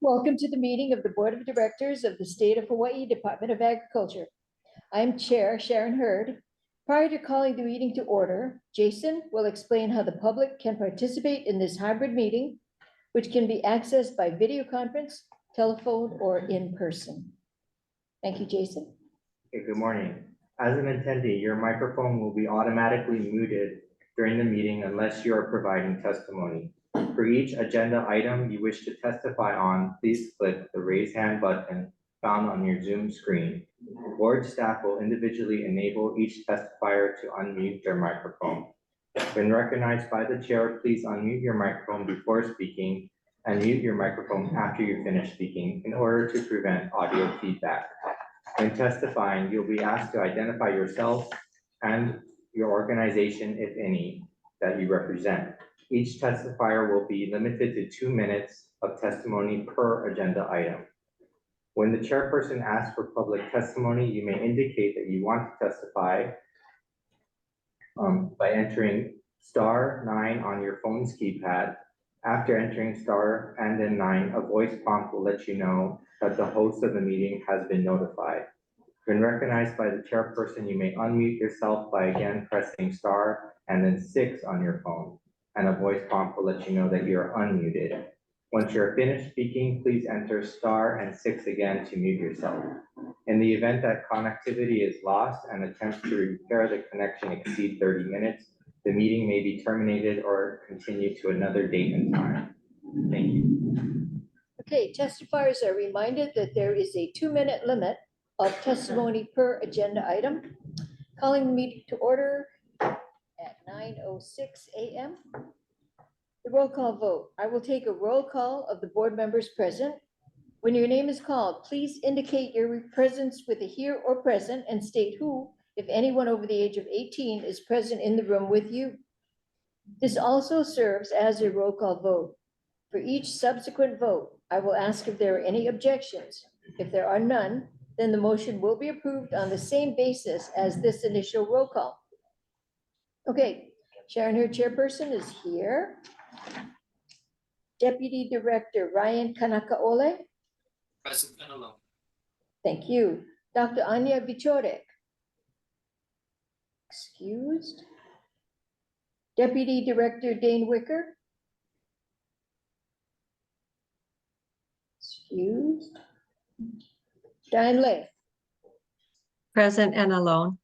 Welcome to the meeting of the Board of Directors of the State of Hawaii Department of Agriculture. I'm Chair Sharon Hurd. Prior to calling the meeting to order, Jason will explain how the public can participate in this hybrid meeting, which can be accessed by video conference, telephone, or in person. Thank you, Jason. Okay, good morning. As an attendee, your microphone will be automatically muted during the meeting unless you are providing testimony. For each agenda item you wish to testify on, please click the raise hand button found on your Zoom screen. Board staff will individually enable each testifier to unmute their microphone. When recognized by the chair, please unmute your microphone before speaking and mute your microphone after you finish speaking in order to prevent audio feedback. When testifying, you'll be asked to identify yourself and your organization, if any, that you represent. Each testifier will be limited to 2 minutes of testimony per agenda item. When the chairperson asks for public testimony, you may indicate that you want to testify by entering *9 on your phone's keypad. After entering star and then 9, a voice prompt will let you know that the host of the meeting has been notified. When recognized by the chairperson, you may unmute yourself by again pressing star and then 6 on your phone, and a voice prompt will let you know that you're unmuted. Once you're finished speaking, please enter star and 6 again to mute yourself. In the event that connectivity is lost and attempts to repair the connection exceed 30 minutes, the meeting may be terminated or continued to another date and time. Thank you. Okay, testifiers are reminded that there is a 2-minute limit of testimony per agenda item. Calling the meeting to order at 9:06 a.m. The roll call vote. I will take a roll call of the board members present. When your name is called, please indicate your presence with a here or present and state who, if anyone over the age of 18, is present in the room with you. This also serves as a roll call vote. For each subsequent vote, I will ask if there are any objections. If there are none, then the motion will be approved on the same basis as this initial roll call. Okay, Sharon, her chairperson, is here. Deputy Director Ryan Kanakaole. Present and alone. Thank you. Dr. Anya Vichorek. Excused. Deputy Director Dane Wicker. Excused. Diane Lay. Present and alone.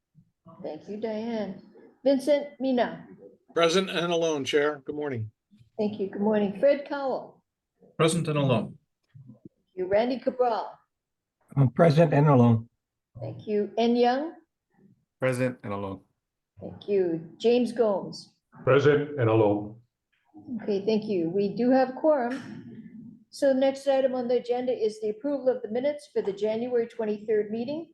Thank you, Diane. Vincent Mina. Present and alone, Chair. Good morning. Thank you. Good morning. Fred Cowell. Present and alone. You, Randy Cabral. I'm present and alone. Thank you. En Young. Present and alone. Thank you. James Gomes. Present and alone. Okay, thank you. We do have quorum. So the next item on the agenda is the approval of the minutes for the January 23rd meeting.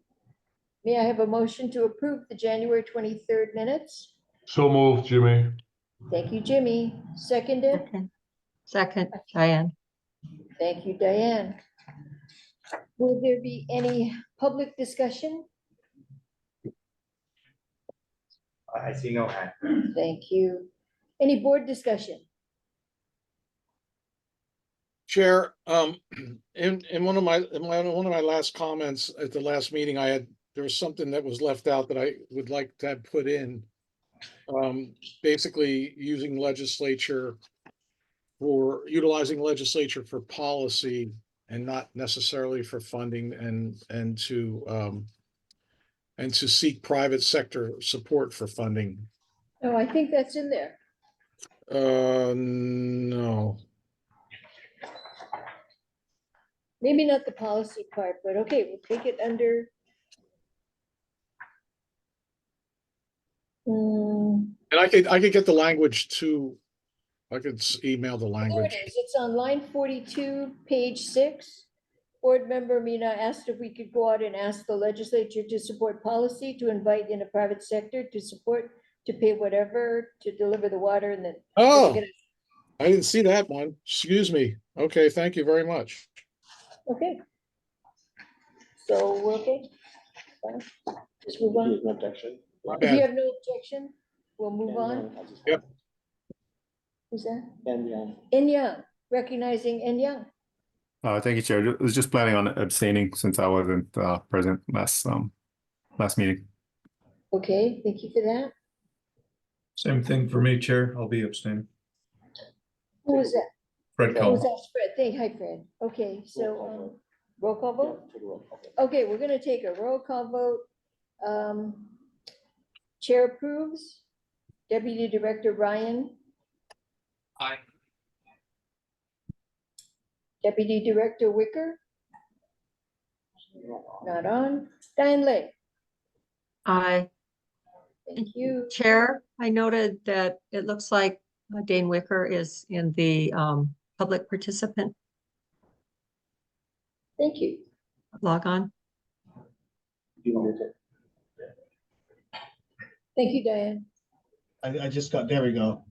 May I have a motion to approve the January 23rd minutes? So moved, Jimmy. Thank you, Jimmy. Seconded. Okay. Second, Diane. Thank you, Diane. Will there be any public discussion? I see no hand. Thank you. Any board discussion? Chair, in one of my last comments at the last meeting, there was something that was left out that I would like to have put in. Basically utilizing legislature for policy and not necessarily for funding, and to seek private sector support for funding. Oh, I think that's in there. No. Maybe not the policy part, but okay, we'll take it under. And I could get the language too. I could email the There language. it is. It's on line 42, page 6. Board member Mina asked if we could go out and ask the legislature to support policy, to invite in a private sector to support, to pay whatever, to deliver the water, and then. Oh, I didn't see that one. Excuse me. Okay, thank you very much. Okay. So we're okay. Fine. Just move on. No objection. If you have no objection, we'll move on. Yep. Who's that? And yeah. En Young, recognizing En Young. Thank you, Chair. I was just planning on abstaining since I wasn't present last meeting. Okay, thank you for that. Same thing for me, Chair. I'll be abstaining. Who was that? Fred Who was Collins. that? Fred, hi Fred. Okay, so, roll call vote? Okay, we're gonna take a roll call vote. Chair approves. Deputy Director Ryan. Aye. Deputy Director Wicker. Not on. Diane Lake. Aye. Thank you. Chair, I noted that it looks like Dane Wicker is in the public participant Thank you. log on. Thank you, Diane. I just got, there we go.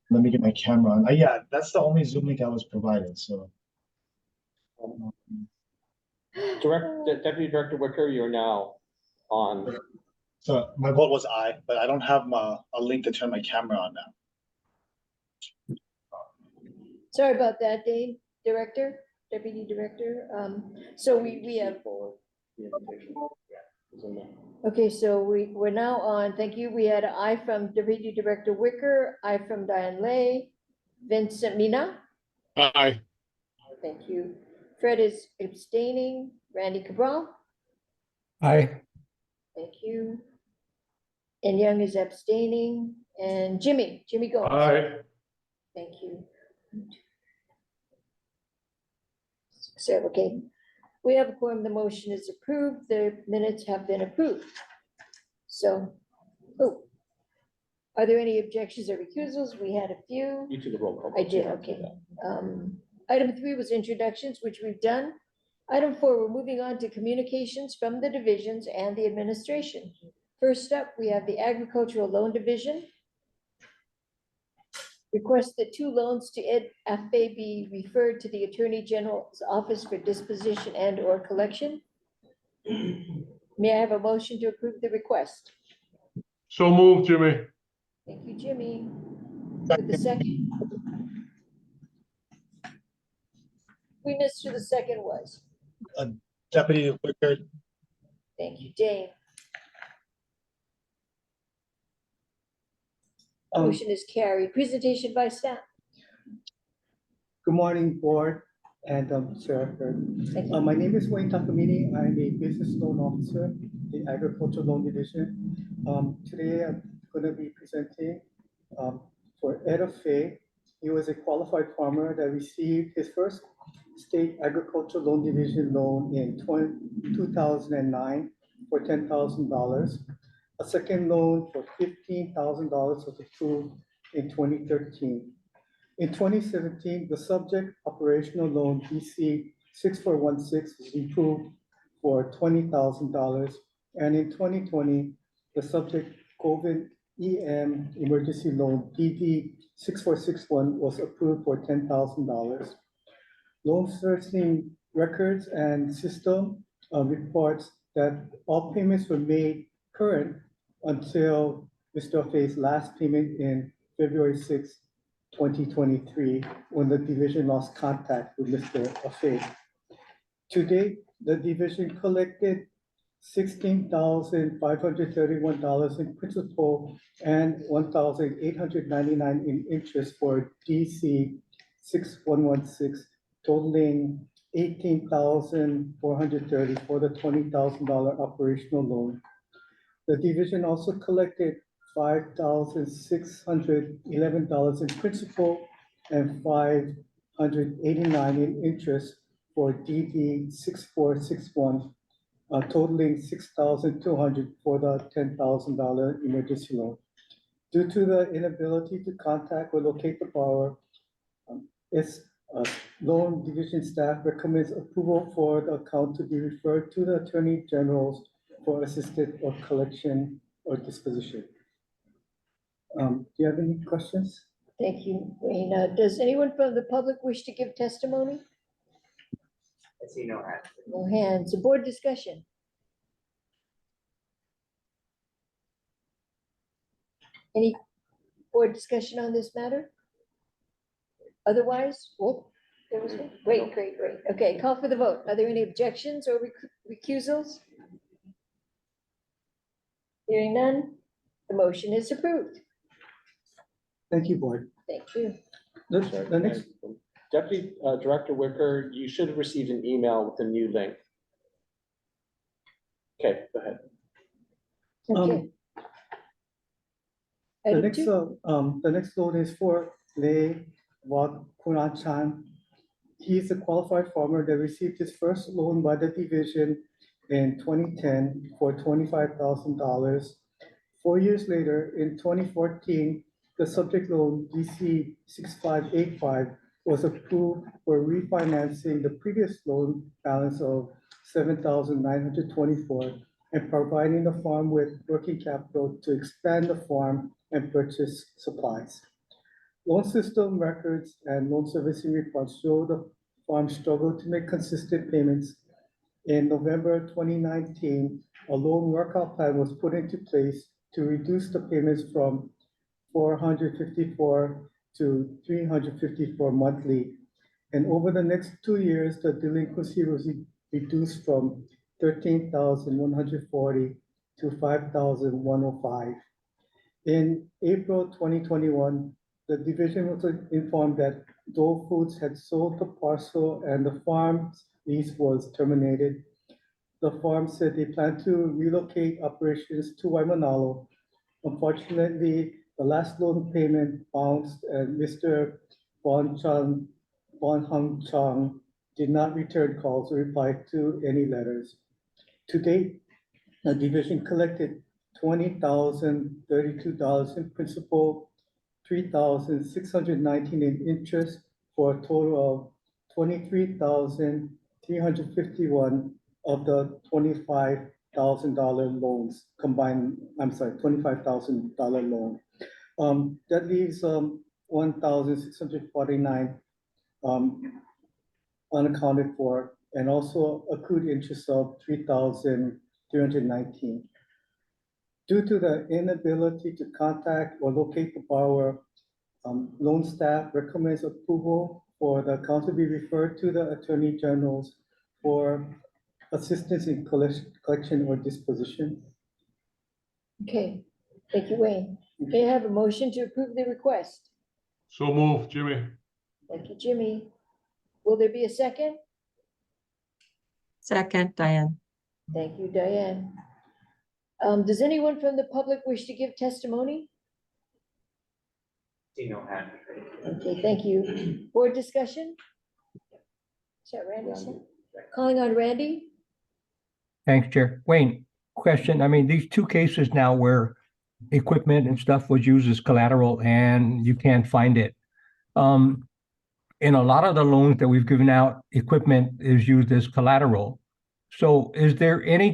Let me get my camera on. Yeah, that's the only Zoom link I was provided, so. Deputy Director Wicker, you're now on. So my vote was aye, but I don't have a link to turn my camera on now. Sorry about that, Dane, Director, Deputy Director. So we have, okay, so we're now on, thank you. We had an aye from Deputy Director Wicker, aye from Diane Lay, Vincent Mina. Aye. Thank you. Fred is abstaining. Randy Cabral. Aye. Thank you. And Young is abstaining. And Jimmy Gomes. Aye. Thank you. So, okay, we have a quorum. The motion is approved. The minutes have been approved. So, are there any objections or recusals? We had a few. You took the roll call. I did, okay. Item 3 was introductions, which we've done. Item 4, we're moving on to communications from the divisions and the administration. First up, we have the Agricultural Loan Division. Request that 2 loans to Ed Afe be referred to the Attorney General's Office for disposition and or collection. May I have a motion to approve the request? So moved, Jimmy. Thank you, Jimmy. With the second. We missed who the second was. Deputy Wicker. Thank you, Dane. Um, Motion is carried. Presentation by staff. Good morning, board and Chair. Thank you. My name is Wayne Takamini. I'm a business loan officer in Agricultural Loan Division. Today I'm going to be presenting for Ed Fay. He was a qualified farmer that received his first state agricultural loan division loan in 2009 for $10,000. A second loan for $15,000 was approved in 2013. In 2017, the subject operational loan BC 6416 was approved for $20,000. And in 2020, the subject COVID EM emergency loan DD 6461 was approved for $10,000. Loan servicing records and system reports that all payments were made current until Mr. Fay's last payment in February 6, 2023, when the division lost contact with Mr. Fay. To date, the division collected $16,531 in principal and $1,899 in interest for DC 6116, totaling $18,430 for the $20,000 operational loan. The division also collected $5,611 in principal and $589 in interest for DD 6461, totaling $6,200 for the $10,000 emergency loan. Due to the inability to contact or locate the borrower, its loan division staff recommends approval for the account to be referred to the Attorney General's for assisted or collection or disposition. Do you have any questions? Thank you, Wayne. Does anyone from the public wish to give testimony? I see no hands. No hands. A board discussion. Any board discussion on this matter? Otherwise, There was one? Great, great, great. Okay, call for the vote. Are there any objections or recusals? Hearing none, the motion is approved. Thank you, board. Thank you. The next, Deputy Director Wicker, you should have received an email with a new link. Okay, go ahead. Okay. The Item next, two. the next loan is for Lei Wat Kunachan. He's a qualified farmer that received his first loan by the division in 2010 for $25,000. 4 years later, in 2014, the subject loan DC 6585 was approved for refinancing the previous loan balance of $7,924 and providing the farm with working capital to expand the farm and purchase supplies. Loan system records and loan servicing reports show the farm struggled to make consistent payments. In November 2019, a loan workout plan was put into place to reduce the payments from 454 to 354 monthly. And over the next 2 years, the delinquency was reduced from 13,140 to 5,105. In April 2021, the division was informed that Dole Foods had sold the parcel and the farm's lease was terminated. The farm said they plan to relocate operations to Waimanalo. Unfortunately, the last loan payment bounced and Mr. Bon Hung Chang did not return calls or reply to any letters. To date, the division collected $20,032 in principal, $3,619 in interest, for a total of $23,351 of the $25,000 loans combined. I'm sorry, $25,000 loan. That leaves 1,649 unaccounted for, and also accrued interest of 3,319. Due to the inability to contact or locate the borrower, loan staff recommends approval for the account to be referred to the Attorney General's for assistance in collection or disposition. Okay, thank you, Wayne. May I have a motion to approve the request? So moved, Jimmy. Thank you, Jimmy. Will there be a second? Second, Diane. Thank you, Diane. Does anyone from the public wish to give testimony? See no hand. Okay, thank you. Board discussion? Is that Randy? Calling on Randy? Thanks, Chair. Wayne, question. I mean, these two cases now where equipment and stuff was used as collateral and you can't find it. In a lot of the loans that we've given out, equipment is used as collateral. So is there any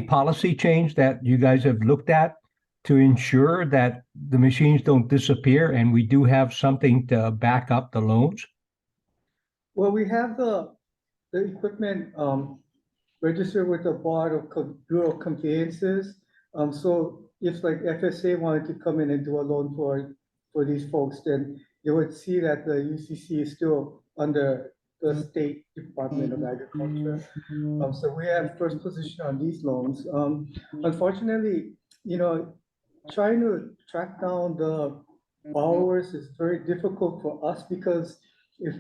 policy change that you guys have looked at to ensure that the machines don't disappear and we do have something to back up the loans? Well, we have the equipment registered with the Board of Bureau of Conveyances. So if like FSA wanted to come in and do a loan for these folks, then you would see that the UCC is still under the State Department of Agriculture. So we have first position on these loans. Unfortunately, trying to track down the borrowers is very difficult for us because if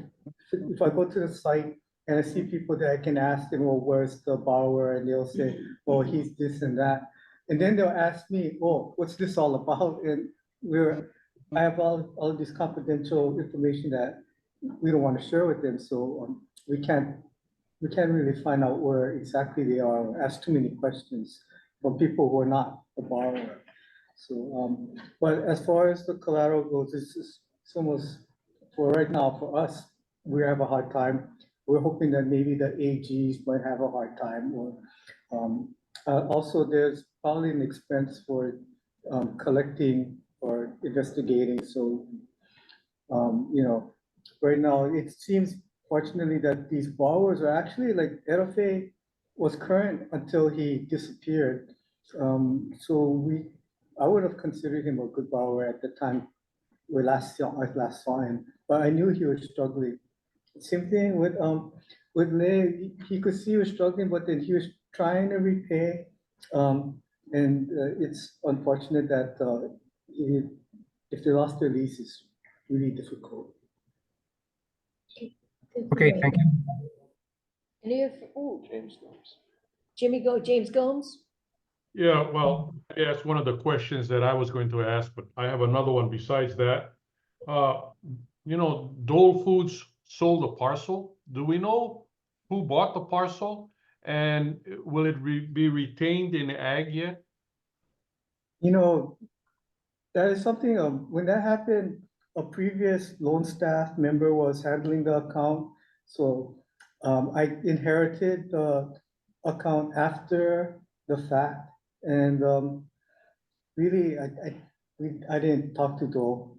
I go to the site and I see people that I can ask them, well, where's the borrower? And they'll say, oh, he's this and that. And then they'll ask me, oh, what's this all about? And I have all this confidential information that we don't want to share with them. So we can't really find out where exactly they are or ask too many questions from people who are not the borrower. So, but as far as the collateral goes, it's almost, for right now, for us, we have a hard time. We're hoping that maybe the AGs might have a hard time, or also there's probably an expense for collecting or investigating. So, right now it seems fortunately that these borrowers are actually like RFA was current until he disappeared. So I would have considered him a good borrower at the time I last saw him, but I knew he was struggling. Same thing with Lay, he could see he was struggling, but then he was trying to repay. And it's unfortunate that if they lost their lease, it's really difficult. Okay, thank you. Any of, ooh, James Gomes. James Gomes? Yeah, well, I asked one of the questions that I was going to ask, but I have another one besides that. Dole Foods sold a parcel. Do we know who bought the parcel? And will it be retained in ag yet? That is something, when that happened, a previous loan staff member was handling the account. So I inherited the account after the fact. And really, I didn't talk to Dole.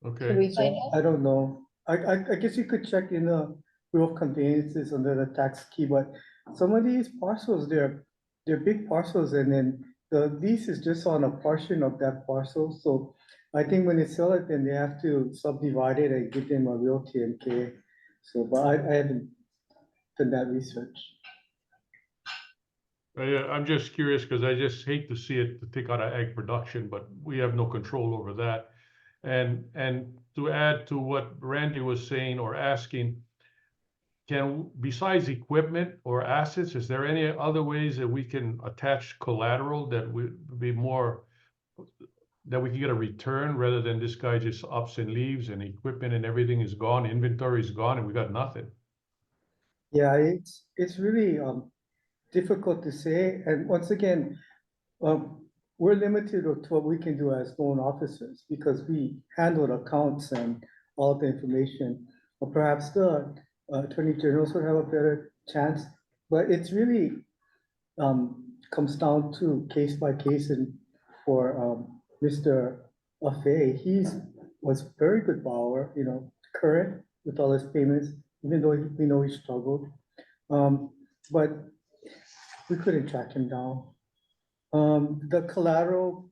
Can Okay, we find So out? I don't know. I guess you could check in the Bureau of Conveyances under the tax key, but some of these parcels, they're big parcels, and then the lease is just on a portion of that parcel. So I think when they sell it, then they have to subdivide it and give them a real TMK. So, but I haven't done that research. I'm just curious because I just hate to see it to take out of ag production, but we have no control over that. And to add to what Randy was saying or asking, besides equipment or assets, is there any other ways that we can attach collateral that would be more, that we can get a return rather than this guy just ups and leaves and equipment and everything is gone, inventory is gone, and we got nothing? Yeah, it's really difficult to say. And once again, we're limited to what we can do as loan officers because we handle accounts and all the information. Or perhaps the attorney generals would have a better chance, but it's really comes down to case by case. And for Mr. Afei, was very good borrower, current with all his payments, even though we know he struggled. But we couldn't track him down. The collateral,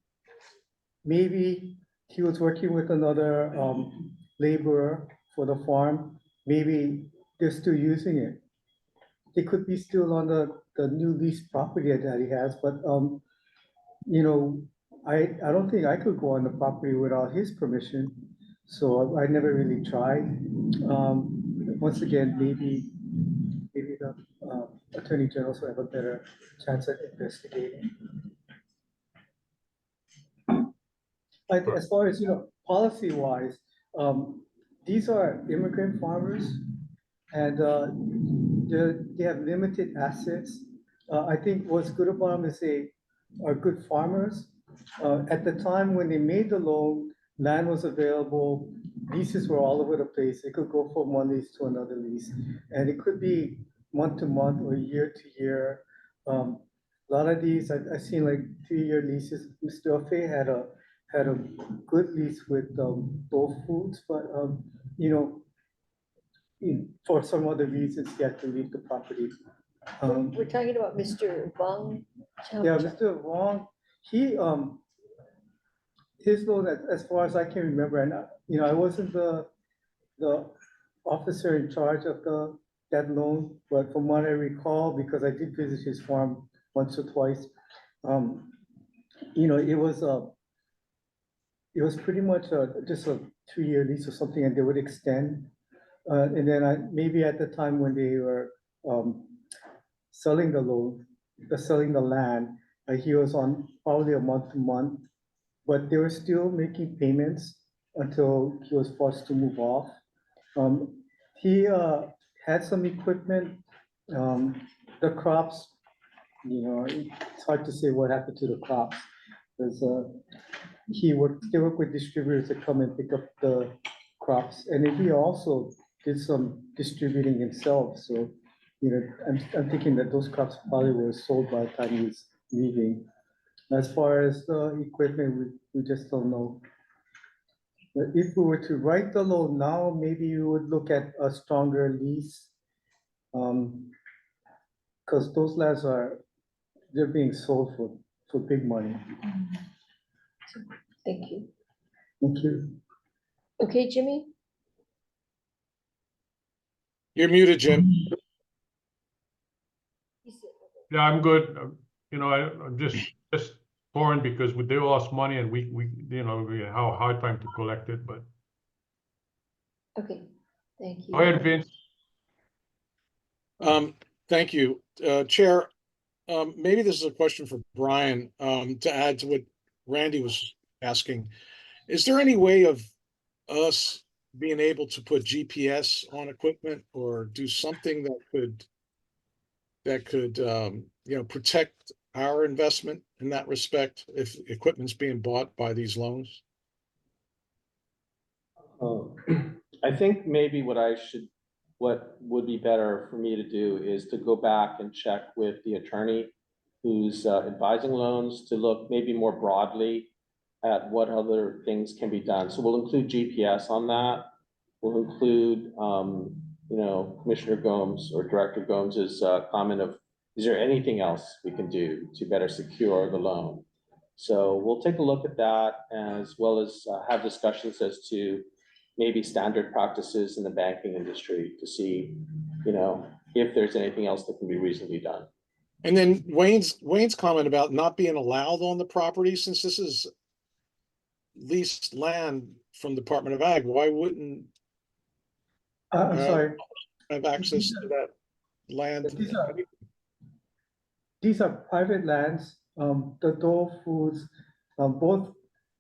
maybe he was working with another laborer for the farm. Maybe they're still using it. They could be still on the new lease property that he has, but I don't think I could go on the property without his permission. So I never really tried. Once again, maybe the attorney generals will have a better chance at investigating. As far as, policy wise, these are immigrant farmers and they have limited assets. I think what's good about them is they are good farmers. At the time when they made the loan, land was available, leases were all over the place. It could go from one lease to another lease, and it could be month to month or year to year. A lot of these I've seen like 3-year leases. Mr. Afei had a good lease with Dole Foods, but for some other reasons, he had to leave the property. We're talking about Mr. Wang. Yeah, Mr. Wong, he his loan, as far as I can remember, and I wasn't the officer in charge of that loan, but from what I recall, because I did visit his farm once or twice, it was pretty much just a 2-year lease or something, and they would extend. And then maybe at the time when they were selling the land, he was on probably a month to month, but they were still making payments until he was forced to move off. He had some equipment, the crops, it's hard to say what happened to the crops. Because they work with distributors to come and pick up the crops, and he also did some distributing himself. So, I'm thinking that those crops probably were sold by the time he was leaving. As far as the equipment, we just don't know. But if we were to write the loan now, maybe you would look at a stronger lease. Because those lands they're being sold for big money. Thank you. Thank you. Okay, Jimmy? You're muted, Jim. Yeah, I'm good. You know, I'm just torn because they lost money and we you know, we have a hard time to collect it, but Okay, thank you. go ahead, Vince. Thank you, Chair. Maybe this is a question for Brian, to add to what Randy was asking. Is there any way of us being able to put GPS on equipment or do something that could you know, protect our investment in that respect if equipment's being bought by these loans? I think maybe what would be better for me to do is to go back and check with the attorney who's advising loans to look maybe more broadly at what other things can be done. So we'll include GPS on that. We'll include, you know, Commissioner Gomes or Director Gomes's comment of, is there anything else we can do to better secure the loan? So we'll take a look at that as well as have discussions as to maybe standard practices in the banking industry to see, you know, if there's anything else that can be reasonably done. And then Wayne's comment about not being allowed on the property, since this is leased land from Department of Ag, why wouldn't I'm sorry. have access to that land? These are private lands. The Dole Foods, both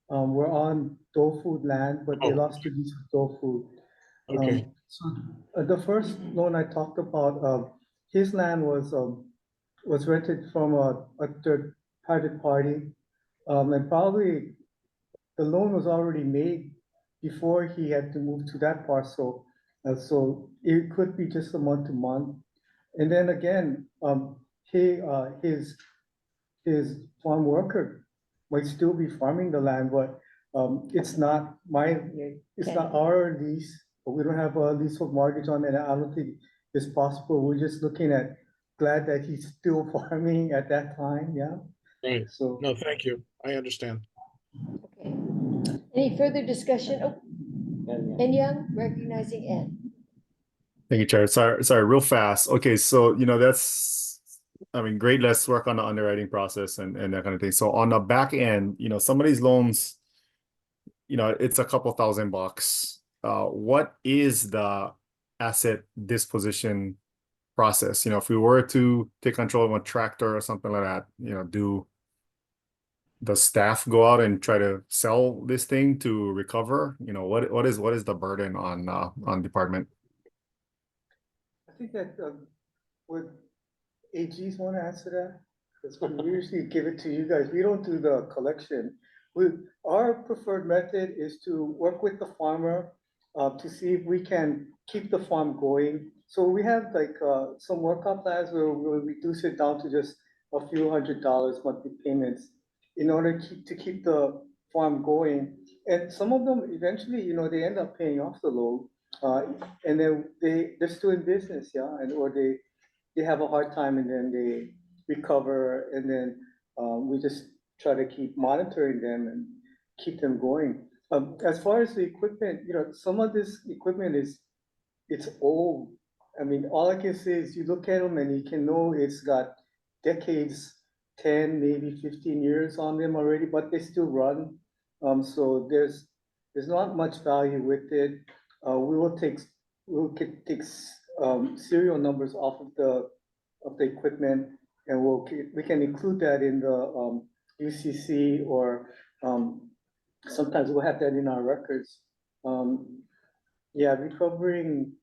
were on Dole Food land, but they lost to these Dole Food. Okay. So the first loan I talked about, his land was rented from a third private party, and probably the loan was already made before he had to move to that parcel. So it could be just a month to month. And then again, his farm worker might still be farming the land, but it's not our lease. We don't have a leasehold mortgage on it. I don't think it's possible. We're just looking at glad that he's still farming at that time. Yeah. Right. So No, thank you. I understand. Okay. Any further discussion? Oh, and Young, recognizing N. Thank you, Chair. Sorry, real fast. Okay, so that's, I mean, great. Let's work on the underwriting process and that kind of thing. So on the back end, some of these loans, it's a couple $1,000. What is the asset disposition process? If we were to take control of a tractor or something like that, do the staff go out and try to sell this thing to recover? What is the burden on department? I think that would AGs want to answer that? Because we usually give it to you guys. We don't do the collection. Our preferred method is to work with the farmer to see if we can keep the farm going. So we have like some workout plans where we'll reduce it down to just a few $100 monthly payments in order to keep the farm going. And some of them eventually, they end up paying off the loan. And then they're still in business, yeah, or they have a hard time and then they recover, and then we just try to keep monitoring them and keep them going. As far as the equipment, some of this equipment it's old. I mean, all I can say is you look at them and you can know it's got decades, 10, maybe 15 years on them already, but they still run. So there's not much value with it. We'll take serial numbers off of the equipment, and we can include that in the UCC, or sometimes we'll have that in our records. Yeah, recovering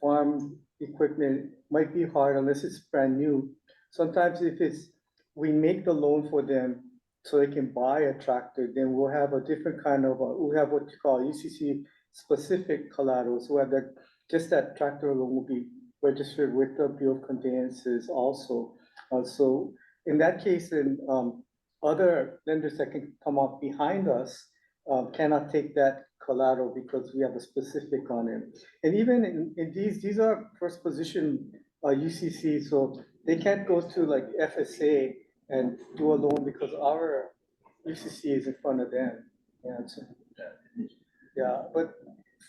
farm equipment might be hard unless it's brand new. Sometimes we make the loan for them so they can buy a tractor, then we'll have a different kind of, we have what you call UCC specific collateral. So we have just that tractor loan will be registered with the Bureau of Conveyances also. So in that case, then other lenders that can come up behind us cannot take that collateral because we have a specific on it. And even in these are first position UCC, so they can't go to like FSA and do a loan because our UCC is in front of them. Yeah, but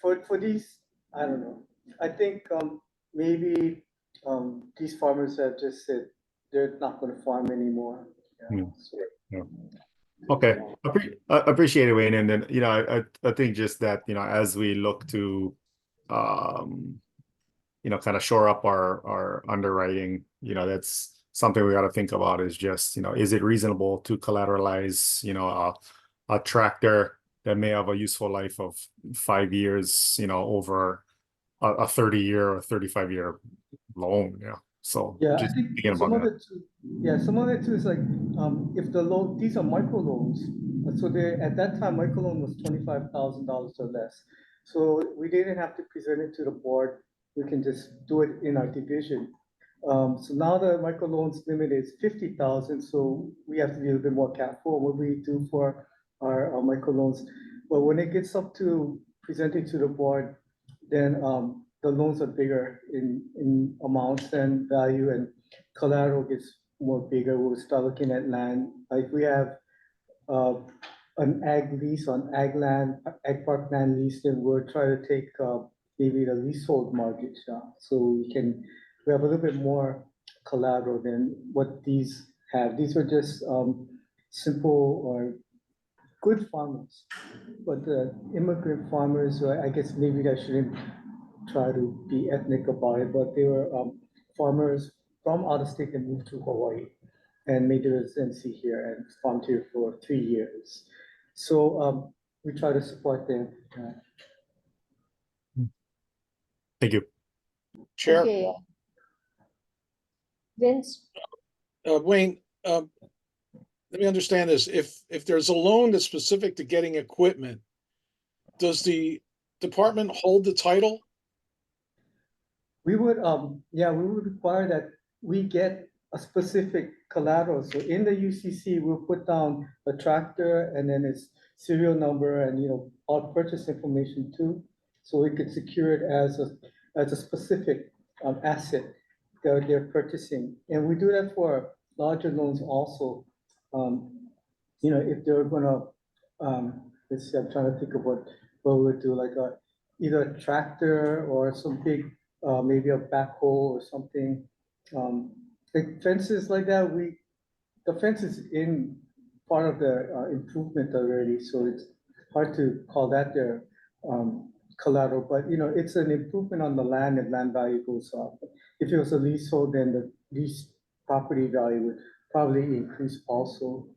for these, I don't know. I think maybe these farmers have just said they're not going to farm anymore. Hmm. So, Yeah. Okay, I appreciate it, Wayne. And then, you know, I think just that, you know, as we look to, you know, kind of shore up our underwriting, you know, that's something we got to think about is just, you know, is it reasonable to collateralize, you know, a tractor that may have a useful life of 5 years, you know, over a 30-year or 35-year loan, yeah. So yeah, I just think thinking some about of that. it too, yeah, some of it too is like if the loan, these are micro loans. So they at that time micro loan was $25,000 or less. So we didn't have to present it to the board. We can just do it in our division. So now the micro loans limit is 50,000. So we have to be a little bit more careful what we do for our micro loans. But when it gets up to presenting to the board, then the loans are bigger in amounts and value, and collateral gets more bigger. We'll start looking at land. Like we have an ag lease on ag land, ag park land lease, then we'll try to take maybe the leasehold mortgage. So we have a little bit more collateral than what these have. These are just simple or good farmers. But the immigrant farmers, I guess maybe I shouldn't try to be ethnic about it, but they were farmers from out of state that moved to Hawaii and made their residency here and farmed here for 3 years. So we try to support them. Thank you. Chair, Okay. Vince, Wayne, let me understand this. If there's a loan that's specific to getting equipment, does the department hold the title? We would, yeah, we would require that we get a specific collateral. So in the UCC, we'll put down a tractor and then its serial number and, you know, all purchase information too. So we could secure it as a specific asset that they're purchasing. And we do that for larger loans also. You know, if they're gonna, let's see, I'm trying to think of what we would do, like either a tractor or some big maybe a backhoe or something. Like fences like that, the fence is in part of the improvement already, so it's hard to call that their collateral, but you know, it's an improvement on the land and land value goes up. If it was a leasehold, then the lease property value would probably increase also.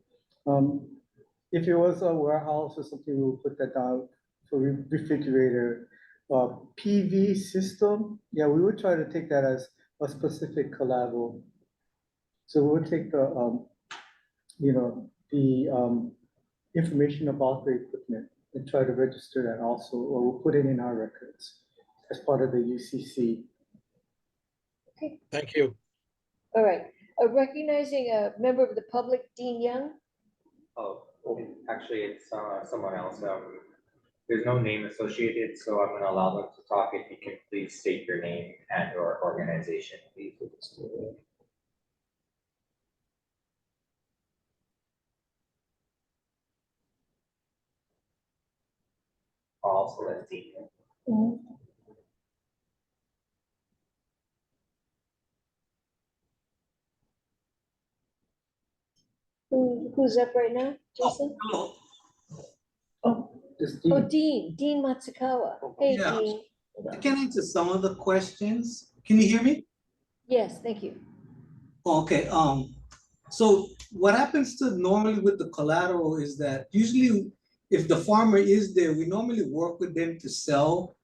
If it was a warehouse or something, we'll put that down for refrigerator. PV system, yeah, we would try to take that as a specific collateral. So we would take the, you know, the information about the equipment and try to register that also, or we'll put it in our records as part of the UCC. okay, Thank you. all right. Recognizing a member of the public, Dean Young. Oh, actually, it's someone else. There's no name associated, so I'm gonna allow them to talk. If you can please state your name and your organization, please. Also, let's see. Who's up right now? Jason? Hello. This Oh, Dean. Dean Matsukawa. Hey, Yeah. Dean. I can answer some of the questions. Can you hear me? Yes, thank you. Okay, so what happens to normally with the collateral is that usually if the farmer is there, we normally work with them to sell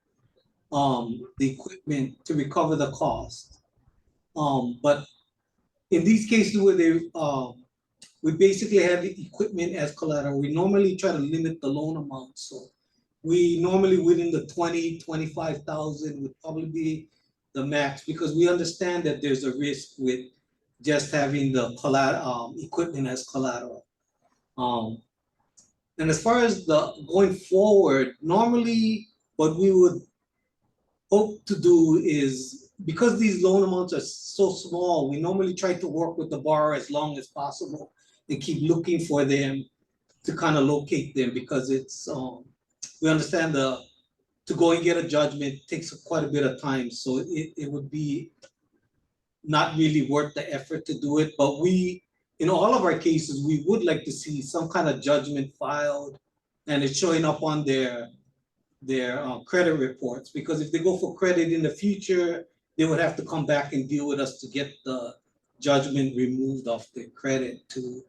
the equipment to recover the cost. But in these cases where they we basically have the equipment as collateral, we normally try to limit the loan amount. So we normally within the 20-25,000 would probably be the max, because we understand that there's a risk with just having the equipment as collateral. And as far as the going forward, normally what we would hope to do is, because these loan amounts are so small, we normally try to work with the borrower as long as possible and keep looking for them to kind of locate them, because it's we understand to go and get a judgment takes quite a bit of time, so it would be not really worth the effort to do it, but in all of our cases, we would like to see some kind of judgment filed and it's showing up on their credit reports, because if they go for credit in the future, they would have to come back and deal with us to get the judgment removed off their credit to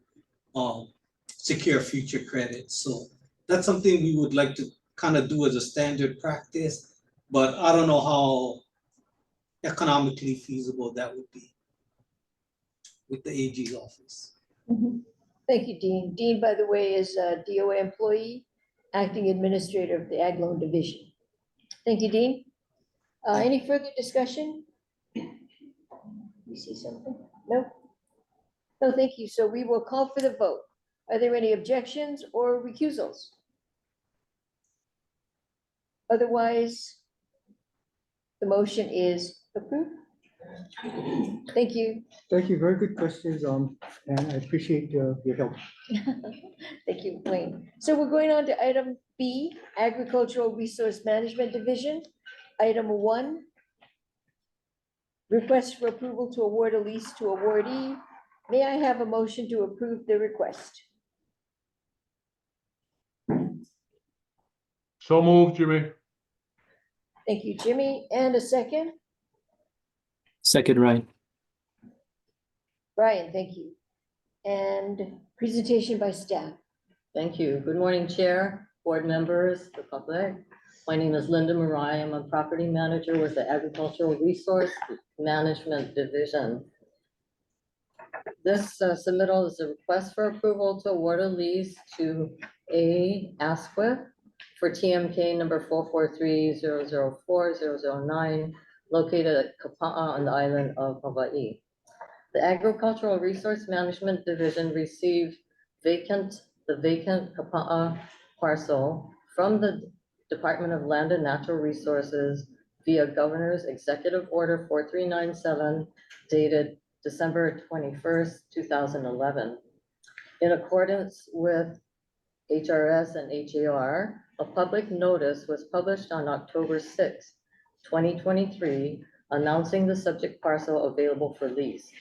secure future credit. So that's something we would like to kind of do as a standard practice, but I don't know how economically feasible that would be with the AG's office. Thank you, Dean. Dean, by the way, is a DOA employee, acting administrator of the Ag Loan Division. Thank you, Dean. Any further discussion? You see something? No? No, thank you. So we will call for the vote. Are there any objections or recusals? Otherwise, the motion is approved. Thank you. Thank you, very good questions, and I appreciate your help. Thank you, Wayne. So we're going on to item B, Agricultural Resource Management Division. Item 1, request for approval to award a lease to awardee. May I have a motion to approve the request? So moved, Jimmy. Thank you, Jimmy. And a second? Second, Ryan. Brian, thank you. And presentation by staff. Thank you. Good morning, Chair, board members, the public. My name is Linda Marai. I'm a property manager with the Agricultural Resource Management Division. This submittal is a request for approval to award a lease to Asquith for TMK number 443-004-009, located at Kapa'a on the island of Hawaii. The Agricultural Resource Management Division received the vacant Kapa'a parcel from the Department of Land and Natural Resources via Governor's Executive Order 4397, dated December 21st, 2011. In accordance with HRS and HAR, a public notice was published on October 6, 2023, announcing the subject parcel available for lease.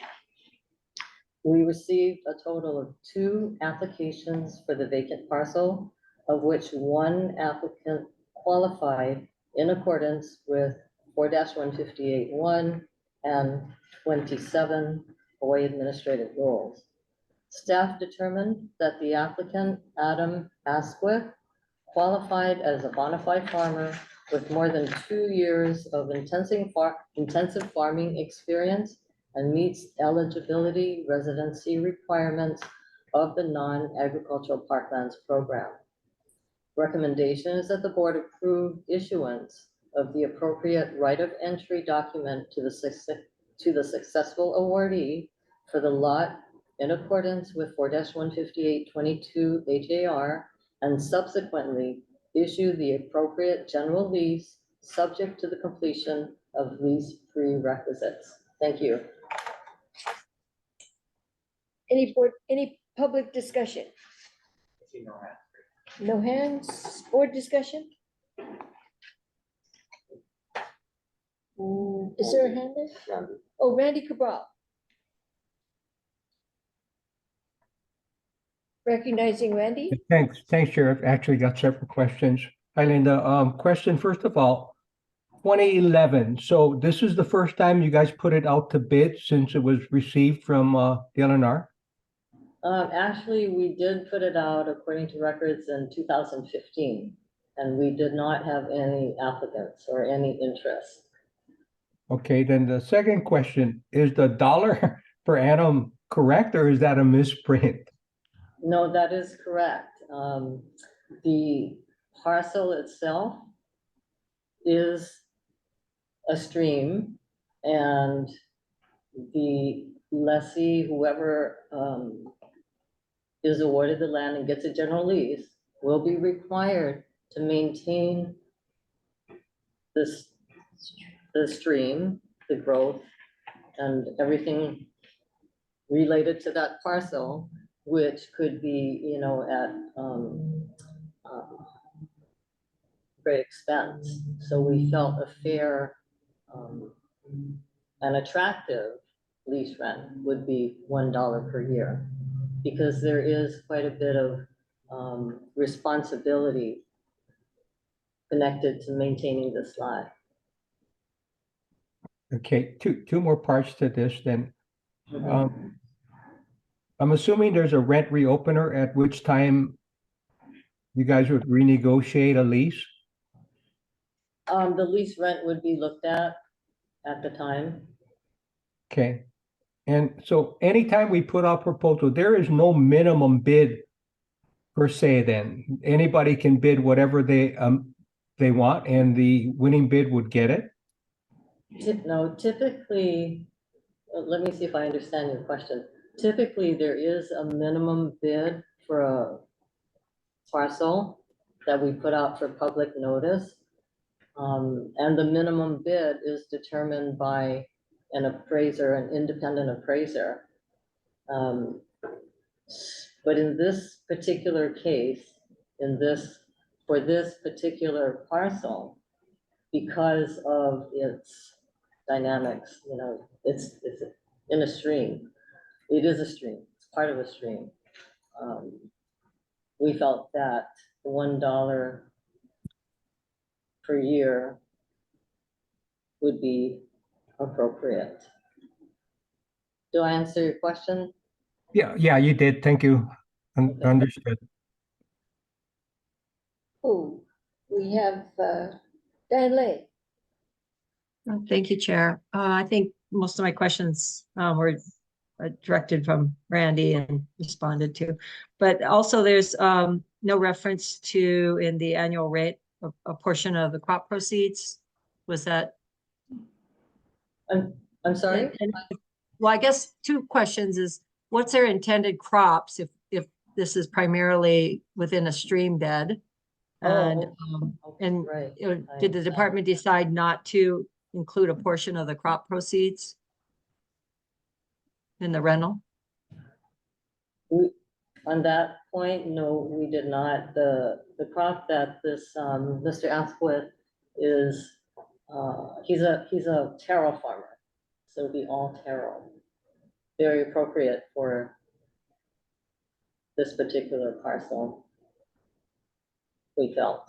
We received a total of 2 applications for the vacant parcel, of which 1 applicant qualified in accordance with 4-158-1 and 27 Hawaii Administrative Rules. Staff determined that the applicant, Adam Asquith, qualified as a bona fide farmer with more than 2 years of intensive farming experience and meets eligibility residency requirements of the non-agricultural parklands program. Recommendation is that the board approve issuance of the appropriate right of entry document to the successful awardee for the lot in accordance with 4-158-22 HAR, and subsequently issue the appropriate general lease subject to the completion of lease prerequisites. Thank you. Any public discussion? No hands. Board discussion? Is there a hand there? Randy. Oh, Randy Cabral. Recognizing Randy? Thanks, Chair. I've actually got several questions. Hi, Linda. Question, first of all, 2011. So this is the first time you guys put it out to bid since it was received from the LNR? Actually, we did put it out according to records in 2015, and we did not have any applicants or any interest. Okay, then the second question, is the dollar per annum correct, or is that a misprint? No, that is correct. The parcel itself is a stream, and the lessee, whoever is awarded the land and gets a general lease, will be required to maintain this, the stream, the growth, and everything related to that parcel, which could be, you know, at prey expense. So we felt a fair and attractive lease rent would be $1 per year, because there is quite a bit of responsibility connected to maintaining this lot. Okay, two more parts to this then. I'm assuming there's a rent reopener at which time you guys would renegotiate a lease? The lease rent would be looked at the time. Okay. And so anytime we put out proposal, there is no minimum bid per se then. Anybody can bid whatever they want and the winning bid would get it? No, typically, let me see if I understand your question. Typically, there is a minimum bid for a parcel that we put out for public notice. And the minimum bid is determined by an appraiser, an independent appraiser. But in this particular case, for this particular parcel, because of its dynamics, you know, it's in a stream. It is a stream, it's part of a stream. We felt that $1 per year would be appropriate. Do I answer your question? Yeah, you did. Thank you. Understood. Oh, we have Dan Lay. Thank you, Chair. I think most of my questions were directed from Randy and responded to. But also there's no reference to in the annual rate a portion of the crop proceeds. Was that? I'm sorry? Well, I guess two questions is what's their intended crops if this is primarily within a stream bed? And right. Did the department decide not to include a portion of the crop proceeds in the rental? On that point, no, we did not. The crop that this Mr. Asquith is, he's a taro farmer, so it'll be all taro. Very appropriate for this particular parcel, we felt.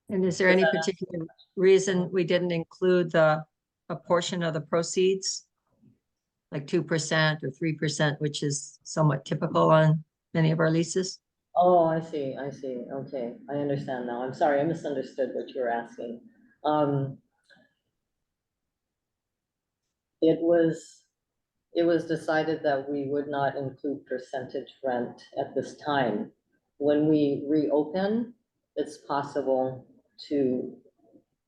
And is there any particular reason we didn't include a portion of the proceeds? Like 2% or 3%, which is somewhat typical on many of our leases? Oh, I see. Okay, I understand now. I'm sorry, I misunderstood what you were asking. It was decided that we would not include percentage rent at this time. When we reopen, it's possible to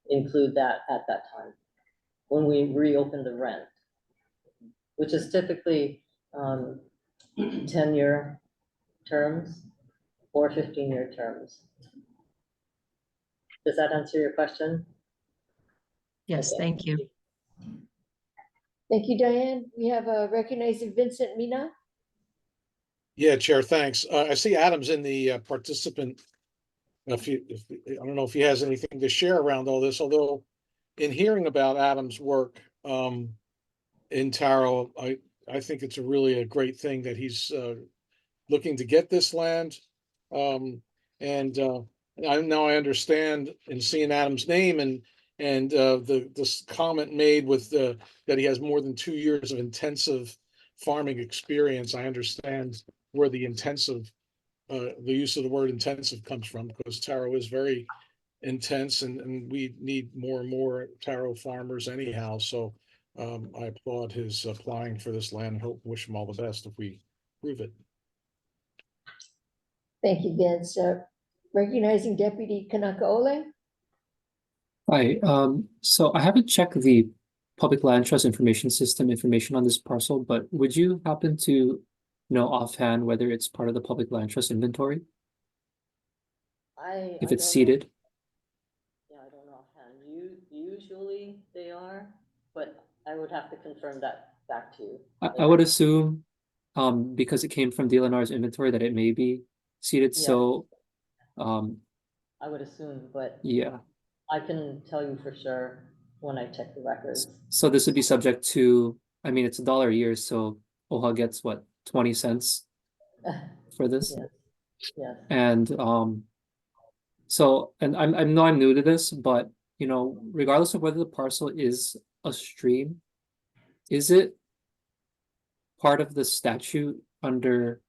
include that at that time, when we reopen the rent, which is typically 10-year terms or 15-year terms. Does that answer your question? Yes, okay. Thank you. Thank you, Diane. We have recognizing Vincent Mina. Yeah, Chair, thanks. I see Adam's in the participant. I don't know if he has anything to share around all this, although in hearing about Adam's work in Taro, I think it's really a great thing that he's looking to get this land. Now I understand in seeing Adam's name and this comment made with that he has more than 2 years of intensive farming experience. I understand where the use of the word intensive comes from, because taro is very intense and we need more and more taro farmers anyhow. So I applaud his applying for this land and wish him all the best if we prove it. Thank you, Vince. Recognizing Deputy Kanakaole. Hi, so I haven't checked the public land trust information system information on this parcel, but would you happen to know offhand whether it's part of the public land trust inventory? If it's seeded? Yeah, I don't know offhand. Usually they are, but I would have to confirm that back to you. I would assume, because it came from DLNR's inventory, that it may be seeded. Yeah. So I would assume, but Yeah. I can tell you for sure when I check the records. So this would be subject to, I mean, it's $1 a year, so OHA gets what, 20 cents for this? Yes, yes. And so, and I know I'm new to this, but you know, regardless of whether the parcel is a stream, is it part of the statute under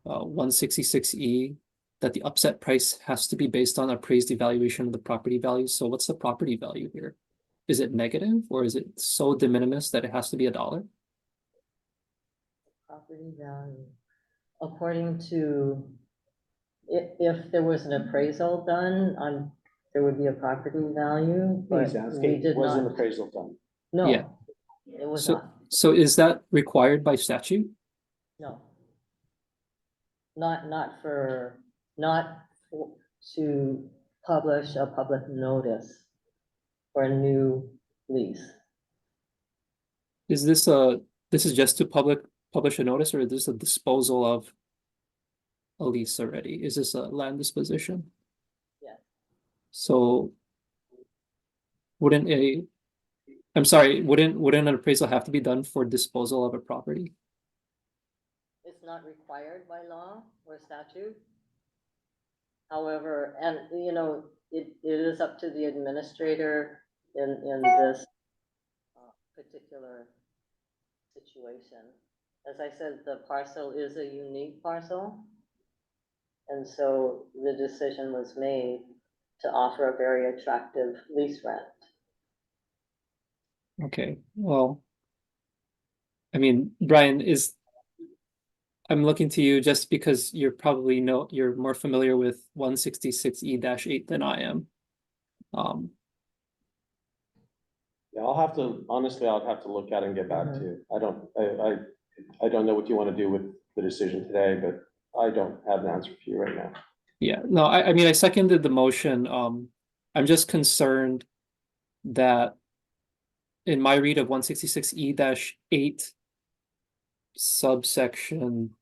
166E that the upset price has to be based on appraised evaluation of the property value? So what's the property value here? Is it negative or is it so de minimis that it has to be $1? Property value, according to, if there was an appraisal done, there would be a property value, but He's we asking, did was an not. appraisal done? Yeah. No, it was So, not, so is that required by statute? no. Not to publish a public notice for a new lease. Is this is just to publish a notice, or is this a disposal of a lease already? Is this a land disposition? Yes. So wouldn't an appraisal have to be done for disposal of a property? It's not required by law or statute. However, and you know, it is up to the administrator in this particular situation. As I said, the parcel is a unique parcel. And so the decision was made to offer a very attractive lease rent. Okay, well, I mean, Brian, I'm looking to you just because you're more familiar with 166E-8 than I am. Yeah, I'll have to look at it and get back to you. I don't know what you want to do with the decision today, but I don't have an answer for you right now. Yeah, no, I mean, I seconded the motion. I'm just concerned that in my read of 166E-8 subsection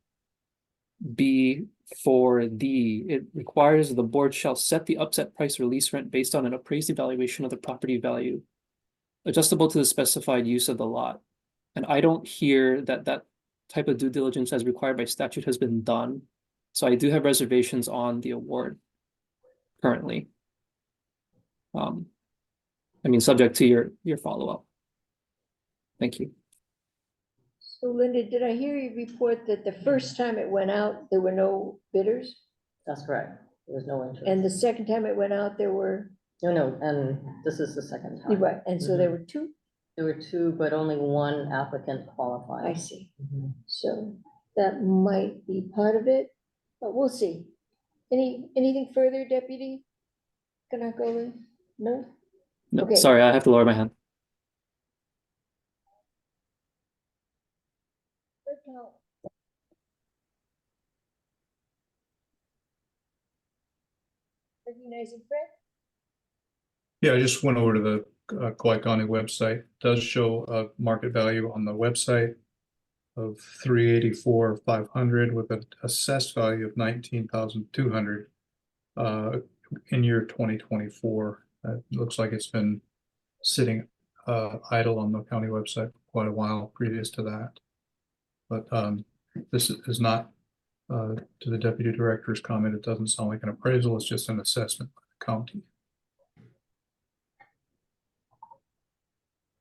B4D, it requires the board shall set the upset price or lease rent based on an appraised evaluation of the property value, adjustable to the specified use of the lot. And I don't hear that type of due diligence as required by statute has been done. So I do have reservations on the award currently. I mean, subject to your follow-up. Thank you. So Linda, did I hear you report that the first time it went out, there were no bidders? That's correct. There was no interest. And the second time it went out, there were? No, and this is the second time. Right, and so there were two? There were two, but only one applicant qualified. I see. So that might be part of it, but we'll see. Anything further, Deputy Kanakawa? No? No, Okay. sorry, I have to lower my hand. Recognizing Fred? Yeah, I just went over to the Kauai County website. It does show a market value on the website of $384,500 with an assessed value of $19,200 in year 2024. It looks like it's been sitting idle on the county website for quite a while previous to that. But this is not, to the deputy director's comment, it doesn't sound like an appraisal, it's just an assessment by the county.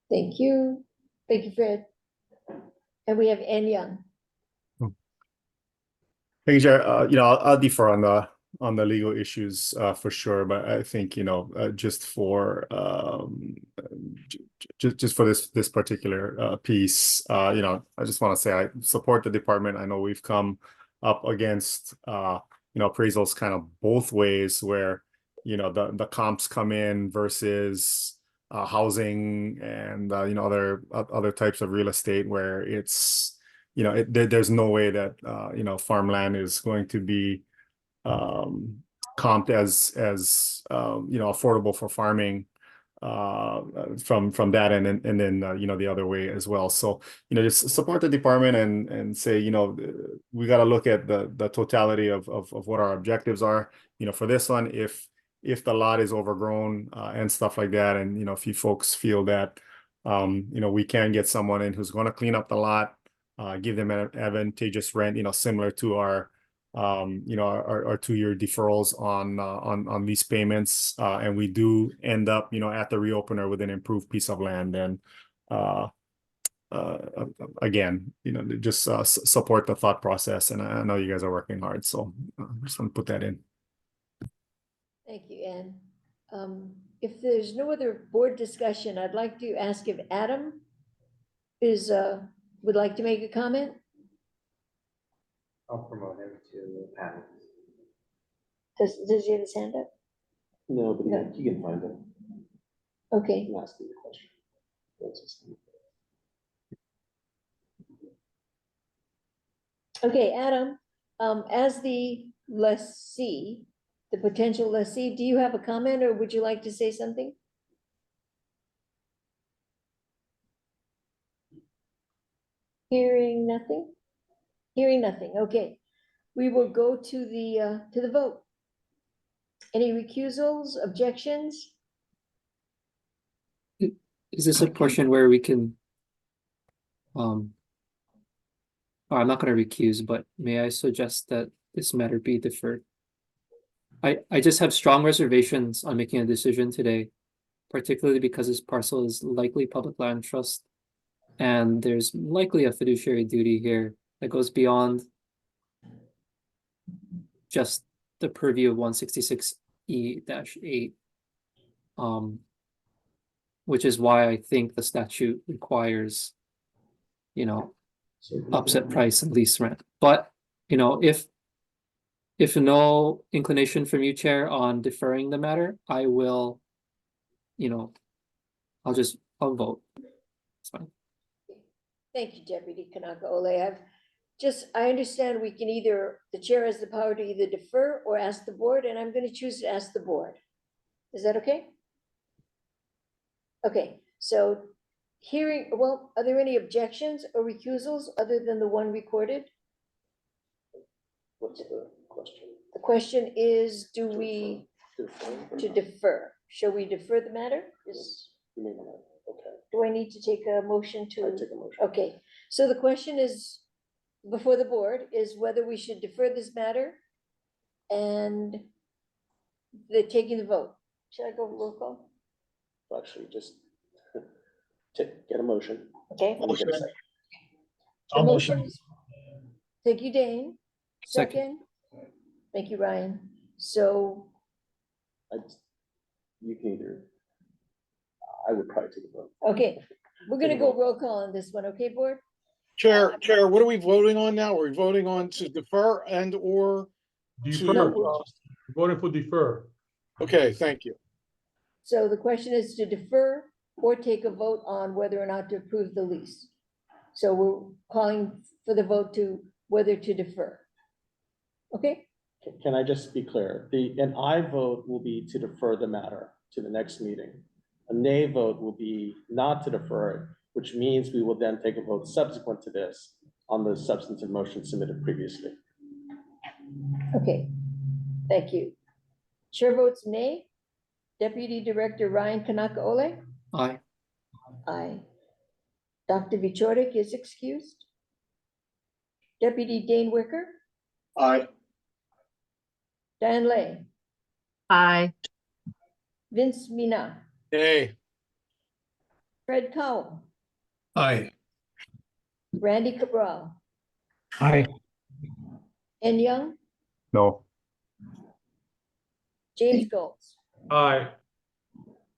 Thank you. Thank you, Fred. And we have Ann Young. Thank you, Chair. I'll defer on the legal issues for sure, but I think just for just for this particular piece, I just want to say I support the department. I know we've come up against appraisals kind of both ways, where the comps come in versus housing and other types of real estate where it's there's no way that farmland is going to be comped as affordable for farming from that and then the other way as well. So just support the department and say we got to look at the totality of what our objectives are. For this one, if the lot is overgrown and stuff like that, and if you folks feel that we can get someone in who's going to clean up the lot, give them an advantageous rent, similar to our our 2-year deferrals on lease payments, and we do end up at the reopener with an improved piece of land, then again just support the thought process, and I know you guys are working hard, so I just want to put that in. Thank you, Ann. If there's no other board discussion, I'd like to ask if Adam would like to make a comment. I'll promote him to panel. Does he have his hand up? No, but No. you can find it. Okay, And ask him the question. That's just- okay, Adam, as the lessee, the potential lessee, do you have a comment or would you like to say something? Hearing nothing? Hearing nothing, okay. We will go to the vote. Any recusals, objections? Is this a portion where we can, I'm not going to recuse, but may I suggest that this matter be deferred? I just have strong reservations on making a decision today, particularly because this parcel is likely public land trust, and there's likely a fiduciary duty here that goes beyond just the purview of 166E-8, which is why I think the statute requires, upset price and lease rent. But, if no inclination from you, Chair, on deferring the matter, I will, I'll vote. It's fine. Thank you, Deputy Kanaka-Ole. I understand we can the chair has the power to either defer or ask the board, and I'm going to choose to ask the board. Is that okay? Okay, so are there any objections or recusals other than the one recorded? What's the question? The question is, to defer. Shall we defer the matter? You may not. Okay. Do I need to take a motion I take a motion. Okay, so the question is, before the board, is whether we should defer this matter and taking the vote. Should I go roll call? Actually, just get a motion. Okay. Let me get a second. The motion is- Thank you, Dane. Second. Thank you, Ryan. So You can either, I would probably take a vote. okay, we're gonna go roll call on this one, okay, board? Chair, what are we voting on now? Are we voting on to defer and or? Defer, voting for defer. Okay, thank you. So the question is to defer or take a vote on whether or not to approve the lease. So we're calling for the vote to whether to defer. Okay, Can I just be clear? An aye vote will be to defer the matter to the next meeting. A nay vote will be not to defer it, which means we will then take a vote subsequent to this on the substantive motion submitted previously. okay, thank you. Chair votes nay. Deputy Director Ryan Kanaka-Ole? Aye. Aye. Dr. Vichorik is excused. Deputy Dane Wicker? Aye. Dan Lay? Aye. Vince Mina? Hey, Fred Cowell? Aye. Randy Cabral? Aye. N Young? No. James Golds? Aye.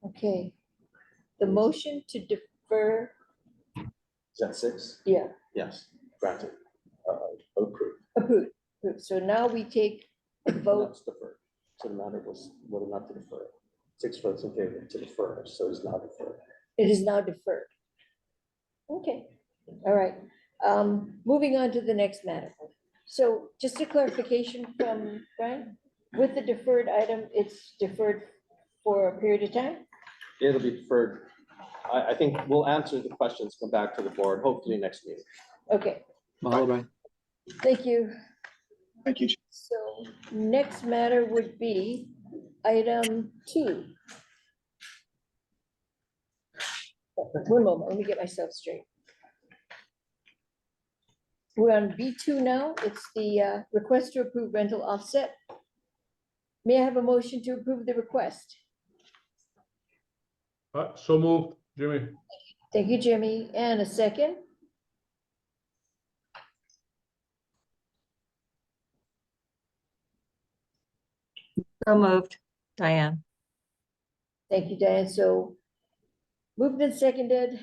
Okay. The motion to defer, Is that 6? yeah, Yes, granted. Approved. approved. So now we take a vote. That's deferred. So the matter was whether or not to defer. 6 votes in favor to defer, so it's not deferred. It is now deferred. Okay, all right. Moving on to the next matter. So just a clarification from Brian, with the deferred item, it's deferred for a period of time? it'll be preferred. I think we'll answer the questions, come back to the board, hopefully next meeting. Okay, Mahalo, Brian. thank you. Thank you. So next matter would be item 2. One moment, let me get myself straight. We're on B2 now. It's the request to approve rental offset. May I have a motion to approve the request? So moved, Jimmy. Thank you, Jimmy. And a second? So moved, Diane. Thank you, Diane. So moved and seconded.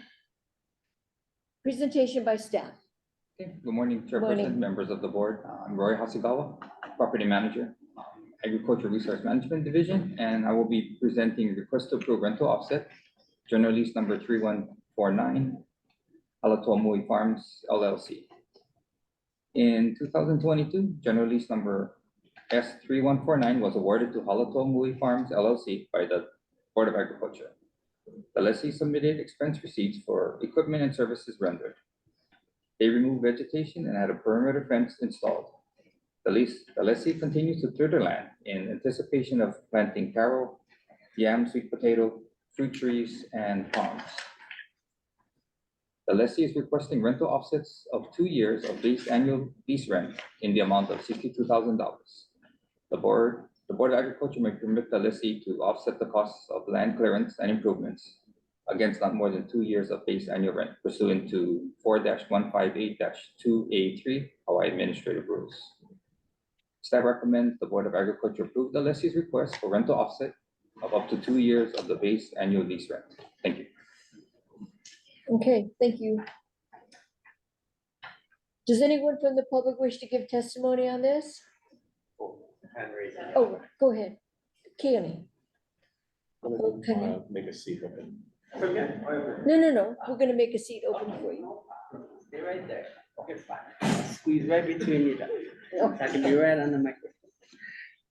Presentation by staff. Good morning, Morning. Chairperson, members of the board. I'm Roy Hasegawa, Property Manager, Agriculture Resource Management Division, and I will be presenting request to approve rental offset, general lease number 3149, Halatoa Farms LLC. In 2022, general lease number S3149 was awarded to Halatoa Farms LLC by the Board of Agriculture. The lessee submitted expense receipts for equipment and services rendered. They removed vegetation and had a perimeter fence installed. The lessee continues to clear the land in anticipation of planting taro, yam, sweet potato, fruit trees, and palms. The lessee is requesting rental offsets of 2 years of base annual lease rent in the amount of $62,000. The Board of Agriculture may permit the lessee to offset the costs of land clearance and improvements against not more than 2 years of base annual rent pursuant to 4-158-2A3 Hawaii Administrative Rules. Staff recommends the Board of Agriculture approve the lessee's request for rental offset of up to 2 years of the base annual lease rent. Thank you. Okay, thank you. Does anyone from the public wish to give testimony on this? Oh, go ahead. Keone. Make a seat of it. No. We're gonna make a seat open for you. Stay right there. Okay, fine. Squeeze right between you. So I can be right on the microphone.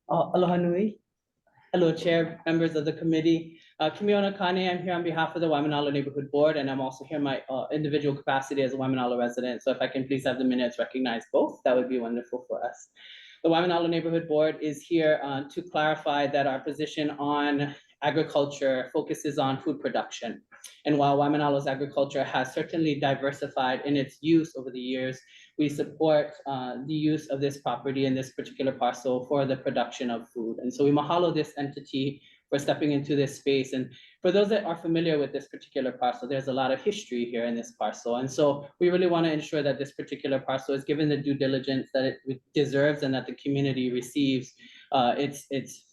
Aloha nui. Hello, Chair, members of the committee. Kimiona Kane, I'm here on behalf of the Waimanalo Neighborhood Board, and I'm also here in my individual capacity as a Waimanalo resident. So if I can please have the minutes recognize both, that would be wonderful for us. The Waimanalo Neighborhood Board is here to clarify that our position on agriculture focuses on food production. And while Waimanalo's agriculture has certainly diversified in its use over the years, we support the use of this property and this particular parcel for the production of food. And so we mahalo this entity for stepping into this space. And for those that are familiar with this particular parcel, there's a lot of history here in this parcel. And so we really want to ensure that this particular parcel is given the due diligence that it deserves and that the community receives its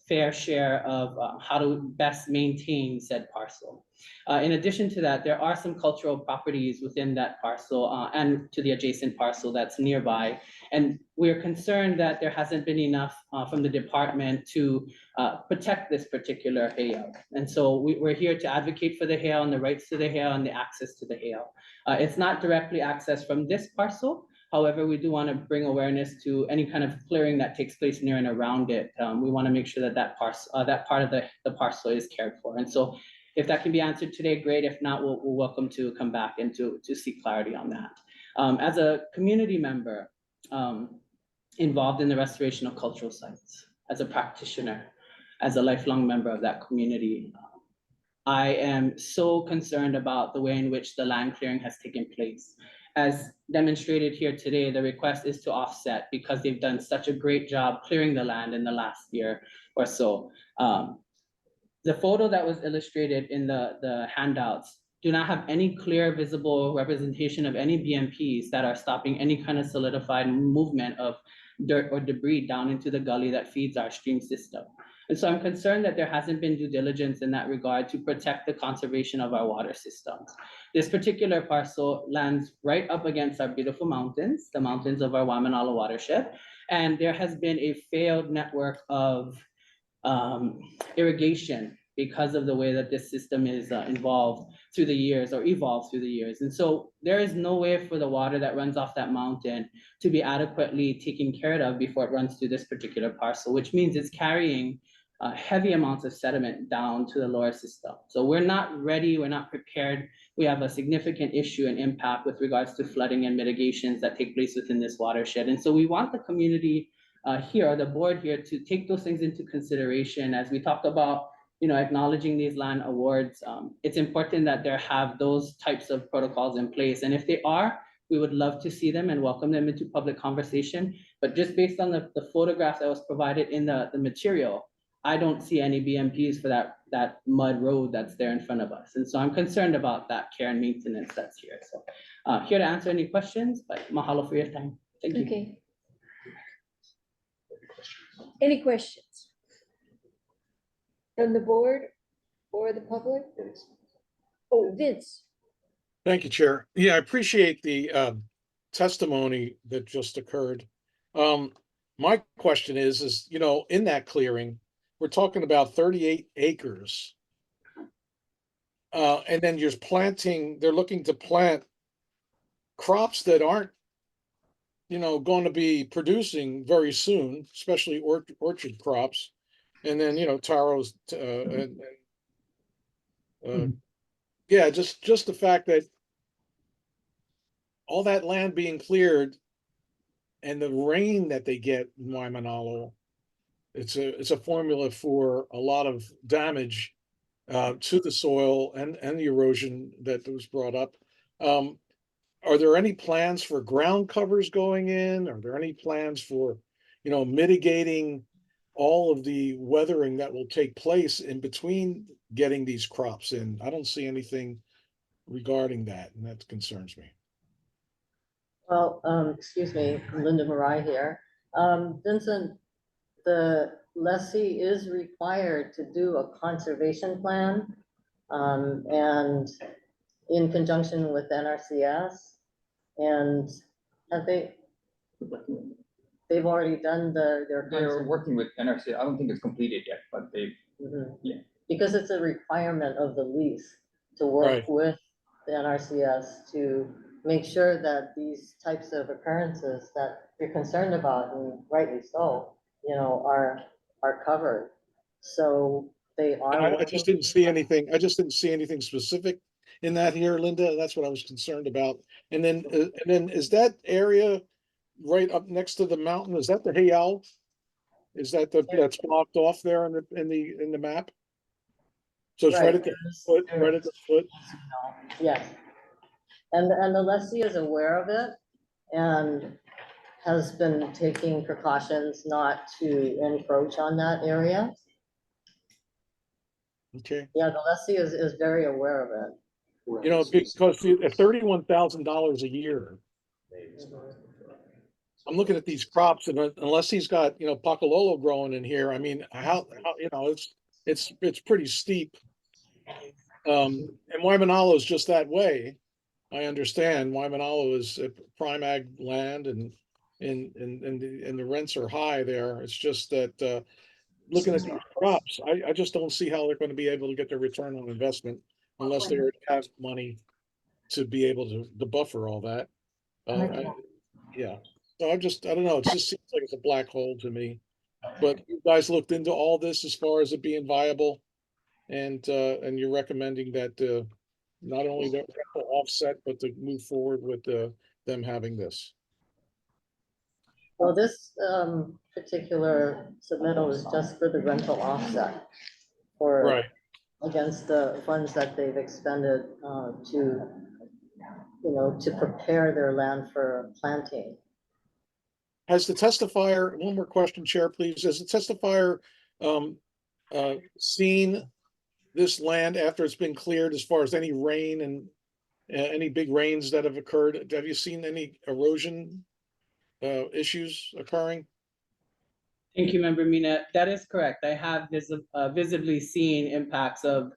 fair share of how to best maintain said parcel. In addition to that, there are some cultural properties within that parcel and to the adjacent parcel that's nearby. And we're concerned that there hasn't been enough from the department to protect this particular heiau. And so we're here to advocate for the heiau and the rights to the heiau and the access to the heiau. It's not directly accessed from this parcel. However, we do want to bring awareness to any kind of clearing that takes place near and around it. We want to make sure that that part of the parcel is cared for. And so if that can be answered today, great. If not, we'll welcome to come back and to seek clarity on that. As a community member involved in the restoration of cultural sites, as a practitioner, as a lifelong member of that community, I am so concerned about the way in which the land clearing has taken place. As demonstrated here today, the request is to offset because they've done such a great job clearing the land in the last year or so. The photo that was illustrated in the handouts do not have any clear visible representation of any BMPs that are stopping any kind of solidified movement of dirt or debris down into the gully that feeds our stream system. And so I'm concerned that there hasn't been due diligence in that regard to protect the conservation of our water systems. This particular parcel lands right up against our beautiful mountains, the mountains of our Waimanalo watershed. And there has been a failed network of irrigation because of the way that this system is involved through the years or evolved through the years. And so there is no way for the water that runs off that mountain to be adequately taken care of before it runs through this particular parcel, which means it's carrying heavy amounts of sediment down to the lower system. So we're not ready, we're not prepared. We have a significant issue and impact with regards to flooding and mitigations that take place within this watershed. And so we want the community here, or the board here, to take those things into consideration as we talk about, acknowledging these land awards. It's important that there have those types of protocols in place. And if they are, we would love to see them and welcome them into public conversation. But just based on the photograph that was provided in the material, I don't see any BMPs for that mud road that's there in front of us. And so I'm concerned about that care and maintenance that's here. So here to answer any questions, but mahalo for your time. Thank you. Okay. Any questions? From the board or the public? Oh, Vince. Thank you, Chair. Yeah, I appreciate the testimony that just occurred. My question is, in that clearing, we're talking about 38 acres. And then you're they're looking to plant crops that aren't, going to be producing very soon, especially orchard crops. And then, taros, yeah, just the fact that all that land being cleared and the rain that they get in Waimanalo, it's a formula for a lot of damage to the soil and the erosion that was brought up. Are there any plans for ground covers going in? Are there any plans for, mitigating all of the weathering that will take place in between getting these crops in? I don't see anything regarding that, and that concerns me. Well, excuse me, Linda Marai here. Vincent, the lessee is required to do a conservation plan, and in conjunction with NRCS. And have they've already done They're working with NRC. I don't think it's completed yet, but they've, yeah. Because it's a requirement of the lease to work with the NRCS to make sure that these types of occurrences that you're concerned about, and rightly so, are covered. So they are. I just didn't see anything. I just didn't see anything specific in that here, Linda. That's what I was concerned about. And then is that area right up next to the mountain? Is that the Heiau? Is that that's blocked off there in the map? So it's right at the foot, right at the foot. Yes. And the lessee is aware of it and has been taking precautions not to encroach on that area. Okay. Yeah, the lessee is very aware of it. Because at $31,000 a year, I'm looking at these crops, and unless he's got Pakalolo growing in here, I mean, how it's pretty steep. And Waimanalo is just that way. I understand Waimanalo is prime ag land, and the rents are high there. It's just that looking at these crops, I just don't see how they're going to be able to get their return on investment unless they already have money to be able to buffer all that. Yeah. So I don't know. It just seems like it's a black hole to me. But you guys looked into all this as far as it being viable, and you're recommending that not only the offset, but to move forward with them having this. Well, this particular submittal is just for the rental offset for against the funds that they've expended to prepare their land for planting. Has the testifier, one more question, Chair, please. Has the testifier seen this land after it's been cleared as far as any rain and any big rains that have occurred? Have you seen any erosion issues occurring? Thank you, Member Mina. That is correct. I have visibly seen impacts of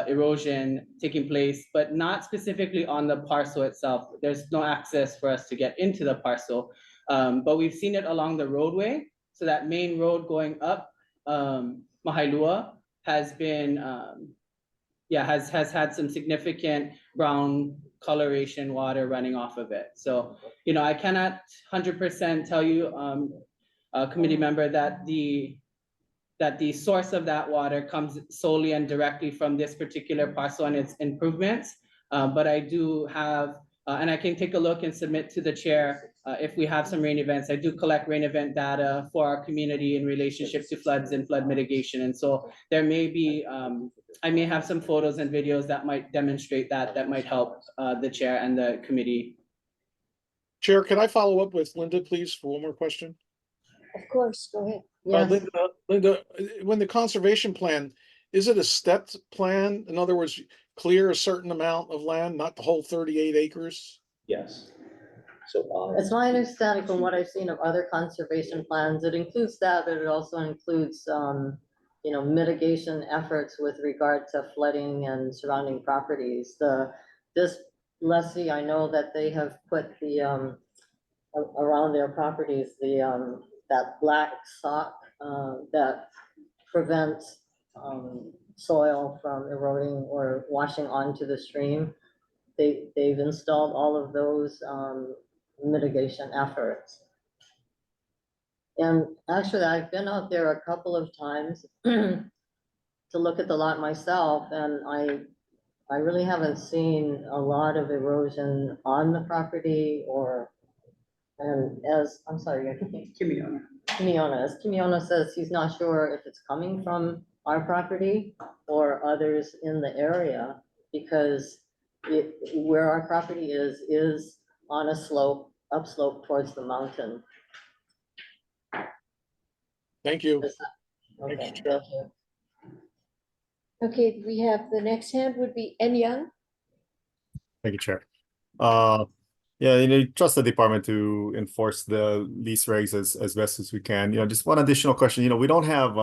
erosion taking place, but not specifically on the parcel itself. There's no access for us to get into the parcel, but we've seen it along the roadway. So that main road going up Mahailua has been, has had some significant brown coloration water running off of it. So, I cannot 100% tell you, committee member, that the that the source of that water comes solely and directly from this particular parcel and its improvements. But I do have, and I can take a look and submit to the chair if we have some rain events. I do collect rain event data for our community in relationship to floods and flood mitigation. And so there may be, I may have some photos and videos that might demonstrate that might help the chair and the committee. Chair, can I follow up with Linda, please, for one more question? Of course, go ahead. Linda, when the conservation plan, is it a stepped plan? In other words, clear a certain amount of land, not the whole 38 acres? Yes. So, It's my understanding from what I've seen of other conservation plans, it includes that, but it also includes, mitigation efforts with regard to flooding and surrounding properties. This lessee, I know that they have put the, around their properties, that black sock, that prevents, soil from eroding or washing onto the stream. They've installed all of those, mitigation efforts. And actually, I've been out there a couple of times to look at the lot myself, and I really haven't seen a lot of erosion on the property I'm sorry, Kimiona, as Kimiona says, he's not sure if it's coming from our property or others in the area, because where our property is on a slope, upslope towards the mountain. Thank you. Okay, Thank you, Chair. thank you. Okay, we have the next hand would be En Young. Thank you, Chair. Trust the department to enforce the lease regs as best as we can. Just one additional question. We don't have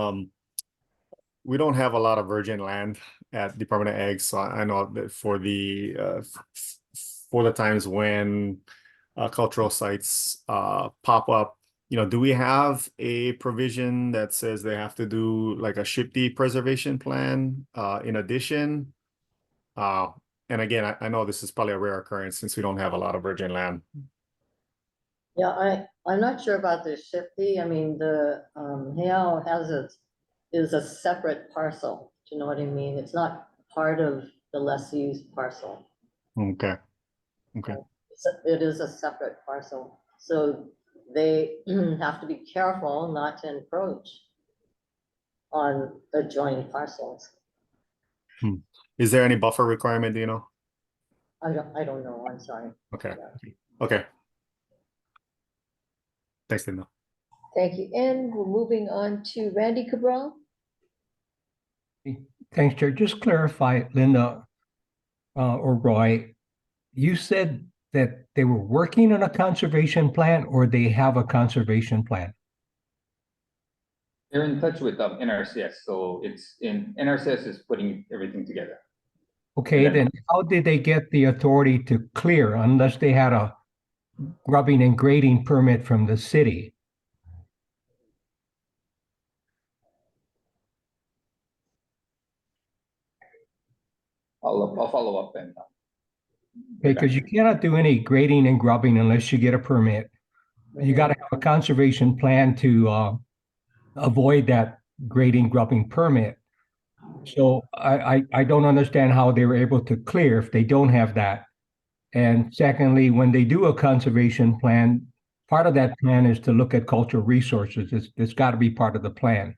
a lot of virgin land at Department of Ag, so I know that for the times when cultural sites pop up, do we have a provision that says they have to do like a SHPD preservation plan in addition? And again, I know this is probably a rare occurrence since we don't have a lot of virgin land. Yeah, I'm not sure about the SHPD. I mean, the Heiau is a separate parcel. Do you know what I mean? It's not part of the lessee's parcel. Okay. It is a separate parcel. So they have to be careful not to encroach on adjoining parcels. Is there any buffer requirement, do you know? I don't know, I'm sorry. Okay. Yeah. Okay. Thanks, Linda. Thank you. And we're moving on to Randy Cabral. Thanks, Chair. Just clarify, Linda or Roy, you said that they were working on a conservation plan or they have a conservation plan? They're in touch with NRCS, so NRCS is putting everything together. Okay, then how did they get the authority to clear unless they had a grubbing and grading permit from the city? I'll follow up and. Because you cannot do any grading and grubbing unless you get a permit. You got to have a conservation plan to avoid that grading grubbing permit. So I don't understand how they were able to clear if they don't have that. And secondly, when they do a conservation plan, part of that plan is to look at cultural resources. It's got to be part of the plan.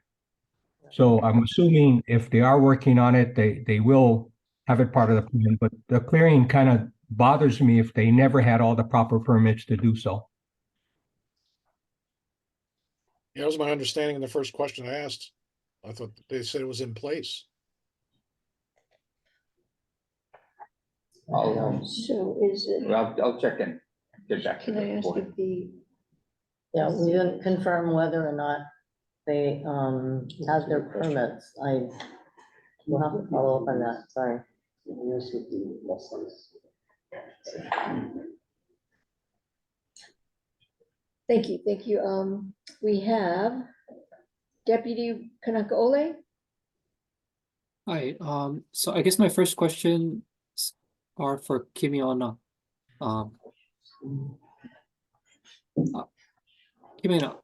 So I'm assuming if they are working on it, they will have it part of the plan. But the clearing kind of bothers me if they never had all the proper permits to do so. That was my understanding in the first question I asked. I thought they said it was in place. So is it? I'll check in. Get back to Can I ask board. if the? Yeah, we didn't confirm whether or not they have their permits. We'll have to follow up on that, sorry. Thank you. We have Deputy Kanakaole. Hi, so I guess my first question are for Kimiona. Kimiona,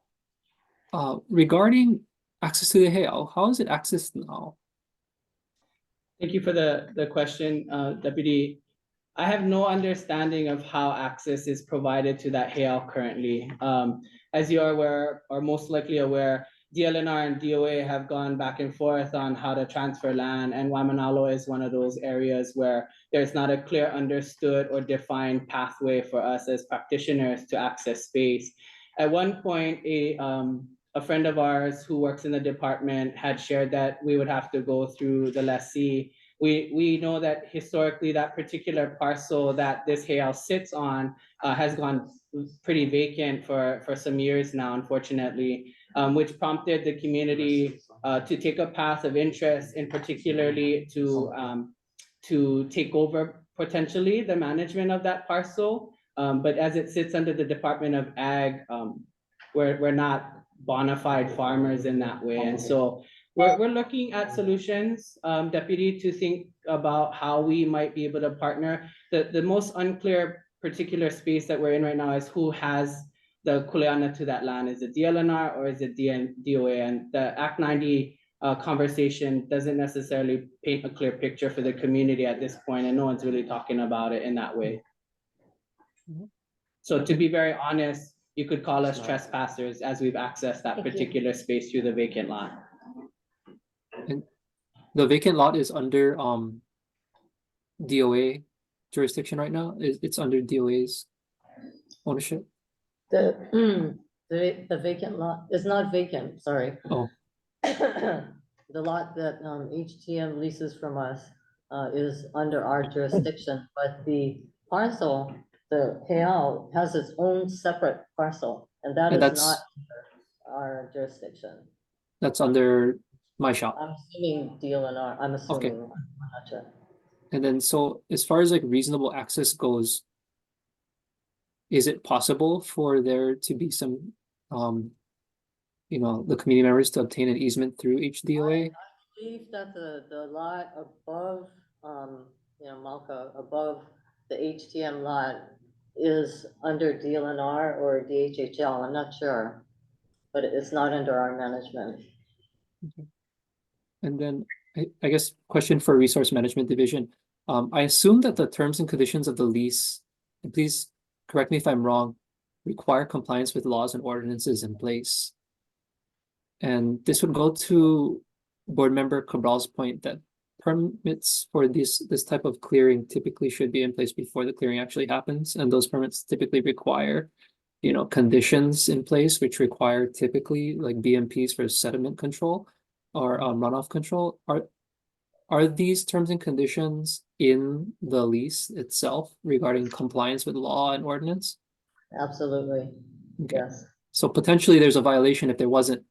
regarding access to the Heiau. How is it accessed now? Thank you for the question, Deputy. I have no understanding of how access is provided to that heiau currently. As you are aware, or most likely aware, DLNR and DOA have gone back and forth on how to transfer land, and Waimanalo is one of those areas where there's not a clear understood or defined pathway for us as practitioners to access space. At one point, a friend of ours who works in the department had shared that we would have to go through the lessee. We know that historically that particular parcel that this heiau sits on has gone pretty vacant for some years now, unfortunately, which prompted the community to take a path of interest, in particularly to take over potentially the management of that parcel. But as it sits under the Department of Ag, we're not bona fide farmers in that way, and so we're looking at solutions, Deputy, to think about how we might be able to partner. The most unclear particular space that we're in right now is who has the kuleana to that land. Is it DLNR or is it DOA? And the Act 90 conversation doesn't necessarily paint a clear picture for the community at this point, and no one's really talking about it in that way. So to be very honest, you could call us trespassers as we've accessed that particular space through the vacant lot. And the vacant lot is under DOA jurisdiction right now. It's under DOA's ownership. The vacant lot is not vacant, sorry. Oh. The lot that HTM leases from us is under our jurisdiction, but the parcel, the heiau, has its own separate parcel, and that is not under our jurisdiction. That's under my shop. I'm assuming DLNR, I'm assuming, Okay. I'm not sure. And then, so as far as like reasonable access goes, is it possible for there to be some, the community members to obtain an easement through HDOA? I believe that the lot above, Malka, above the HTM lot is under DLNR or DHHL, I'm not sure, but it's not under our management. Okay. And then I guess question for Resource Management Division. I assume that the terms and conditions of the lease, and please correct me if I'm wrong, require compliance with laws and ordinances in place. And this would go to Board Member Cabral's point that permits for this type of clearing typically should be in place before the clearing actually happens. And those permits typically require, conditions in place, which require typically like BMPs for sediment control or runoff control. Are these terms and conditions in the lease itself regarding compliance with law and ordinance? Absolutely, okay. Yes. So potentially there's a violation if there wasn't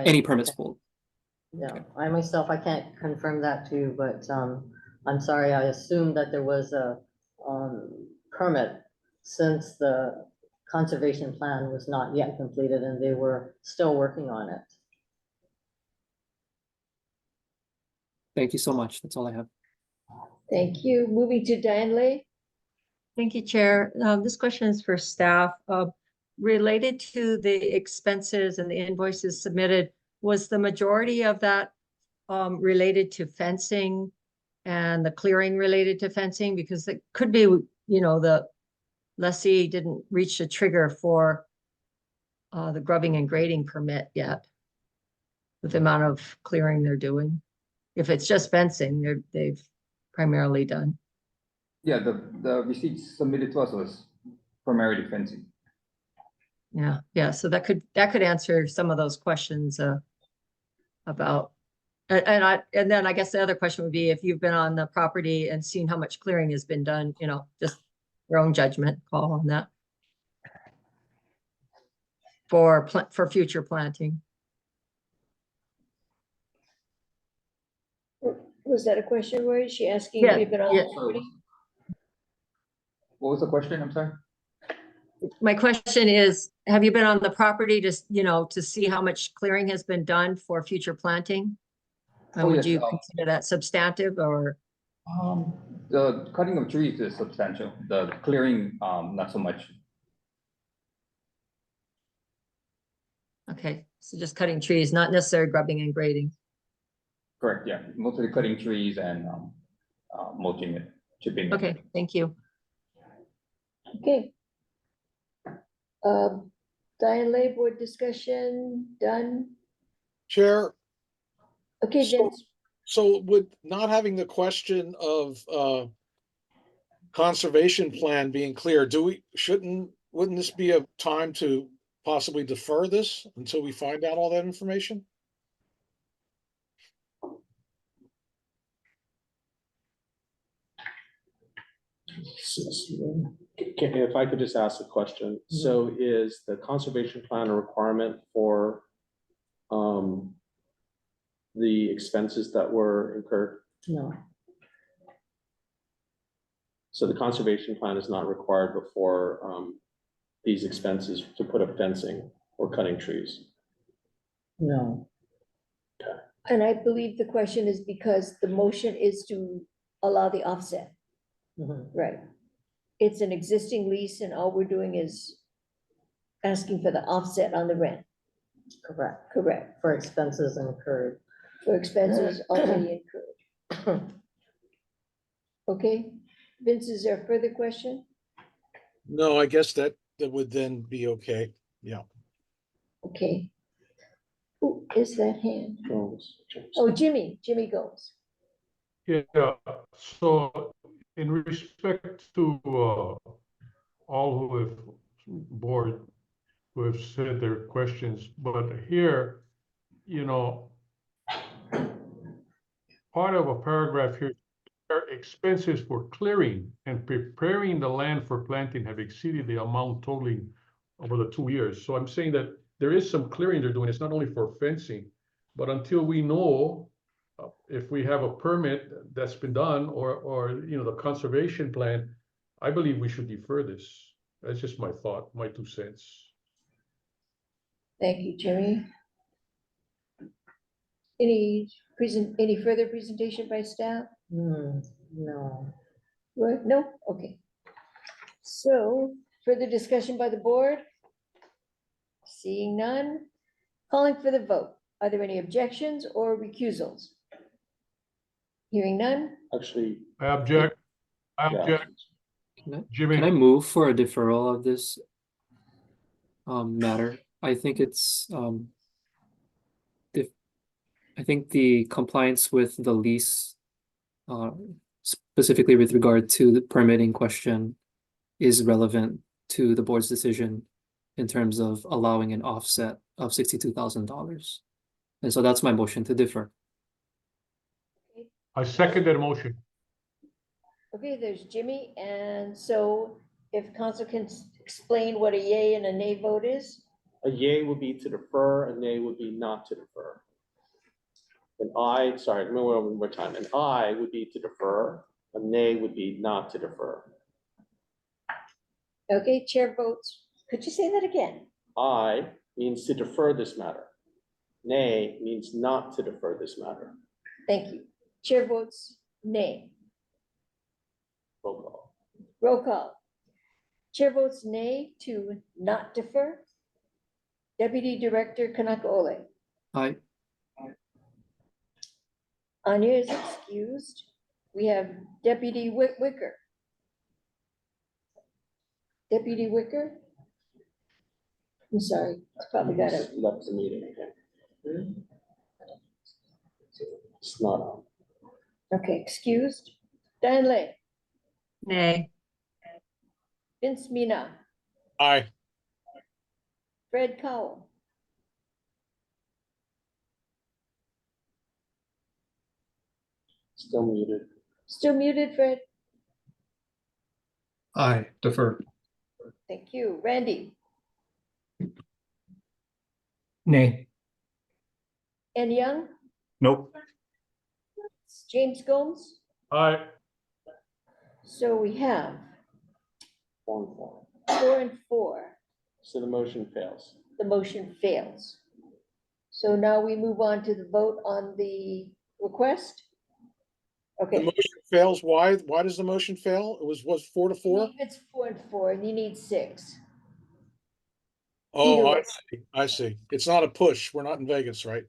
any permits pulled. Yeah, okay. I myself, I can't confirm that too, but I'm sorry, I assumed that there was a permit since the conservation plan was not yet completed and they were still working on it. Thank you so much. That's all I have. Thank you. Moving to Diane Lay. Thank you, Chair. This question is for staff. Related to the expenses and the invoices submitted, was the majority of that related to fencing and the clearing related to fencing? Because it could be, the lessee didn't reach a trigger for the grubbing and grading permit yet with the amount of clearing they're doing. If it's just fencing, they've primarily done. Yeah, the receipts submitted to us was primarily fencing. Yeah. So that could answer some of those questions about. And then I guess the other question would be if you've been on the property and seen how much clearing has been done, just your own judgment call on that for future planting. Was that a question, Roy? Is she asking if you've been on the property? What was the question? I'm sorry. My question is, have you been on the property to see how much clearing has been done for future planting? And would you consider that substantive or? The cutting of trees is substantial. The clearing, not so much. Okay, so just cutting trees, not necessarily grubbing and grading. Correct, yeah, mostly cutting trees and mulching it, chipping it. Okay, thank you. Okay. Diane Lay, board discussion, done. Chair, Okay, So- Vince, so with not having the question of conservation plan being clear, wouldn't this be a time to possibly defer this until we find out all that information? If I could just ask a question, so is the conservation plan a requirement for the expenses that were incurred? No, So the conservation plan is not required before these expenses to put up fencing or cutting trees? no. and I believe the question is because the motion is to allow the offset, Mhm. right? It's an existing lease and all we're doing is asking for the offset on the rent, Correct, correct, for expenses incurred. for expenses already incurred. Okay, Vince, is there a further question? No, I guess that would then be okay. Yeah. Okay. Who is that hand? Oh, Jimmy Gomes. Yeah, so in respect to all who have board, who have said their questions, but here, you know, part of a paragraph here, our expenses for clearing and preparing the land for planting have exceeded the amount totaling over the 2 years. So I'm saying that there is some clearing they're doing. It's not only for fencing, but until we know if we have a permit that's been done or you know, the conservation plan, I believe we should defer this. That's just my thought, my 2 cents. Thank you, Jimmy. Any further presentation by staff? No. What? No? Okay. So further discussion by the board? Seeing none, calling for the vote. Are there any objections or recusals? Hearing none? Actually, I object. yeah, Jimmy. Can I move for a deferral of this matter? I think it's I think the compliance with the lease, specifically with regard to the permitting question, is relevant to the board's decision in terms of allowing an offset of $62,000. And so that's my motion to defer. I second that motion. Okay, there's Jimmy, and so if council can explain what a yay and a nay vote is? a yay would be to defer, a nay would be not to defer. One more time, an aye would be to defer, a nay would be not to defer. Okay, chair votes. Could you say that again? Aye means to defer this matter. Nay means not to defer this matter. Thank you. Chair votes nay. Roll call. Roll call. Chair votes nay to not defer. Deputy Director Kanaka-Ole. Aye. Anya is excused. We have Deputy Wicker. Deputy Wicker? I'm sorry, probably got it. Left the meeting again. It's not on. Okay, excused. Dan Lay. Nay. Vince Mina. Aye. Fred Cowell. Still muted. Still muted, Fred? Aye, defer. Thank you. Randy Nay. and Young? Nope. James Gomes? Aye. So we have 4 4 and 4. So the motion fails. The motion fails. So now we move on to the vote on the request. The Okay. motion fails. Why? Why does the motion fail? It was 4 to 4? It's 4 and 4, and you need 6. Oh, Either I see. It's not a push. We're not in Vegas, right?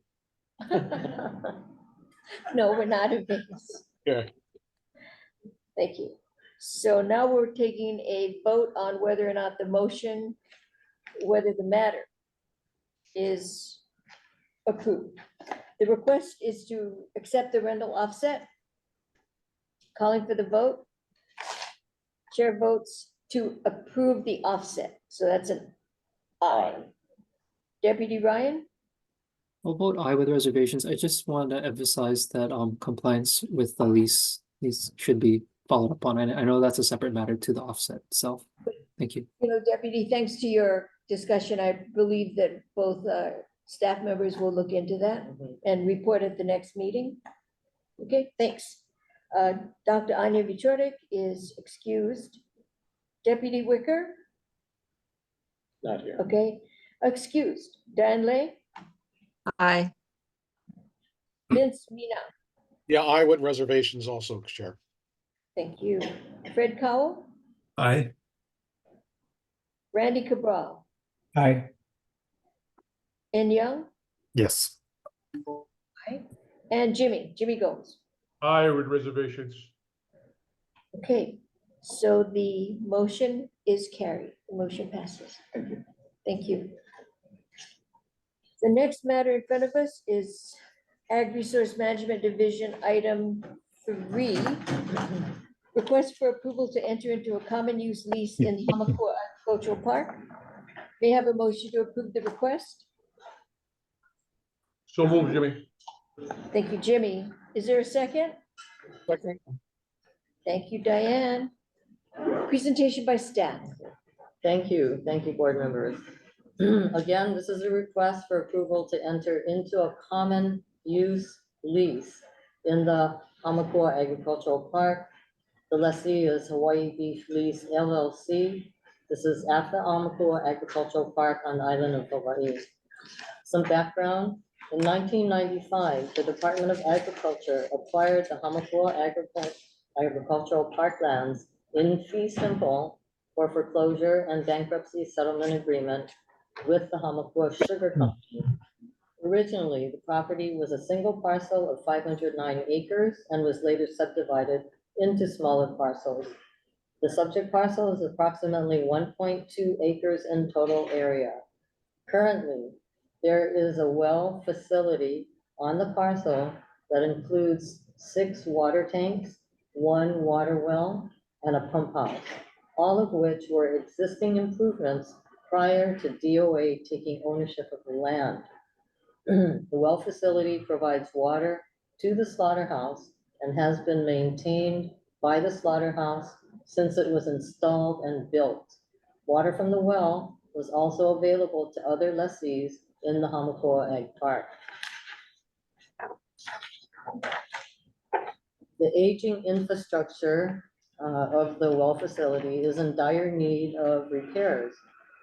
No, we're not in Vegas. Yeah. Thank you. So now we're taking a vote on whether or not the motion, whether the matter is approved. The request is to accept the rental offset. Calling for the vote. Chair votes to approve the offset. So that's an aye. Deputy Ryan? I'll vote aye with reservations. I just want to emphasize that compliance with the lease should be followed up on. I know that's a separate matter to the offset itself. Thank you. You know, Deputy, thanks to your discussion, I believe that both staff members will look into that and report at the next meeting. Okay, thanks. Dr. Anya Vichorek is excused. Deputy Wicker? Not here. Okay, excused. Dan Lay? Aye. Vince Mina? Yeah, aye with reservations also, Chair. Thank you. Fred Cowell? Aye. Randy Cabral? Aye. En Young? Yes. Aye. And Jimmy Gomes? Aye with reservations. Okay, so the motion is carried. The motion passes. Thank you. Thank you. The next matter in front of us is Ag Resource Management Division, item 3. Request for approval to enter into a common use lease in Hamakua Agricultural Park. May I have a motion to approve the request? So move, Jimmy. Thank you, Jimmy. Is there a second? Second. Thank you, Diane. Presentation by staff. Thank you, board members. Again, this is a request for approval to enter into a common use lease in the Hamakua Agricultural Park. The lessee is Hawaii Beef Lease LLC. This is at the Hamakua Agricultural Park on the island of Hawaii. Some background. In 1995, the Department of Agriculture acquired the Hamakua Agricultural Parklands in fee simple for foreclosure and bankruptcy settlement agreement with the Hamakua Sugar Company. Originally, the property was a single parcel of 509 acres and was later subdivided into smaller parcels. The subject parcel is approximately 1.2 acres in total area. Currently, there is a well facility on the parcel that includes 6 water tanks, 1 water well, and a pump house, all of which were existing improvements prior to DOA taking ownership of the land. The well facility provides water to the slaughterhouse and has been maintained by the slaughterhouse since it was installed and built. Water from the well was also available to other lessees in the Hamakua Ag Park. The aging infrastructure of the well facility is in dire need of repairs,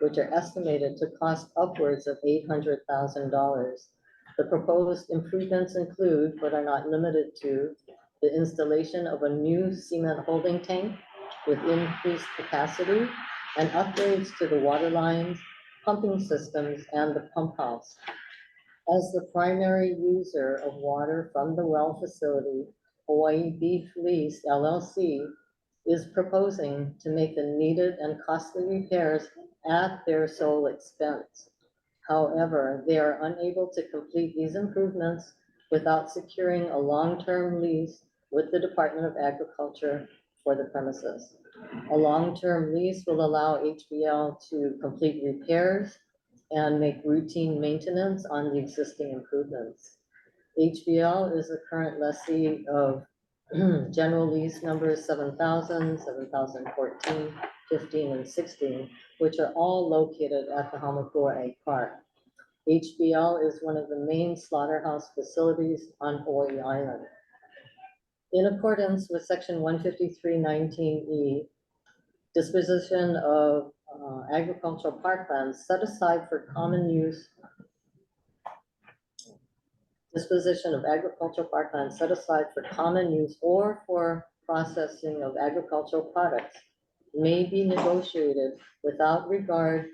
which are estimated to cost upwards of $800,000. The proposed improvements include, but are not limited to, the installation of a new cement holding tank with increased capacity and upgrades to the water lines, pumping systems, and the pump house. As the primary user of water from the well facility, Hawaii Beef Lease LLC is proposing to make the needed and costly repairs at their sole expense. However, they are unable to complete these improvements without securing a long-term lease with the Department of Agriculture for the premises. A long-term lease will allow HBL to complete repairs and make routine maintenance on the existing improvements. HBL is the current lessee of general lease numbers 7,000, 7,014, 15, and 16, which are all located at the Hamakua Ag Park. HBL is one of the main slaughterhouse facilities on Hawaii Island. In accordance with section 153.19E, disposition of agricultural parklands set aside for common use, disposition of agricultural parklands set aside for common use or for processing of agricultural products may be negotiated without regard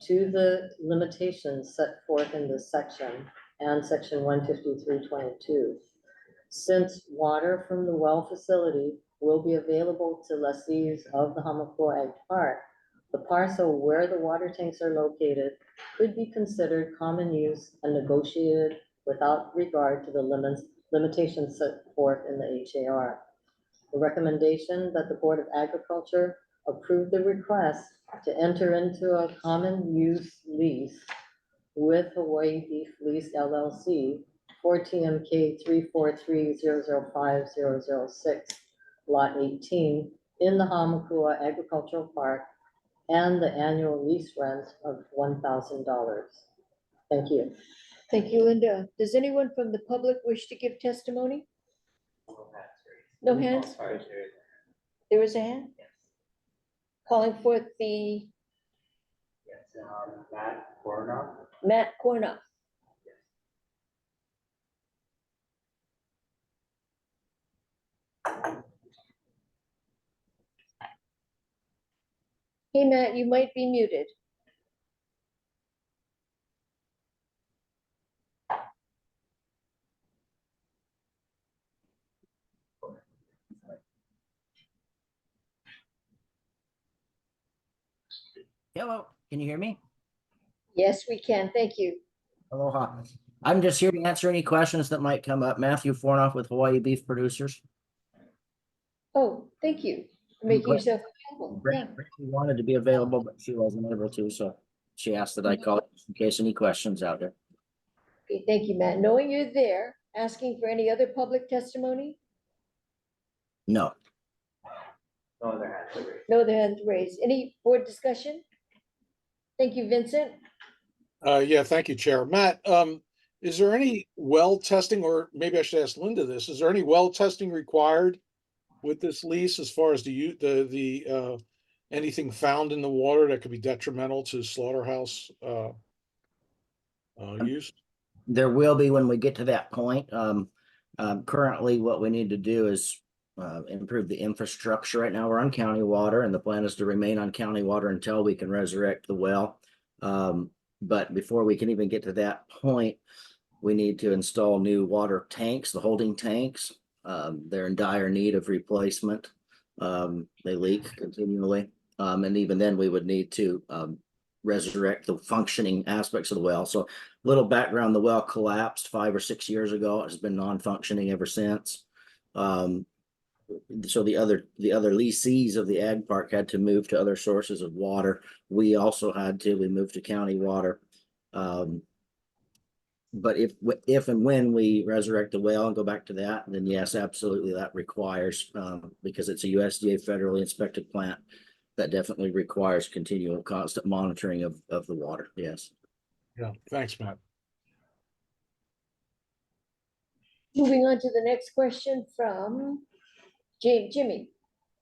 to the limitations set forth in this section and section 153.22. Since water from the well facility will be available to lessees of the Hamakua Ag Park, the parcel where the water tanks are located could be considered common use and negotiated without regard to the limitations set forth in the HAR. The recommendation that the Board of Agriculture approve the request to enter into a common use lease with Hawaii Beef Lease LLC for TMK 343005006, Lot 18, in the Hamakua Agricultural Park, and the annual lease rent of $1,000. Thank you. Thank you, Linda. Does anyone from the public wish to give testimony? No hands? There is a hand? Calling forth the Matt Cornoff. Hey, Matt, you might be muted. Hello, can you hear me? Yes, we can. Thank you. Aloha. I'm just here to answer any questions that might come up. Matthew Fornoff with Hawaii Beef Producers. Oh, thank you for making Great. yourself available. Yeah. Brittany wanted to be available, but she wasn't able to, so she asked that I call in case any questions out there. Okay, thank you, Matt. Knowing you're there, asking for any other public testimony? No. No other hands are raised. No other hands raised. Any board discussion? Thank you, Vincent. Yeah, thank you, Chair. Matt, is there any well testing, or maybe I should ask Linda this, is there any well testing required with this lease as far as the anything found in the water that could be detrimental to slaughterhouse use? There will be when we get to that point. Currently, what we need to do is improve the infrastructure. Right now, we're on county water, and the plan is to remain on county water until we can resurrect the well. But before we can even get to that point, we need to install new water tanks, the holding tanks. They're in dire need of replacement. They leak continually. And even then we would need to resurrect the functioning aspects of the well. So little background, the well collapsed 5 or 6 years ago. It has been non-functioning ever since. So the other lessees of the ag park had to move to other sources of water. We also had to, we moved to county water. But if and when we resurrect the well and go back to that, then yes, absolutely, that requires, because it's a USDA federally inspected plant, that definitely requires continual constant monitoring of the water, yes. Yeah, thanks, Matt. Moving on to the next question from Jimmy.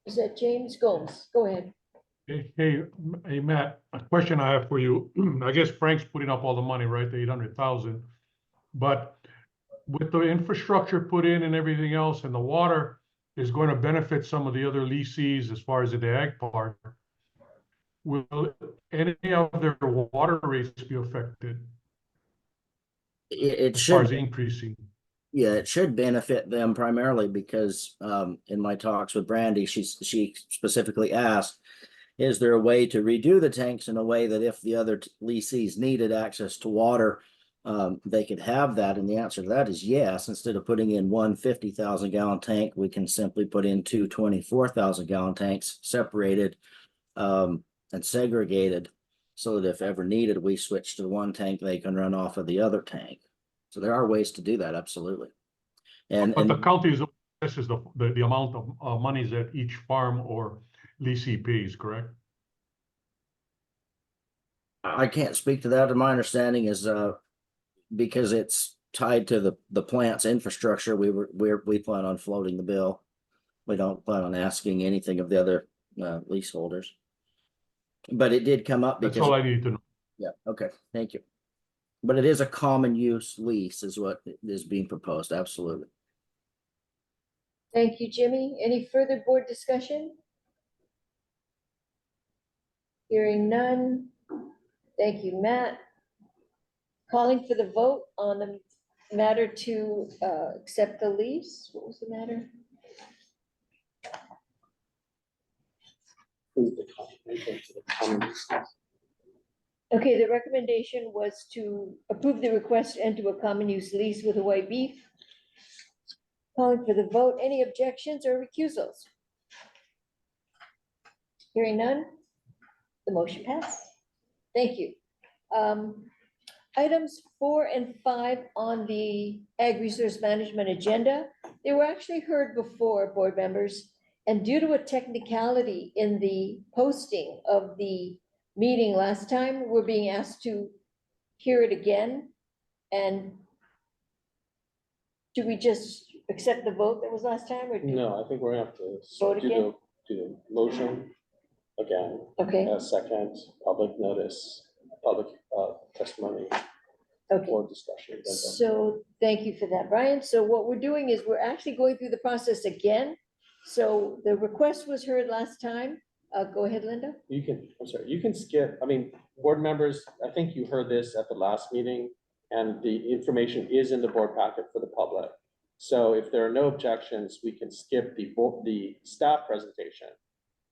Is that James Gomes? Go ahead. Hey, Matt, a question I have for you. I guess Frank's putting up all the money, right? The 800,000. But with the infrastructure put in and everything else, and the water is going to benefit some of the other lessees as far as the ag part, will any of their water rates be affected? It as far should as increasing. Yeah, it should benefit them primarily because in my talks with Brandy, she specifically asked, is there a way to redo the tanks in a way that if the other lessees needed access to water, they could have that? And the answer to that is yes. Instead of putting in one 50,000 gallon tank, we can simply put in two 24,000 gallon tanks separated and segregated so that if ever needed, we switch to the one tank, they can run off of the other tank. So there are ways to do that, absolutely. But the county is the amount of monies that each farm or lessee pays, correct? I can't speak to that. And my understanding is because it's tied to the plant's infrastructure, we plan on floating the bill. We don't plan on asking anything of the other leaseholders. But it did come up because that's all I need to know. Yeah, okay, thank you. But it is a common use lease is what is being proposed, absolutely. Thank you, Jimmy. Any further board discussion? Hearing none. Thank you, Matt. Calling for the vote on the matter to accept the lease. What was the matter? Okay, the recommendation was to approve the request to enter a common use lease with Hawaii Beef. Calling for the vote. Any objections or recusals? Hearing none, the motion passed. Thank you. Items 4 and 5 on the Ag Resource Management agenda, they were actually heard before, board members, and due to a technicality in the posting of the meeting last time, we're being asked to hear it again. And do we just accept the vote that was last time, or do No, I think we're gonna have to Vote do again? the motion again. Okay. A second, public notice, public testimony Okay. or discussion. then vote. So thank you for that, Brian. So what we're doing is we're actually going through the process again. So the request was heard last time. Go ahead, Linda. You can, I'm sorry, you can skip, I mean, board members, I think you heard this at the last meeting, and the information is in the board packet for the public. So if there are no objections, we can skip the staff presentation,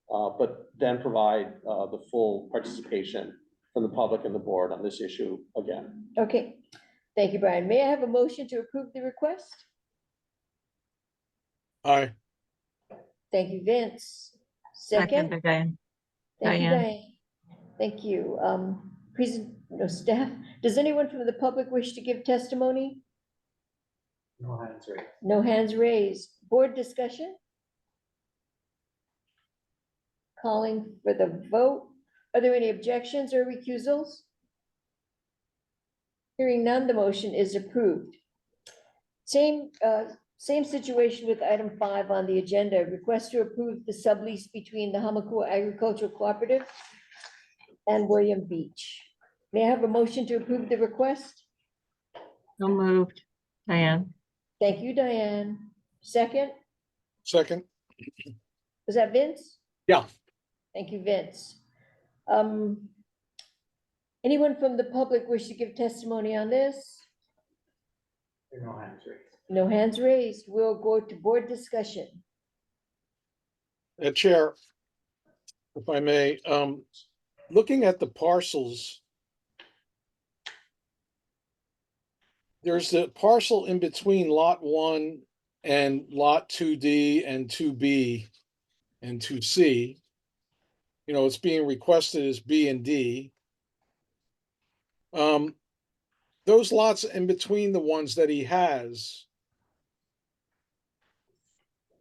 but then provide the full participation from the public and the board on this issue again. Okay. Thank you, Brian. May I have a motion to approve the request? Aye. Thank you, Vince. Second, Second. Diane. Thank you, Diane. Diane. Thank you. Staff, does anyone from the public wish to give testimony? No hands raised. No hands raised. Board discussion? Calling for the vote. Are there any objections or recusals? Hearing none, the motion is approved. Same situation with item 5 on the agenda. Request to approve the sublease between the Hamakua Agricultural Cooperative and William Beach. May I have a motion to approve the request? So moved. Diane. Thank you, Diane. Second, Second. was that Vince? Yeah. Thank you, Vince. Anyone from the public wish to give testimony on this? There are no hands raised. No hands raised. We'll go to board discussion. Chair, if I may, looking at the parcels, there's the parcel in between lot 1 and lot 2D and 2B and 2C. You know, it's being requested as B and D. Those lots in between the ones that he has,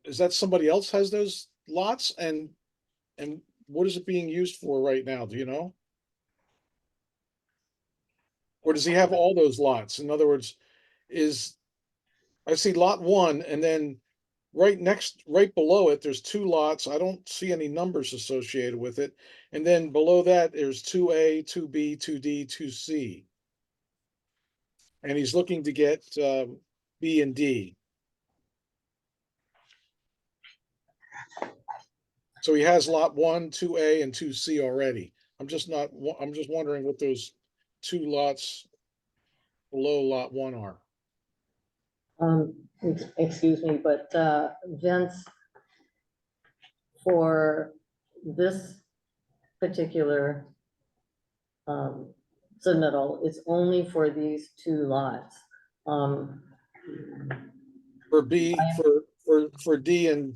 is that somebody else has those lots? And what is it being used for right now? Do you know? Or does he have all those lots? In other words, I see lot 1 and then right below it, there's 2 lots. I don't see any numbers associated with it. And then below that, there's 2A, 2B, 2D, 2C. And he's looking to get B and D. So he has lot 1, 2A, and 2C already. I'm just wondering what those 2 lots below lot 1 are. Excuse me, but Vince, for this particular submittal, it's only for these 2 lots. For B, for D and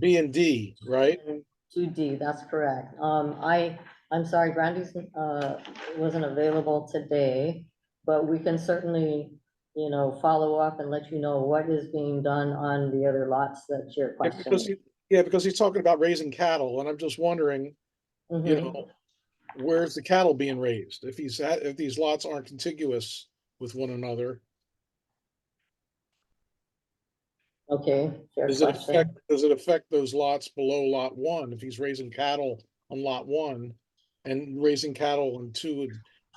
B and D, right? 2D, that's correct. I'm sorry, Brandy's wasn't available today, but we can certainly, follow up and let you know what is being done on the other lots that you're questioning. Because he's talking about raising cattle, and I'm just wondering, where's the cattle being raised? If these lots aren't contiguous with one another. Okay, fair Does it affect those lots below lot 1 if he's raising cattle on lot 1 and raising cattle on 2 and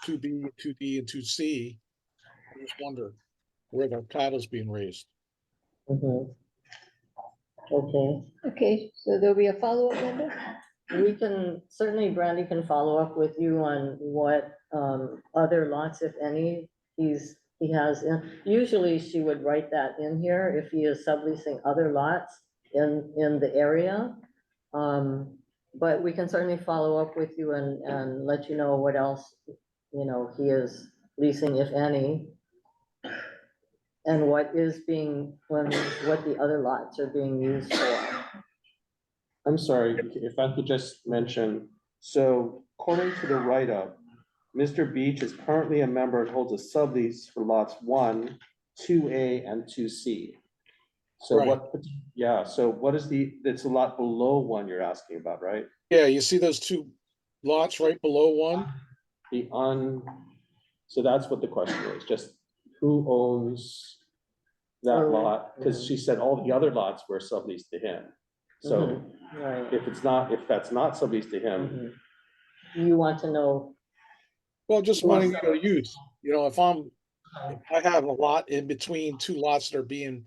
2B, 2D, and 2C? I just wonder where the cattle's being raised. Okay. Okay, so there'll be a follow-up, Linda? we can, certainly Brandy can follow up with you on what other lots, if any, he has in. Usually she would write that in here if he is subleasing other lots in the area. But we can certainly follow up with you and let you know what else, you know, he is leasing, if any. And what is being, what the other lots are being used for. I'm sorry, if I could just mention, so according to the write-up, Mr. Beach is currently a member and holds a sublease for lots 1, 2A, and 2C. So Right. so what is it's a lot below 1 you're asking about, right? Yeah, you see those two lots right below 1? So that's what the question is, just who owns that lot? Because she said all the other lots were subleased to him. So Right. if that's not subleased to him, You want to know? Well, just wanting to go use, you know, if I have a lot in between two lots that are being,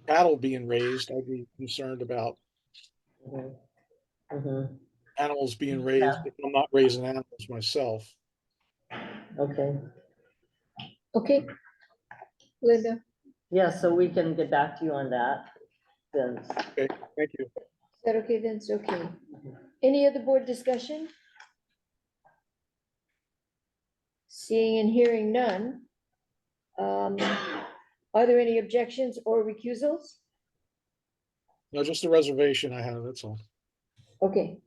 cattle being raised, I'd be concerned about animals being raised, if I'm not raising animals myself. Okay. Okay. Linda? Yeah, so we can get back to you on that, then. Okay, thank you. Is that okay then? It's okay. Any other board discussion? Seeing and hearing none. Are there any objections or recusals? No, just a reservation I have, that's all. Okay,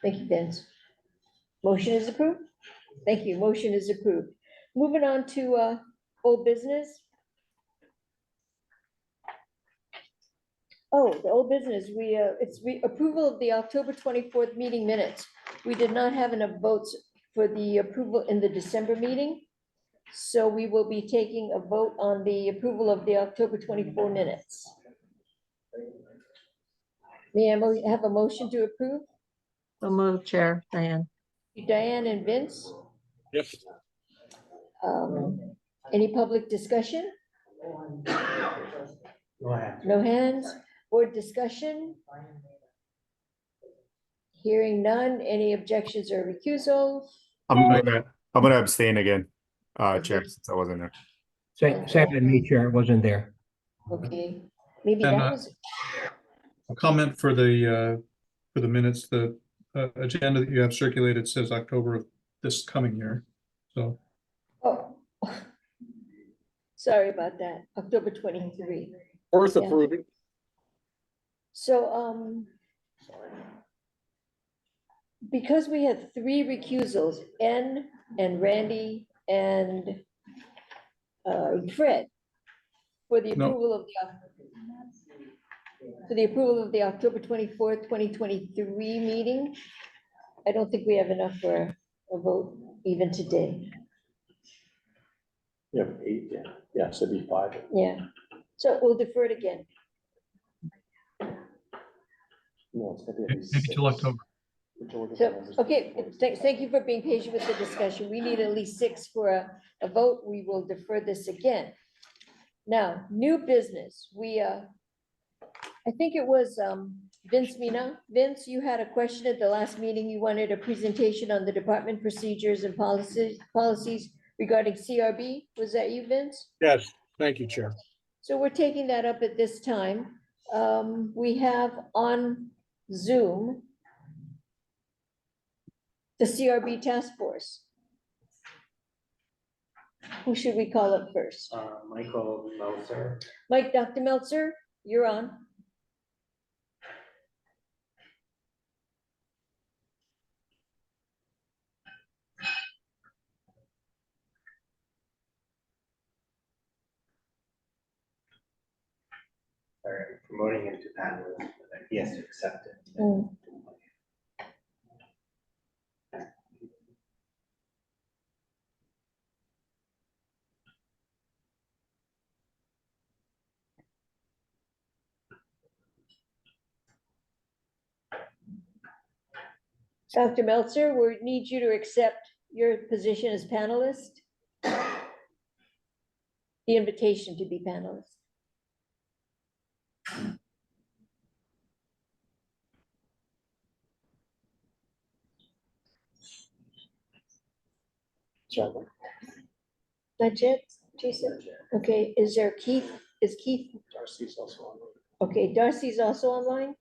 thank you, Vince. Motion is approved? Thank you, motion is approved. Moving on to old business. Oh, the old business, it's approval of the October 24th meeting minutes. We did not have enough votes for the approval in the December meeting. So we will be taking a vote on the approval of the October 24 minutes. May I have a motion to approve? So move, Chair Diane. Diane and Vince? Yes. Any public discussion? No hands? Board discussion? Hearing none. Any objections or recusals? I'm gonna abstain again, Chair, since I wasn't there. Same with me, Chair, wasn't there. Okay, maybe And, that was, A comment for the minutes, the agenda that you have circulated says October of this coming year, so. oh. Sorry about that, October 23. Worth Yeah. approving. So, because we had 3 recusals, N and Randy and Fred, for the No. approval of the October 24th, 2023 meeting, I don't think we have enough for a vote even today. you have 8, yeah, so it'd be 5. Yeah, so we'll defer it again. No, it's gonna be at least Maybe till 6. October. So, okay, thank you for being patient with the discussion. We need at least 6 for a vote. We will defer this again. Now, new business, I think it was Vince Mina. Vince, you had a question at the last meeting. You wanted a presentation on the department procedures and policies regarding CRB. Was that you, Vince? Yes, thank you, Chair. So we're taking that up at this time. We have on Zoom the CRB task force. Who should we call up first? Michael Meltzer. Dr. Meltzer, you're on. Sorry, I'm promoting him to panelist, but he has to accept it. Dr. Meltzer, we need you to accept your position as panelist. The invitation to be panelist. That's it, Jason? Okay, is there Keith? Is Keith? Darcy's also on. Okay, Darcy's also online?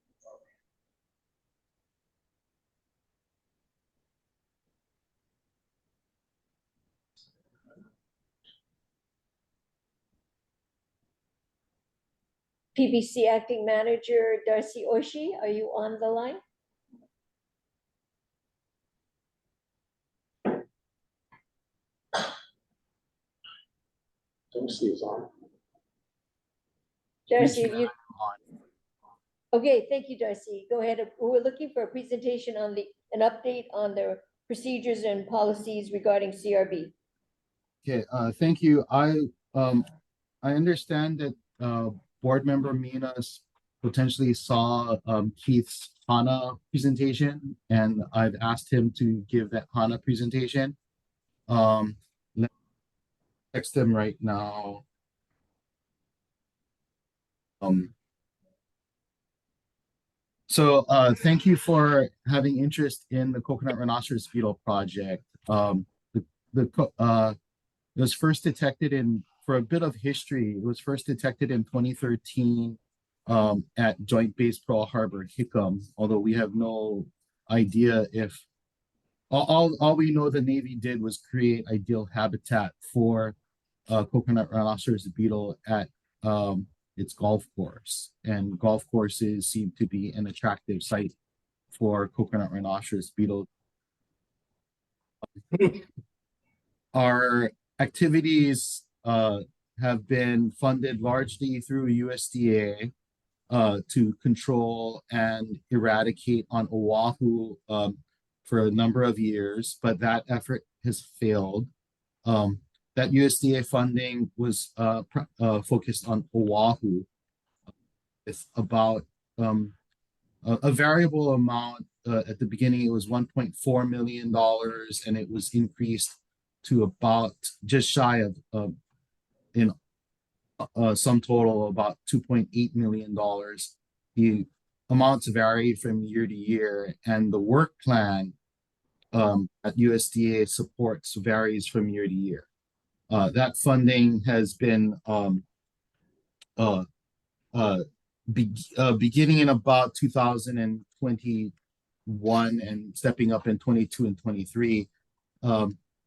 PBC Acting Manager Darcy Oishi, are you on the line? Darcy is on. Darcy, if you. Okay, thank you, Darcy. Go ahead. We're looking for a presentation on an update on the procedures and policies regarding CRB. Okay, thank you. I understand that board member Minas potentially saw Keith's HANA presentation, and I've asked him to give that HANA presentation. Let me text him right now. So thank you for having interest in the Coconut Rhinoceros Beetle project. It was first detected for a bit of history, it was first detected in 2013 at Joint Base Pearl Harbor, Hickam, although we have no idea if, all we know the Navy did was create ideal habitat for coconut rhinoceros beetle at its golf course. And golf courses seem to be an attractive site for coconut rhinoceros beetle. Our activities have been funded largely through USDA to control and eradicate on Oahu for a number of years, but that effort has failed. That USDA funding was focused on Oahu with about a variable amount. At the beginning, it was $1.4 million, and it was increased to about just shy of in sum total about $2.8 million. The amounts vary from year to year, and the work plan at USDA supports varies from year to year. That funding has been beginning in about 2021 and stepping up in 22 and 23,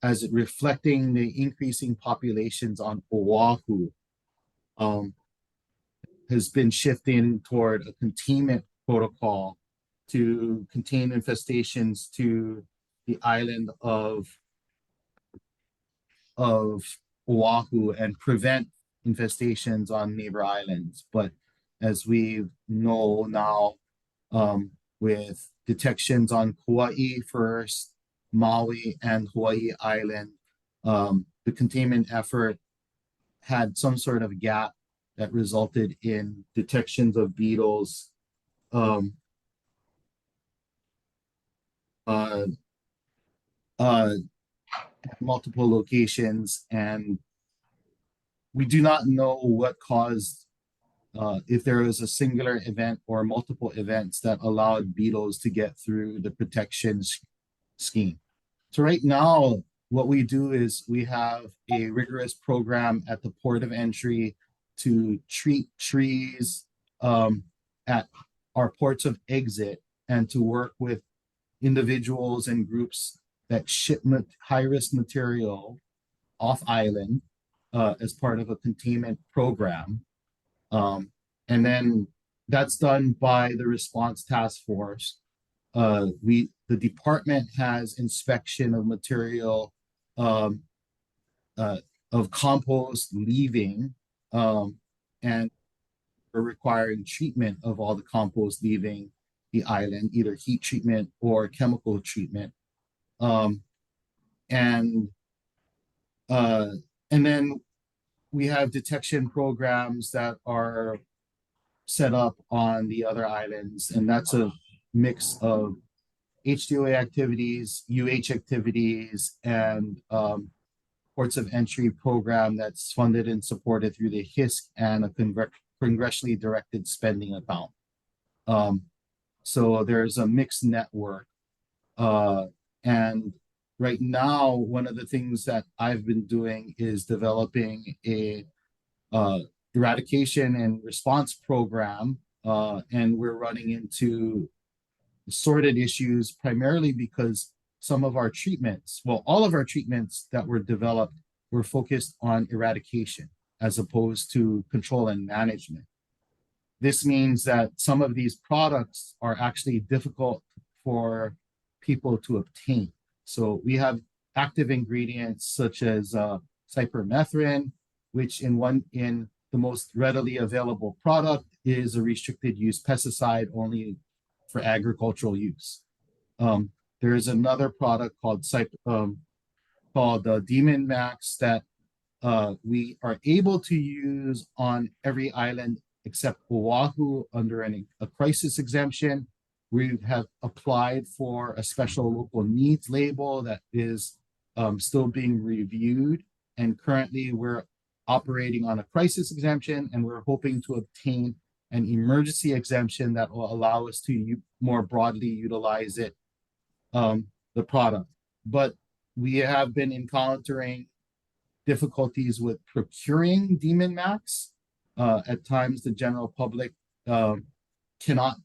as it reflecting the increasing populations on Oahu, has been shifting toward a containment protocol to contain infestations to the island of Oahu and prevent infestations on neighbor islands. But as we know now, with detections on Kauai first, Maui, and Hawaii Island, the containment effort had some sort of gap that resulted in detections of beetles multiple locations, and we do not know what caused, if there was a singular event or multiple events that allowed beetles to get through the protection scheme. So right now, what we do is we have a rigorous program at the port of entry to treat trees at our ports of exit, and to work with individuals and groups that ship high-risk material off island as part of a containment program. And then that's done by the response task force. The department has inspection of material of compost leaving, and we're requiring treatment of all the compost leaving the island, either heat treatment or chemical treatment. And then we have detection programs that are set up on the other islands, and that's a mix of HDOA activities, UH activities, and ports of entry program that's funded and supported through the HISC and a congressionally directed spending account. So there's a mixed network, and right now, one of the things that I've been doing is developing a eradication and response program, and we're running into sorted issues primarily because some of our treatments, well, all of our treatments that were developed were focused on eradication as opposed to control and management. This means that some of these products are actually difficult for people to obtain. So we have active ingredients such as cypermethrin, which in the most readily available product is a restricted use pesticide only for agricultural use. There is another product called Demon Max that we are able to use on every island except Oahu under a crisis exemption. We have applied for a special local needs label that is still being reviewed. And currently we're operating on a crisis exemption, and we're hoping to obtain an emergency exemption that will allow us to more broadly utilize it, the product. But we have been encountering difficulties with procuring Demon Max. At times, the general public cannot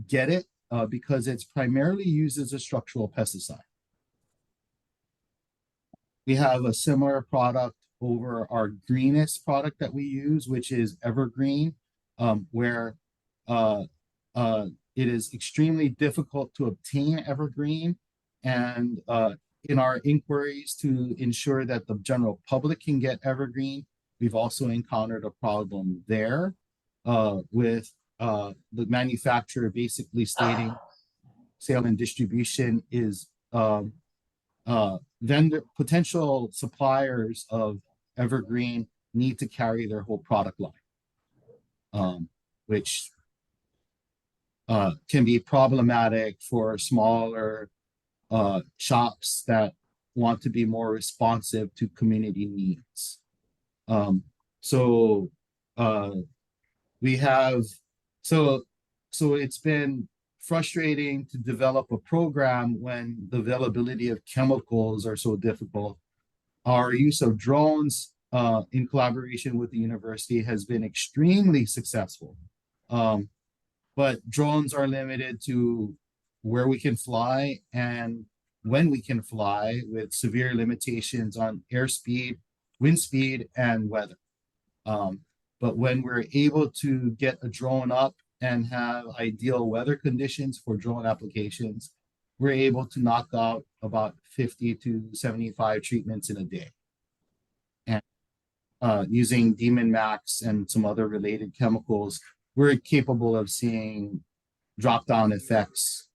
get it because it's primarily used as a structural pesticide. We have a similar product over our greenest product that we use, which is Evergreen, where it is extremely difficult to obtain Evergreen. And in our inquiries to ensure that the general public can get Evergreen, we've also encountered a problem there with the manufacturer basically stating sale and distribution is potential suppliers of Evergreen need to carry their whole product line, which can be problematic for smaller shops that want to be more responsive to community needs. So it's been frustrating to develop a program when the availability of chemicals are so difficult. Our use of drones in collaboration with the university has been extremely successful. But drones are limited to where we can fly and when we can fly, with severe limitations on airspeed, wind speed, and weather. But when we're able to get a drone up and have ideal weather conditions for drone applications, we're able to knock out about 50 to 75 treatments in a day. And using Demon Max and some other related chemicals, we're capable of seeing drop-down effects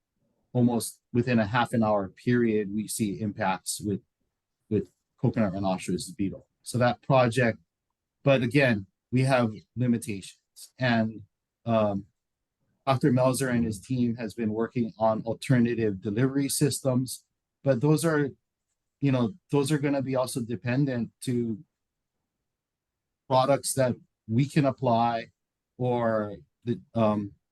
almost within a half an hour period. We see impacts with coconut rhinoceros beetle. So that project, but again, we have limitations. And Dr. Melzer and his team has been working on alternative delivery systems, but those are going to be also dependent to products that we can apply, or it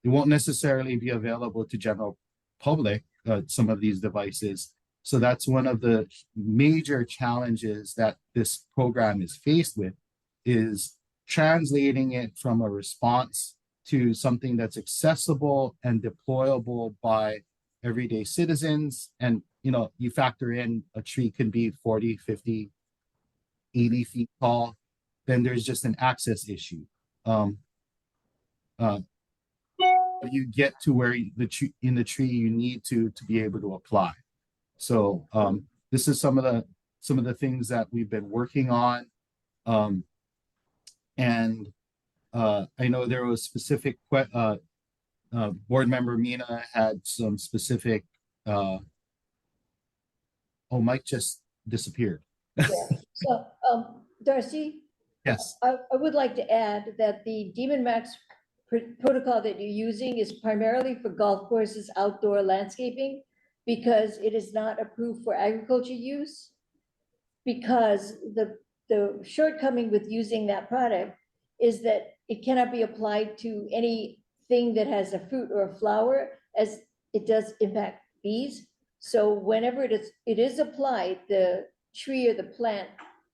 won't necessarily be available to general public, some of these devices. So that's one of the major challenges that this program is faced with, is translating it from a response to something that's accessible and deployable by everyday citizens. And, you factor in a tree can be 40, 50, 80 feet tall, then there's just an access issue. You get to where in the tree you need to be able to apply. So this is some of the things that we've been working on. And I know there was specific board member Mina had some specific. Mike just disappeared. Yeah. So, Darcy? Yes. I would like to add that the Demon Max protocol that you're using is primarily for golf courses, outdoor landscaping, because it is not approved for agriculture use. Because the shortcoming with using that product is that it cannot be applied to anything that has a fruit or a flower, as it does impact bees. So whenever it is applied, the tree or the plant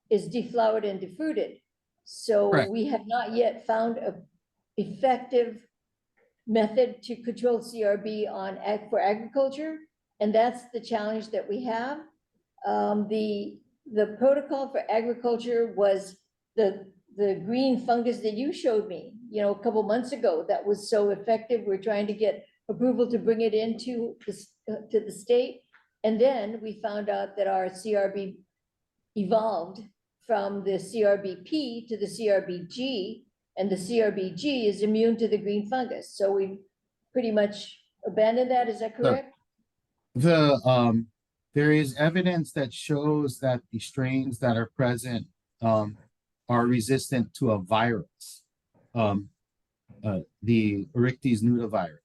is deflowered and defruited. So Correct. we have not yet found a effective method to control CRB for agriculture, and that's the challenge that we have. The protocol for agriculture was the green fungus that you showed me, a couple months ago. That was so effective. We're trying to get approval to bring it into to the state, and then we found out that our CRB evolved from the CRBP to the CRBG, and the CRBG is immune to the green fungus. So we pretty much abandoned that. Is that correct? There is evidence that shows that the strains that are present are resistant to a virus, the Oryctes nudibvirus.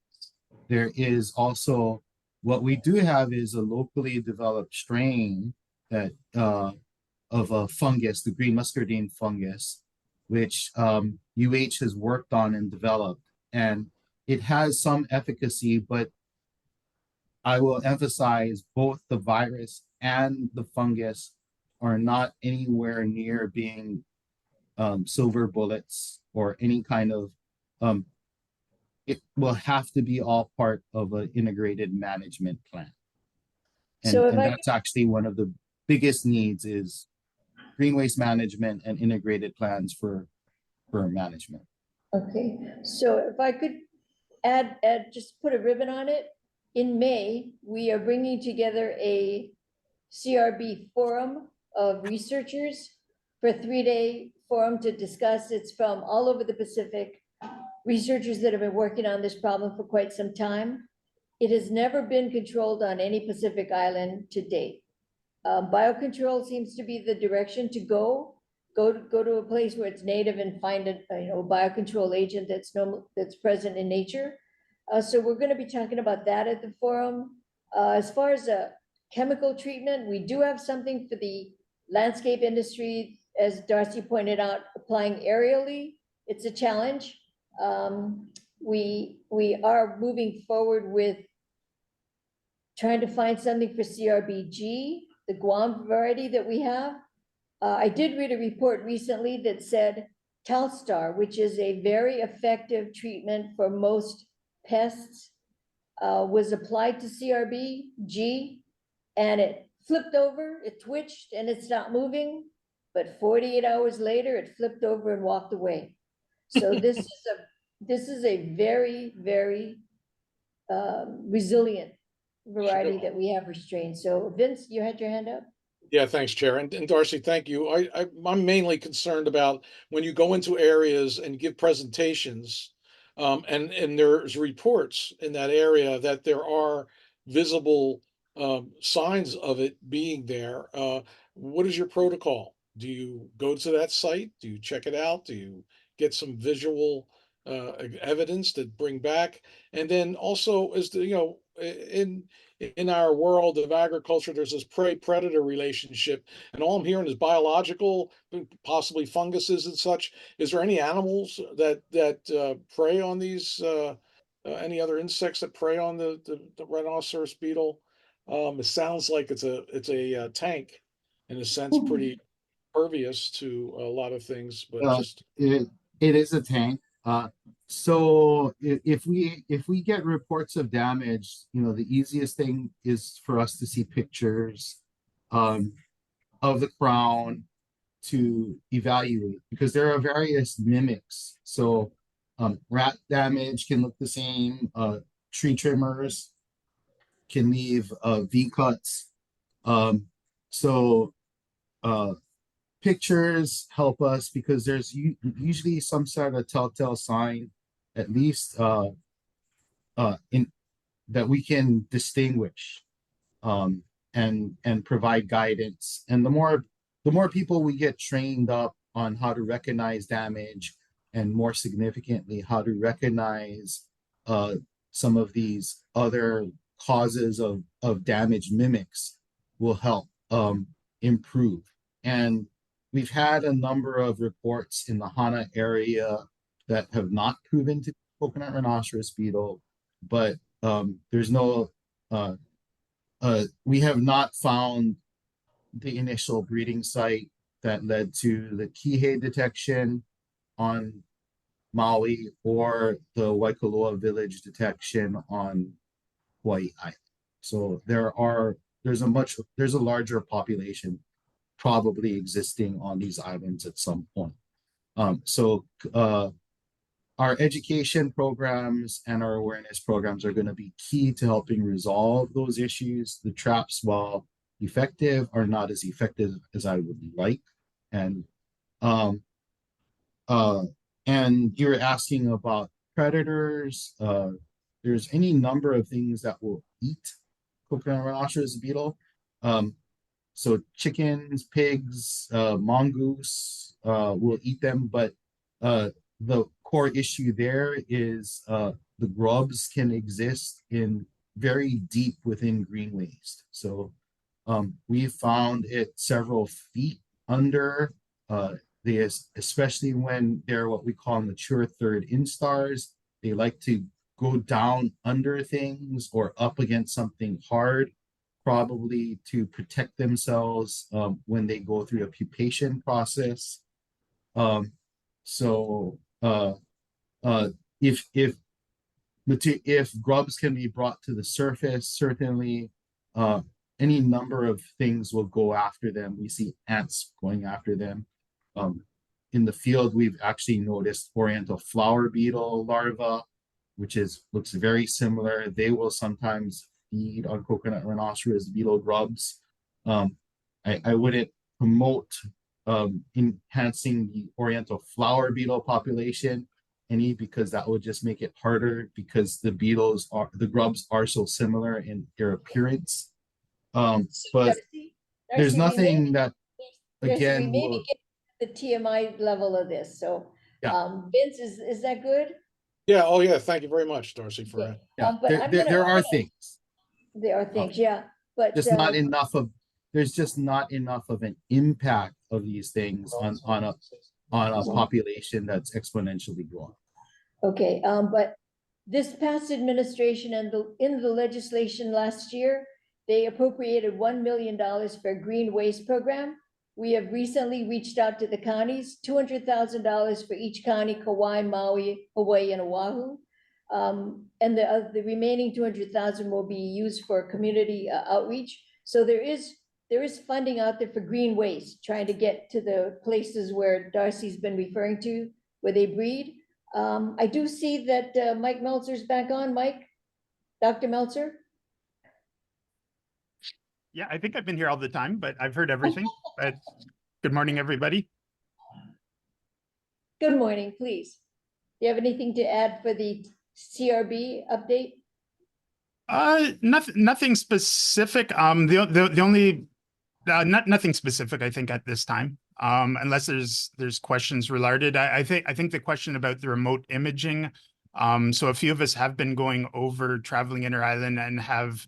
There is also, what we do have is a locally developed strain that of a fungus, the green muscardine fungus, which UH has worked on and developed, and it has some efficacy, but I will emphasize both the virus and the fungus are not anywhere near being silver bullets or any kind of, it will have to be all part of an integrated management plan. And, So and that's actually one of the biggest needs is green waste management and integrated plans for management. Okay, so if I could add, just put a ribbon on it. In May, we are bringing together a CRB forum of researchers for a 3-day forum to discuss. It's from all over the Pacific, researchers that have been working on this problem for quite some time. It has never been controlled on any Pacific island to date. Biocontrol seems to be the direction to go to a place where it's native and find a biocontrol agent that's present in nature. So we're going to be talking about that at the forum. As far as a chemical treatment, we do have something for the landscape industry, as Darcy pointed out, applying aerially. It's a challenge. We are moving forward with trying to find something for CRBG, the Guam variety that we have. I did read a report recently that said Talstar, which is a very effective treatment for most pests, was applied to CRBG, and it flipped over, it twitched, and it stopped moving. But 48 hours later, it flipped over and walked away. So this is a very, very resilient variety that we have restrained. So Vince, you had your hand up? Yeah, thanks, Chair. And Darcy, thank you. I'm mainly concerned about when you go into areas and give presentations, and there's reports in that area that there are visible signs of it being there. What is your protocol? Do you go to that site? Do you check it out? Do you get some visual evidence to bring back? And then also, in our world of agriculture, there's this prey-predator relationship, and all I'm hearing is biological, possibly funguses and such. Is there any animals that prey on these? Any other insects that prey on the rhinoceros beetle? It sounds like it's a tank, in a sense, pretty pervious to a lot of things, but It is a tank. So if we get reports of damage, the easiest thing is for us to see pictures of the crown to evaluate, because there are various mimics. So rat damage can look the same. Tree trimmers can leave V cuts. Pictures help us because there's usually some sort of telltale sign, at least in that we can distinguish and provide guidance. And the more people we get trained up on how to recognize damage, and more significantly how to recognize some of these other causes of damage mimics, will help improve. And we've had a number of reports in the Hana area that have not proven to be coconut rhinoceros beetle, but there's no we have not found the initial breeding site that led to the Kihei detection on Maui or the Waikoloa village detection on Hawaii Island. So there's a larger population probably existing on these islands at some point. Our education programs and our awareness programs are going to be key to helping resolve those issues. The traps, while effective, are not as effective as I would like. And you're asking about predators. There's any number of things that will eat coconut rhinoceros beetle. So chickens, pigs, mongoose will eat them, but the core issue there is the grubs can exist in very deep within green waste. So we found it several feet under especially when they're what we call mature third instars. They like to go down under things or up against something hard, probably to protect themselves when they go through a pupation process. If grubs can be brought to the surface, certainly any number of things will go after them. We see ants going after them. In the field, we've actually noticed oriental flower beetle larvae, which looks very similar. They will sometimes feed on coconut rhinoceros beetle grubs. I wouldn't promote enhancing the oriental flower beetle population because that would just make it harder because the grubs are so similar in their appearance. But there's nothing that again we maybe get the TMI level of this. So Vince, is that good? Yeah, oh yeah, thank you very much, Darcy, for that. Yeah, there are things. There are things, yeah, but just not enough of there's just not enough of an impact of these things on a population that's exponentially growing. Okay, but this past administration and in the legislation last year, they appropriated $1 million for a green waste program. We have recently reached out to the counties, $200,000 for each county: Kauai, Maui, Hawaii, and Oahu. And the remaining 200,000 will be used for community outreach. So there is funding out there for green waste, trying to get to the places where Darcy's been referring to, where they breed. I do see that Mike Meltzer's back on. Mike, Dr. Meltzer. Yeah, I think I've been here all the time, but I've heard everything. But good morning, everybody. Good morning, please. Do you have anything to add for the CRB update? Nothing specific. The only nothing specific, I think, at this time. Unless there's questions related. I think the question about the remote imaging. So a few of us have been going over traveling inter-island and have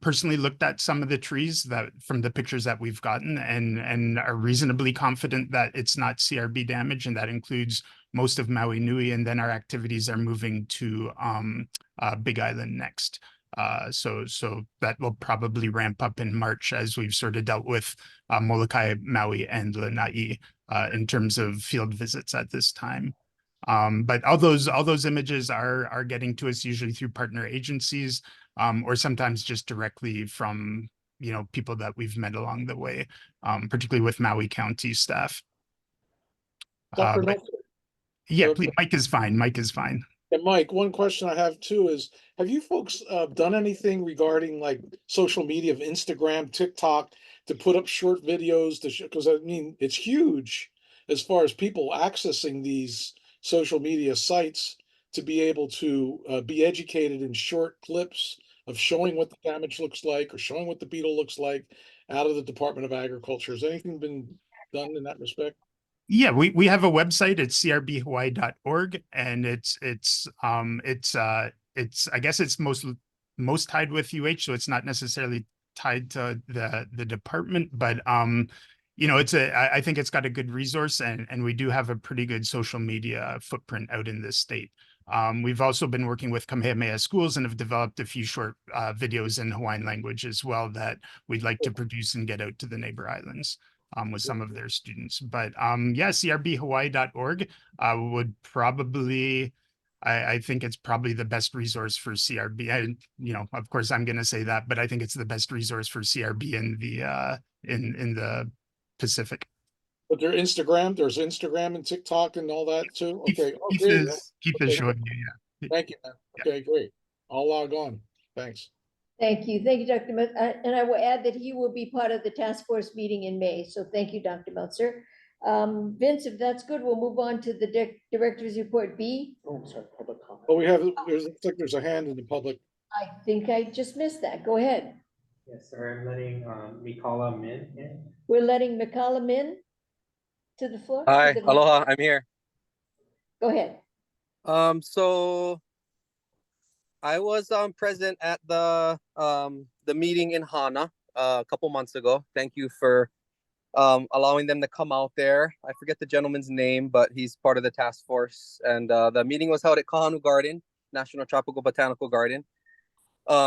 personally looked at some of the trees that from the pictures that we've gotten and are reasonably confident that it's not CRB damage, and that includes most of Maui Nui, and then our activities are moving to Big Island next. So that will probably ramp up in March as we've sort of dealt with Molokai, Maui, and Lanai in terms of field visits at this time. But all those images are getting to us usually through partner agencies, or sometimes just directly from people that we've met along the way, particularly with Maui County staff. Yeah, please, Mike is fine. Mike is fine. And Mike, one question I have too is, have you folks done anything regarding like social media of Instagram, TikTok, to put up short videos to because I mean, it's huge as far as people accessing these social media sites to be able to be educated in short clips of showing what the damage looks like or showing what the beetle looks like out of the Department of Agriculture. Has anything been done in that respect? Yeah, we have a website. It's crbhawaii.org, and it's I guess it's most tied with UH, so it's not necessarily tied to the department, but I think it's got a good resource, and we do have a pretty good social media footprint out in this state. We've also been working with Kamehameha Schools and have developed a few short videos in Hawaiian language as well that we'd like to produce and get out to the neighbor islands with some of their students. But yeah, crbhawaii.org would probably, I think it's probably the best resource for CRB. Of course, I'm going to say that, but I think it's the best resource for CRB in the Pacific. But there's Instagram and TikTok and all that too. Okay. Keith is showing you, yeah. Thank you, man. Okay, great. I'll log on. Thanks. Thank you. Thank you, Dr. Meltzer. And I will add that he will be part of the task force meeting in May. So thank you, Dr. Meltzer. Vince, if that's good, we'll move on to the director's report B. Oh, I'm sorry, public comment. Well, looks like there's a hand in the public. I think I just missed that. Go ahead. Yes, sir. I'm letting Mikala Min in. We're letting Mikala Min to the floor. Hi, aloha, I'm here. Go ahead. So I was present at the meeting in Hana a couple months ago. Thank you for allowing them to come out there. I forget the gentleman's name, but he's part of the task force. And the meeting was held at Kahanu Garden, National Tropical Botanical Garden,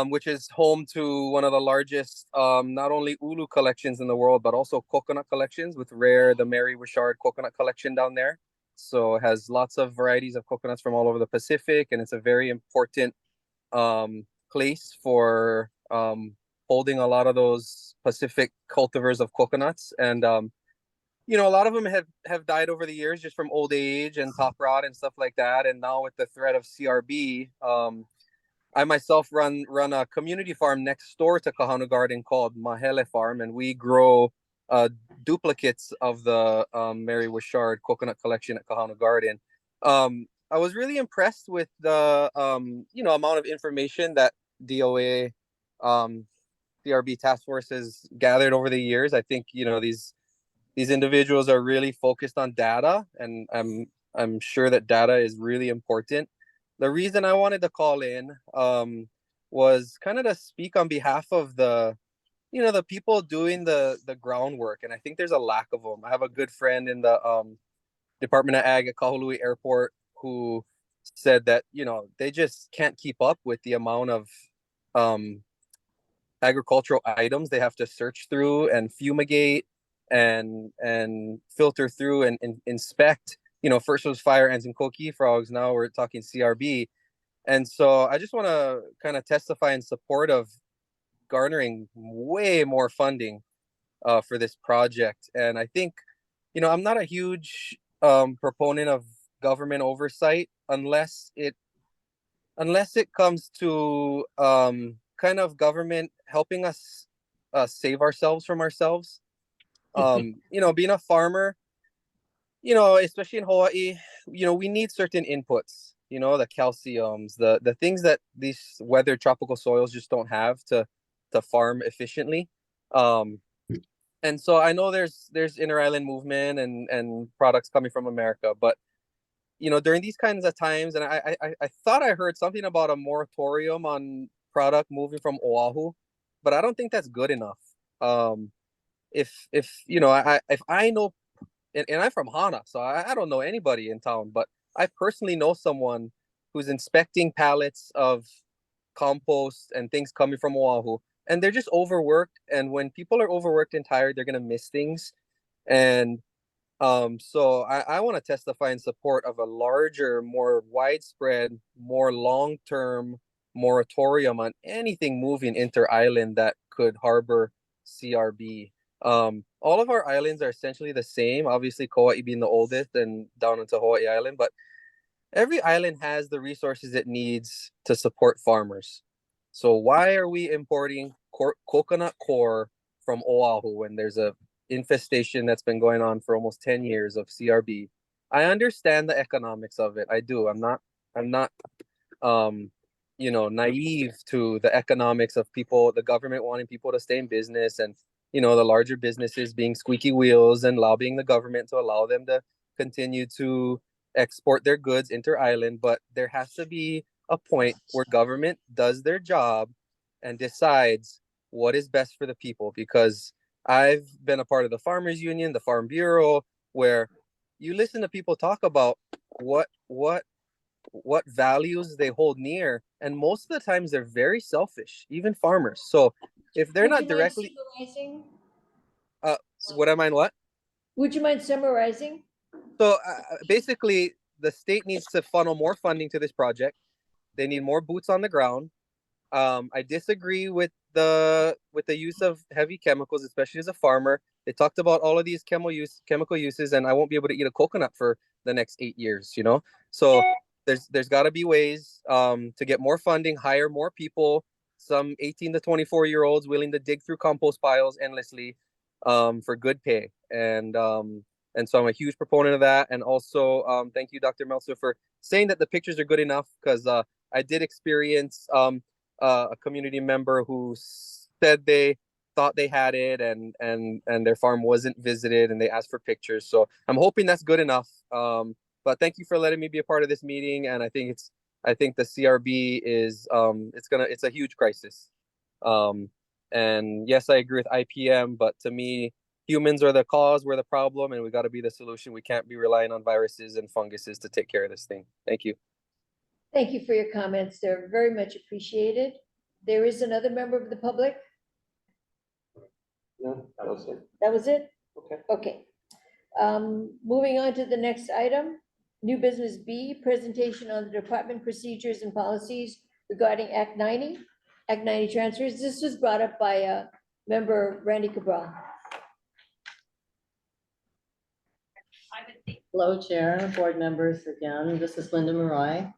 which is home to one of the largest, not only ulu collections in the world, but also coconut collections with the Mary Wishart coconut collection down there. So it has lots of varieties of coconuts from all over the Pacific, and it's a very important place for holding a lot of those Pacific cultivars of coconuts. And a lot of them have died over the years just from old age and top rot and stuff like that. And now with the threat of CRB, I myself run a community farm next door to Kahanu Garden called Mahele Farm, and we grow duplicates of the Mary Wishart coconut collection at Kahanu Garden. I was really impressed with the amount of information that DOA CRB task force has gathered over the years. I think these individuals are really focused on data, and I'm sure that data is really important. The reason I wanted to call in was kind of to speak on behalf of the people doing the groundwork, and I think there's a lack of them. I have a good friend in the Department of Ag at Kahului Airport who said that they just can't keep up with the amount of agricultural items they have to search through and fumigate and filter through and inspect. First was fire ants and koki frogs. Now we're talking CRB. And so I just want to kind of testify in support of garnering way more funding for this project. And I think, I'm not a huge proponent of government oversight unless it comes to kind of government helping us save ourselves from ourselves. Being a farmer, especially in Hawaii, we need certain inputs, the calciums, the things that these weathered tropical soils just don't have to farm efficiently. And so I know there's inter-island movement and products coming from America, but during these kinds of times, and I thought I heard something about a moratorium on product moving from Oahu, but I don't think that's good enough. If I know, and I'm from Hana, so I don't know anybody in town, but I personally know someone who's inspecting pallets of compost and things coming from Oahu, and they're just overworked. And when people are overworked and tired, they're gonna miss things. And so I want to testify in support of a larger, more widespread, more long-term moratorium on anything moving inter-island that could harbor CRB. All of our islands are essentially the same, obviously Kauai being the oldest and down into Hawaii Island, but every island has the resources it needs to support farmers. So why are we importing coconut coir from Oahu when there's a infestation that's been going on for almost 10 years of CRB? I understand the economics of it. I do. I'm not naive to the economics of the government wanting people to stay in business, and the larger businesses being squeaky wheels and lobbying the government to allow them to continue to export their goods inter-island. But there has to be a point where government does their job and decides what is best for the people, because I've been a part of the Farmers Union, the Farm Bureau, where you listen to people talk about what what values they hold near, and most of the times they're very selfish, even farmers. So if they're Would not you mind directly, summarizing? would I mind what? Would you mind summarizing? So basically, the state needs to funnel more funding to this project. They need more boots on the ground. I disagree with the use of heavy chemicals, especially as a farmer. They talked about all of these chemical uses, and I won't be able to eat a coconut for the next 8 years. You know, so there's got to be ways to get more funding, hire more people, some 18 to 24-year-olds willing to dig through compost piles endlessly for good pay. And so I'm a huge proponent of that. And also, thank you, Dr. Meltzer, for saying that the pictures are good enough, because I did experience a community member who said they thought they had it, and their farm wasn't visited, and they asked for pictures. So I'm hoping that's good enough. But thank you for letting me be a part of this meeting. And I think the CRB is it's a huge crisis. And yes, I agree with IPM, but to me, humans are the cause, we're the problem, and we got to be the solution. We can't be relying on viruses and funguses to take care of this thing. Thank you. Thank you for your comments. They're very much appreciated. There is another member of the public. No, that was it. That was it? Okay. Okay. Moving on to the next item, new business B, presentation on the department procedures and policies regarding Act 90 transfers. This was brought up by member Randy Cabral. Hello, Chair, board members again. This is Linda Marai,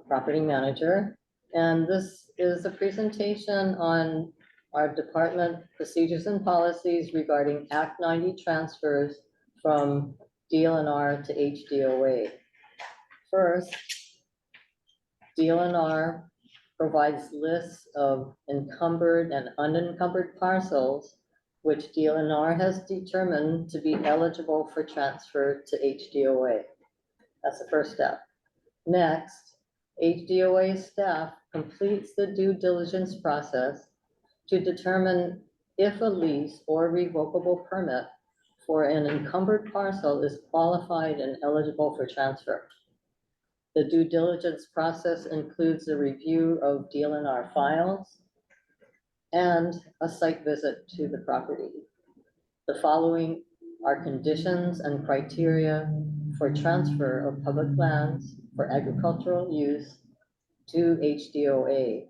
property manager. And this is a presentation on our department procedures and policies regarding Act 90 transfers from DLNR to HDOA. First, DLNR provides lists of encumbered and unencumbered parcels which DLNR has determined to be eligible for transfer to HDOA. That's the first step. Next, HDOA staff completes the due diligence process to determine if a lease or revocable permit for an encumbered parcel is qualified and eligible for transfer. The due diligence process includes a review of DLNR files and a site visit to the property. The following are conditions and criteria for transfer of public lands for agricultural use to HDOA.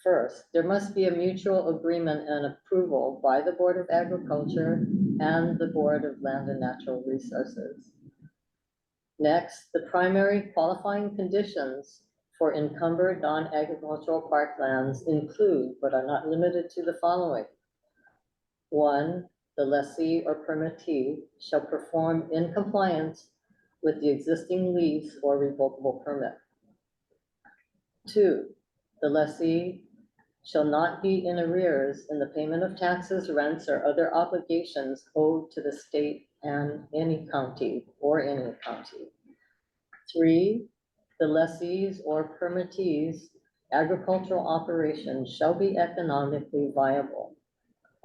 First, there must be a mutual agreement and approval by the Board of Agriculture and the Board of Land and Natural Resources. Next, the primary qualifying conditions for encumbered non-agricultural parklands include, but are not limited to, the following. 1, the lessee or permittee shall perform in compliance with the existing lease or revocable permit. 2, the lessee shall not be in arrears in the payment of taxes, rents, or other obligations owed to the state and any county or any county. 3, the lessee's or permittee's agricultural operations shall be economically viable.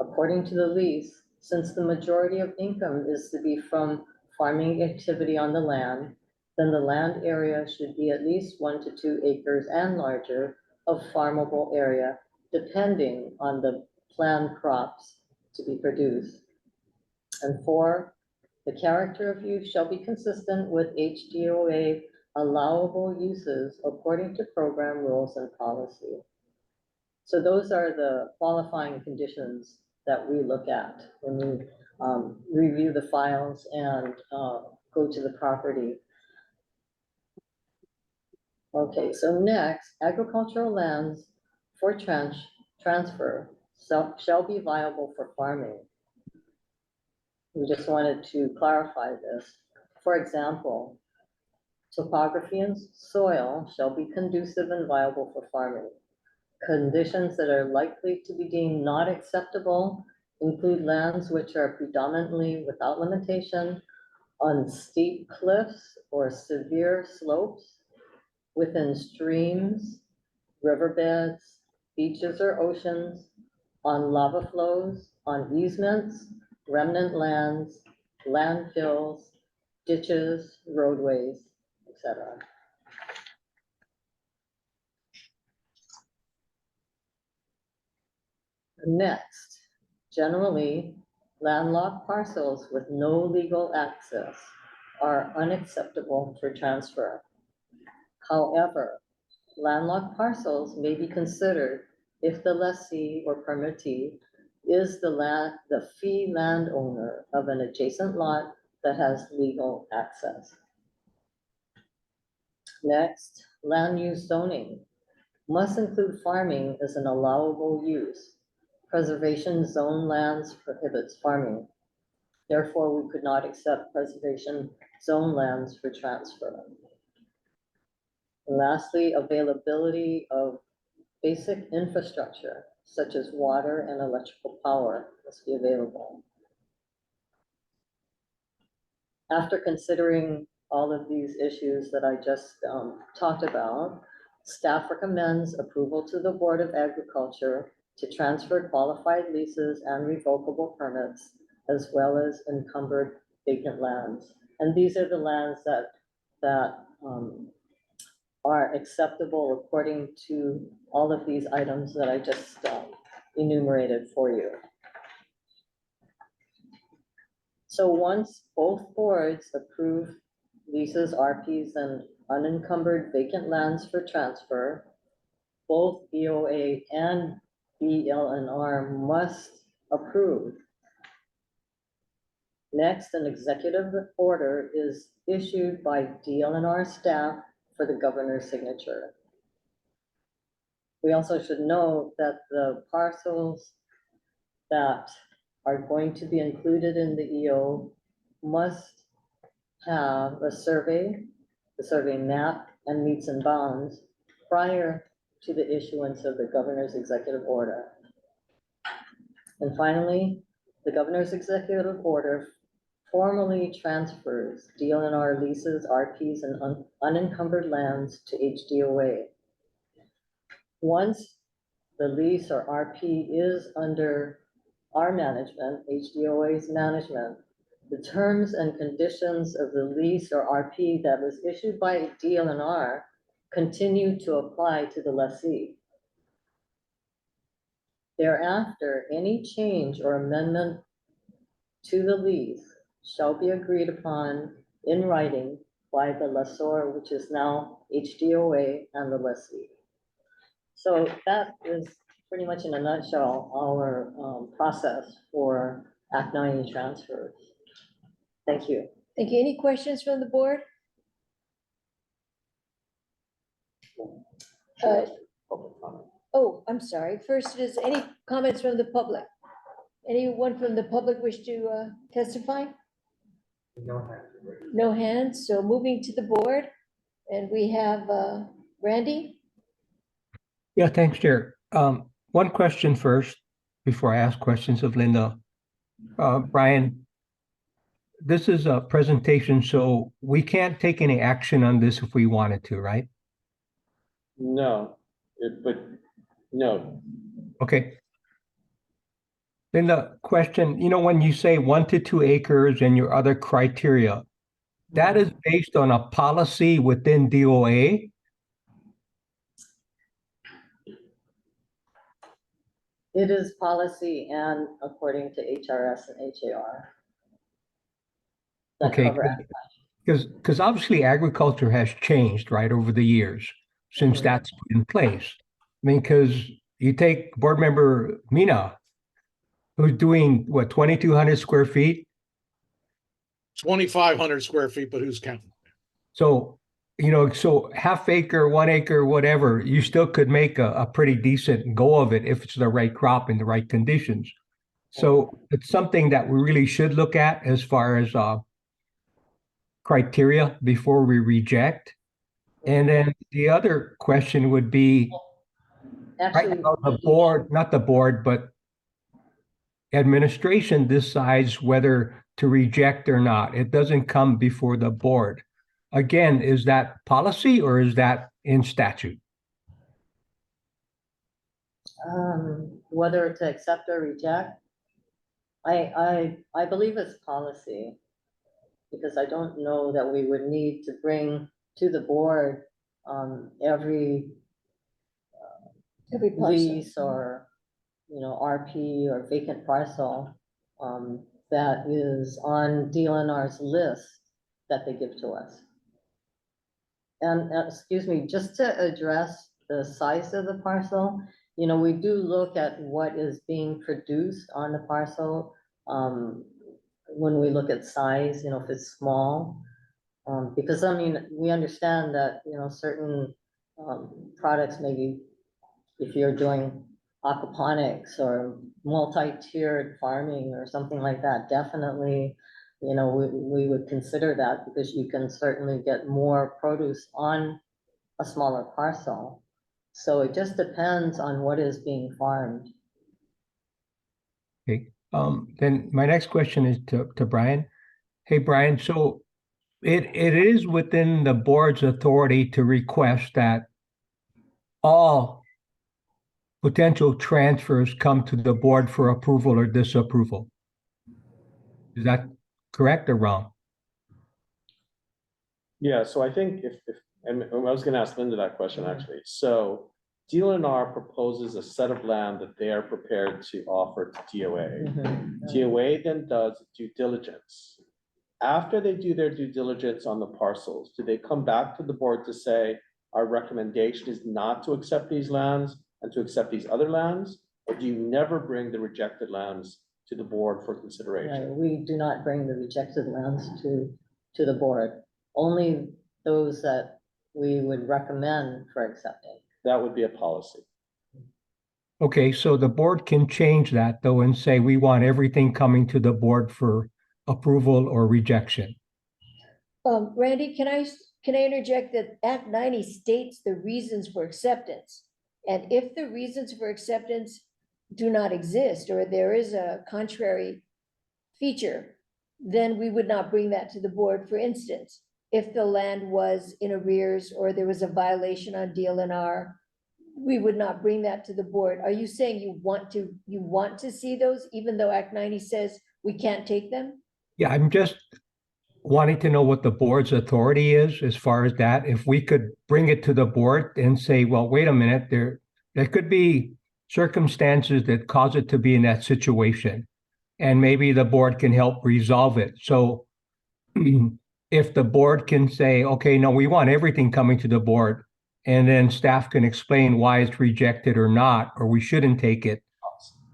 According to the lease, since the majority of income is to be from farming activity on the land, then the land area should be at least 1 to 2 acres and larger of farmable area, depending on the planned crops to be produced. And 4, the character of use shall be consistent with HDOA allowable uses according to program rules and policy. So those are the qualifying conditions that we look at when we review the files and go to the property. Okay, so next, agricultural lands for transfer shall be viable for farming. We just wanted to clarify this. For example, topography and soil shall be conducive and viable for farming. Conditions that are likely to be deemed not acceptable include lands which are predominantly without limitation on steep cliffs or severe slopes, within streams, riverbeds, beaches or oceans, on lava flows, on easements, remnant lands, landfills, ditches, roadways, etc. Next, generally, landlocked parcels with no legal access are unacceptable for transfer. However, landlocked parcels may be considered if the lessee or permittee is the fee landowner of an adjacent lot that has legal access. Next, land use zoning must include farming as an allowable use. Preservation zone lands prohibits farming. Therefore, we could not accept preservation zone lands for transfer. And lastly, availability of basic infrastructure, such as water and electrical power, must be available. After considering all of these issues that I just talked about, staff recommends approval to the Board of Agriculture to transfer qualified leases and revocable permits, as well as encumbered vacant lands. And these are the lands that are acceptable according to all of these items that I just enumerated for you. So once both boards approve leases, RPs, and unencumbered vacant lands for transfer, both BOA and BLNR must approve. Next, an executive order is issued by DLNR staff for the governor's signature. We also should note that the parcels that are going to be included in the EO must have a survey, the survey map, and meets and bounds prior to the issuance of the governor's executive order. And finally, the governor's executive order formally transfers DLNR leases, RPs, and unencumbered lands to HDOA. Once the lease or RP is under our management, HDOA's management, the terms and conditions of the lease or RP that was issued by DLNR continue to apply to the lessee. Thereafter, any change or amendment to the lease shall be agreed upon in writing by the lessor, which is now HDOA, and the lessee. So that is pretty much in a nutshell our process for Act 90 transfers. Thank you. Thank you. Any questions from the board? Oh, I'm sorry. First, is any comments from the public? Anyone from the public wish to testify? No hands. No hands. So moving to the board, and we have Randy. Yeah, thanks, Chair. One question first, before I ask questions of Linda. Brian, this is a presentation, so we can't take any action on this if we wanted to, right? No, but no. Okay. Then the question, when you say 1 to 2 acres and your other criteria, that is based on a policy within DOA? It is policy and according to HRS and HAR. Okay, because obviously agriculture has changed, right, over the years since that's put in place. I mean, because you take board member Mina, who's doing what, 2,200 square feet? 2,500 square feet, but who's counting? So, so half acre, 1 acre, whatever, you still could make a pretty decent go of it if it's the right crop in the right conditions. So it's something that we really should look at as far as criteria before we reject. And then the other question would be, actually, right now, the board, not the board, but administration decides whether to reject or not. It doesn't come before the board. Again, is that policy or is that in statute? Whether to accept or reject, I believe it's policy. because I don't know that we would need to bring to the board every parcel. lease or, RP or vacant parcel that is on DLNR's list that they give to us. And excuse me, just to address the size of the parcel, we do look at what is being produced on the parcel when we look at size, if it's small. Because we understand that, certain products, maybe if you're doing aquaponics or multi-tiered farming or something like that, definitely, we would consider that, because you can certainly get more produce on a smaller parcel. So it just depends on what is being farmed. Okay, then my next question is to Brian. Hey, Brian, so it is within the board's authority to request that all potential transfers come to the board for approval or disapproval. Is that correct or wrong? Yeah, so I think and I was gonna ask Linda that question actually. So DLNR proposes a set of land that they are prepared to offer to DOA. DOA then does due diligence. After they do their due diligence on the parcels, do they come back to the board to say, our recommendation is not to accept these lands and to accept these other lands? Or do you never bring the rejected lands to the board for consideration? Right, we do not bring the rejected lands to the board, only those that we would recommend for accepting. That would be a policy. Okay, so the board can change that though and say we want everything coming to the board for approval or rejection. Randy, can I interject that Act 90 states the reasons for acceptance? And if the reasons for acceptance do not exist, or there is a contrary feature, then we would not bring that to the board. For instance, if the land was in arrears or there was a violation on DLNR, we would not bring that to the board. Are you saying you want to see those, even though Act 90 says we can't take them? Yeah, I'm just wanting to know what the board's authority is as far as that. If we could bring it to the board and say, well, wait a minute, there could be circumstances that cause it to be in that situation, and maybe the board can help resolve it. So if the board can say, okay, no, we want everything coming to the board, and then staff can explain why it's rejected or not, or we shouldn't take it,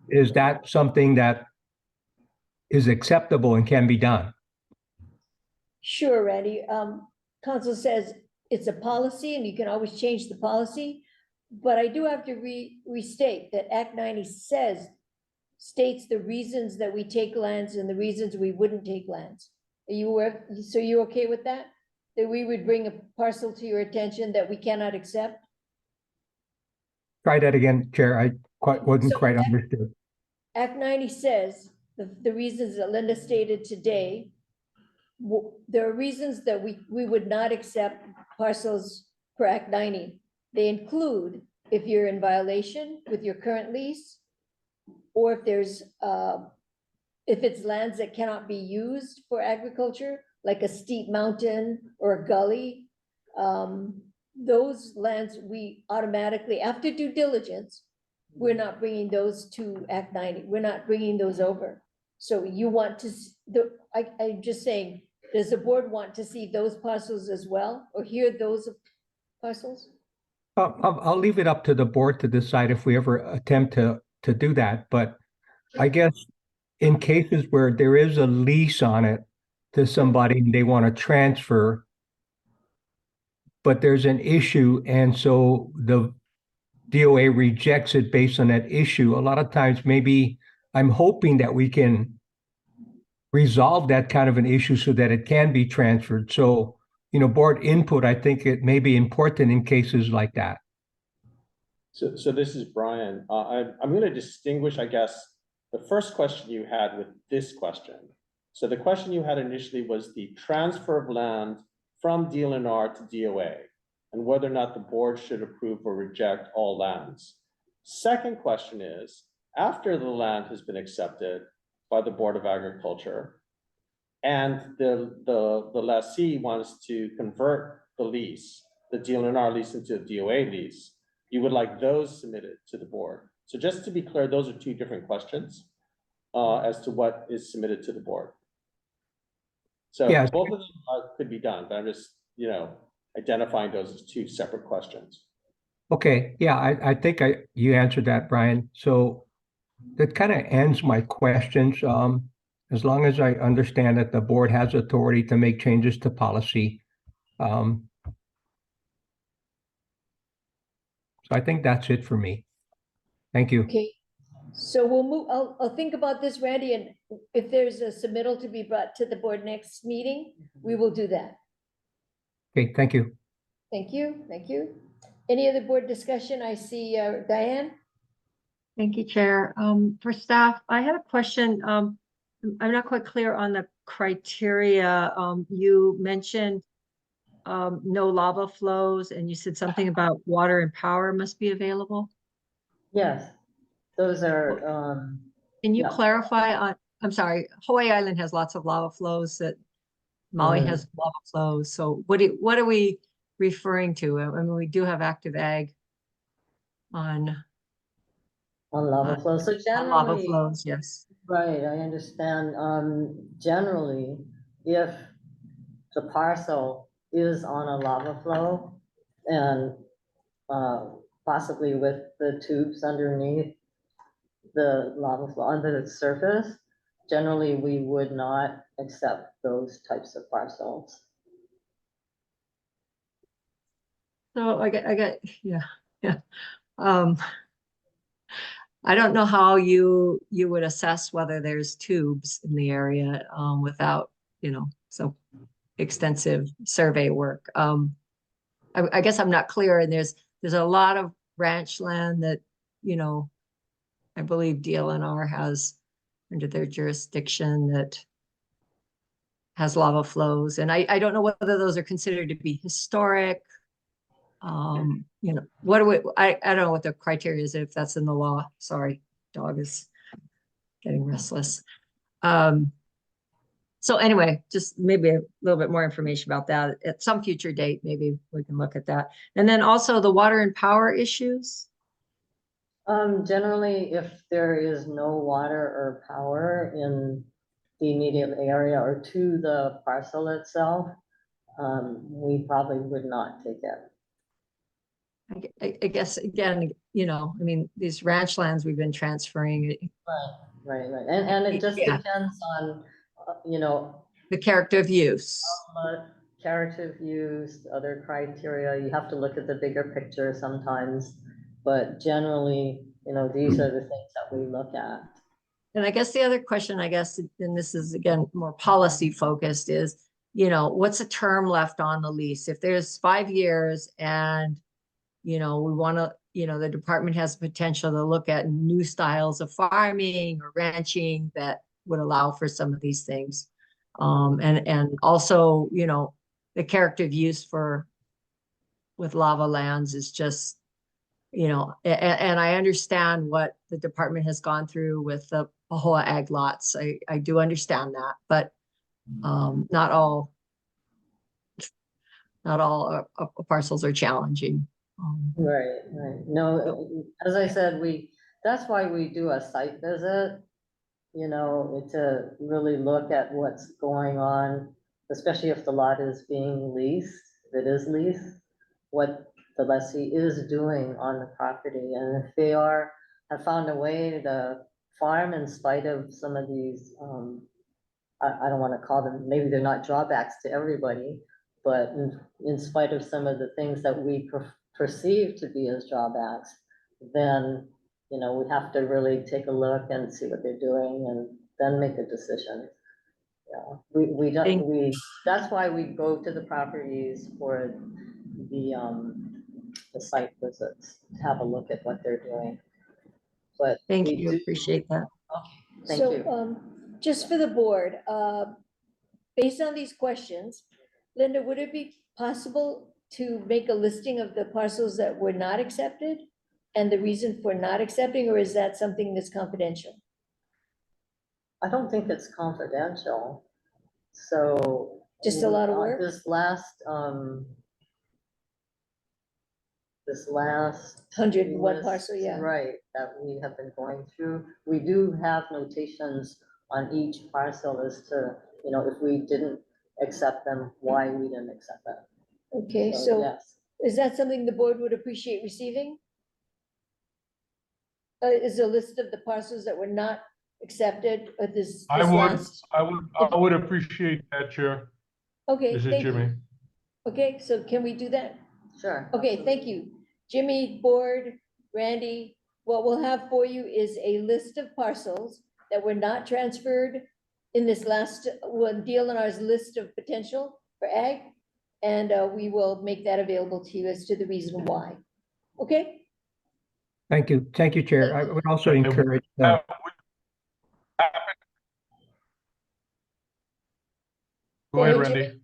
is that something that is acceptable and can be done? Sure, Randy. Council says it's a policy and you can always change the policy, but I do have to restate that Act 90 states the reasons that we take lands and the reasons we wouldn't take lands. So you okay with that? That we would bring a parcel to your attention that we cannot accept? Try that again, Chair. I wasn't quite understood. Act 90 says the reasons that Linda stated today. There are reasons that we would not accept parcels per Act 90. They include if you're in violation with your current lease, or if there's if it's lands that cannot be used for agriculture, like a steep mountain or a gully. Those lands we automatically, after due diligence, we're not bringing those to Act 90. We're not bringing those over. So you want to, I'm just saying, does the board want to see those parcels as well, or hear those parcels? I'll leave it up to the board to decide if we ever attempt to do that. But I guess in cases where there is a lease on it to somebody and they want to transfer, but there's an issue, and so the DOA rejects it based on that issue, a lot of times maybe I'm hoping that we can resolve that kind of an issue so that it can be transferred. So, board input, I think it may be important in cases like that. So this is Brian. I'm going to distinguish, I guess, the first question you had with this question. So the question you had initially was the transfer of land from DLNR to DOA and whether or not the board should approve or reject all lands. Second question is, after the land has been accepted by the Board of Agriculture, and the lessee wants to convert the lease, the DLNR lease into a DOA lease, you would like those submitted to the board. So just to be clear, those are two different questions as to what is submitted to the board. So Yeah. both of them could be done, but I'm just, identifying those as two separate questions. Okay, yeah, I think you answered that, Brian. So that kind of ends my questions. As long as I understand that the board has authority to make changes to policy. So I think that's it for me. Thank you. Okay, so we'll move, I'll think about this, Randy, and if there's a submittal to be brought to the board next meeting, we will do that. Okay, thank you. Thank you, thank you. Any other board discussion? I see Diane. Thank you, Chair. For staff, I had a question. I'm not quite clear on the criteria. You mentioned no lava flows, and you said something about water and power must be available. Yes, those are, Can you yeah. clarify on, I'm sorry, Hawaii Island has lots of lava flows that Maui has lava flows. So what are we referring to? I mean, we do have active ag on lava flows. So on lava generally, flows, yes. right, I understand. Generally, if the parcel is on a lava flow and possibly with the tubes underneath the lava flow under the surface, generally we would not accept those types of parcels. So I get, yeah. I don't know how you would assess whether there's tubes in the area without, so extensive survey work. I guess I'm not clear, and there's a lot of ranch land that, I believe DLNR has under their jurisdiction that has lava flows. And I don't know whether those are considered to be historic. What do we, I don't know what the criteria is, if that's in the law. Sorry, dog is getting restless. So anyway, just maybe a little bit more information about that at some future date. Maybe we can look at that. And then also the water and power issues. Generally, if there is no water or power in the immediate area or to the parcel itself, we probably would not take it. I guess, again, I mean, these ranch lands we've been transferring. Right. And it just depends on, the character of use. Character of use, other criteria. You have to look at the bigger picture sometimes, but generally, these are the things that we look at. And I guess the other question, and this is again more policy focused, is, what's the term left on the lease? If there's 5 years and, we want to, the department has potential to look at new styles of farming or ranching that would allow for some of these things. And also, the character of use with lava lands is just, and I understand what the department has gone through with the Pahoa ag lots. I do understand that, but not all parcels are challenging. Right. No, as I said, that's why we do a site visit, to really look at what's going on, especially if the lot is being leased, if it is leased, what the lessee is doing on the property. And if they have found a way to farm in spite of some of these, I don't want to call them, maybe they're not drawbacks to everybody, but in spite of some of the things that we perceive to be as drawbacks, then, we have to really take a look and see what they're doing and then make a decision. Yeah, that's why we go to the properties for the site visits, to have a look at what they're doing. But thank you, appreciate that. Okay, thank you. Just for the board, based on these questions, Linda, would it be possible to make a listing of the parcels that were not accepted and the reason for not accepting, or is that something that's confidential? I don't think it's confidential. So. Just a lot of work? This last. This last. 101 list, parcel, yeah. Right, that we have been going through. We do have notations on each parcel as to, if we didn't accept them, why we didn't accept them. Okay, so Yes. is that something the board would appreciate receiving? Is a list of the parcels that were not accepted at this last? I would appreciate that, Chair. Okay, This is thank Jimmy. you. Okay, so can we do that? Sure. Okay, thank you. Jimmy, board, Randy, what we'll have for you is a list of parcels that were not transferred in this last, DLNR's list of potential for ag. And we will make that available to you as to the reason why. Okay? Thank you. Thank you, Chair. I would also And encourage, Go ahead, Randy.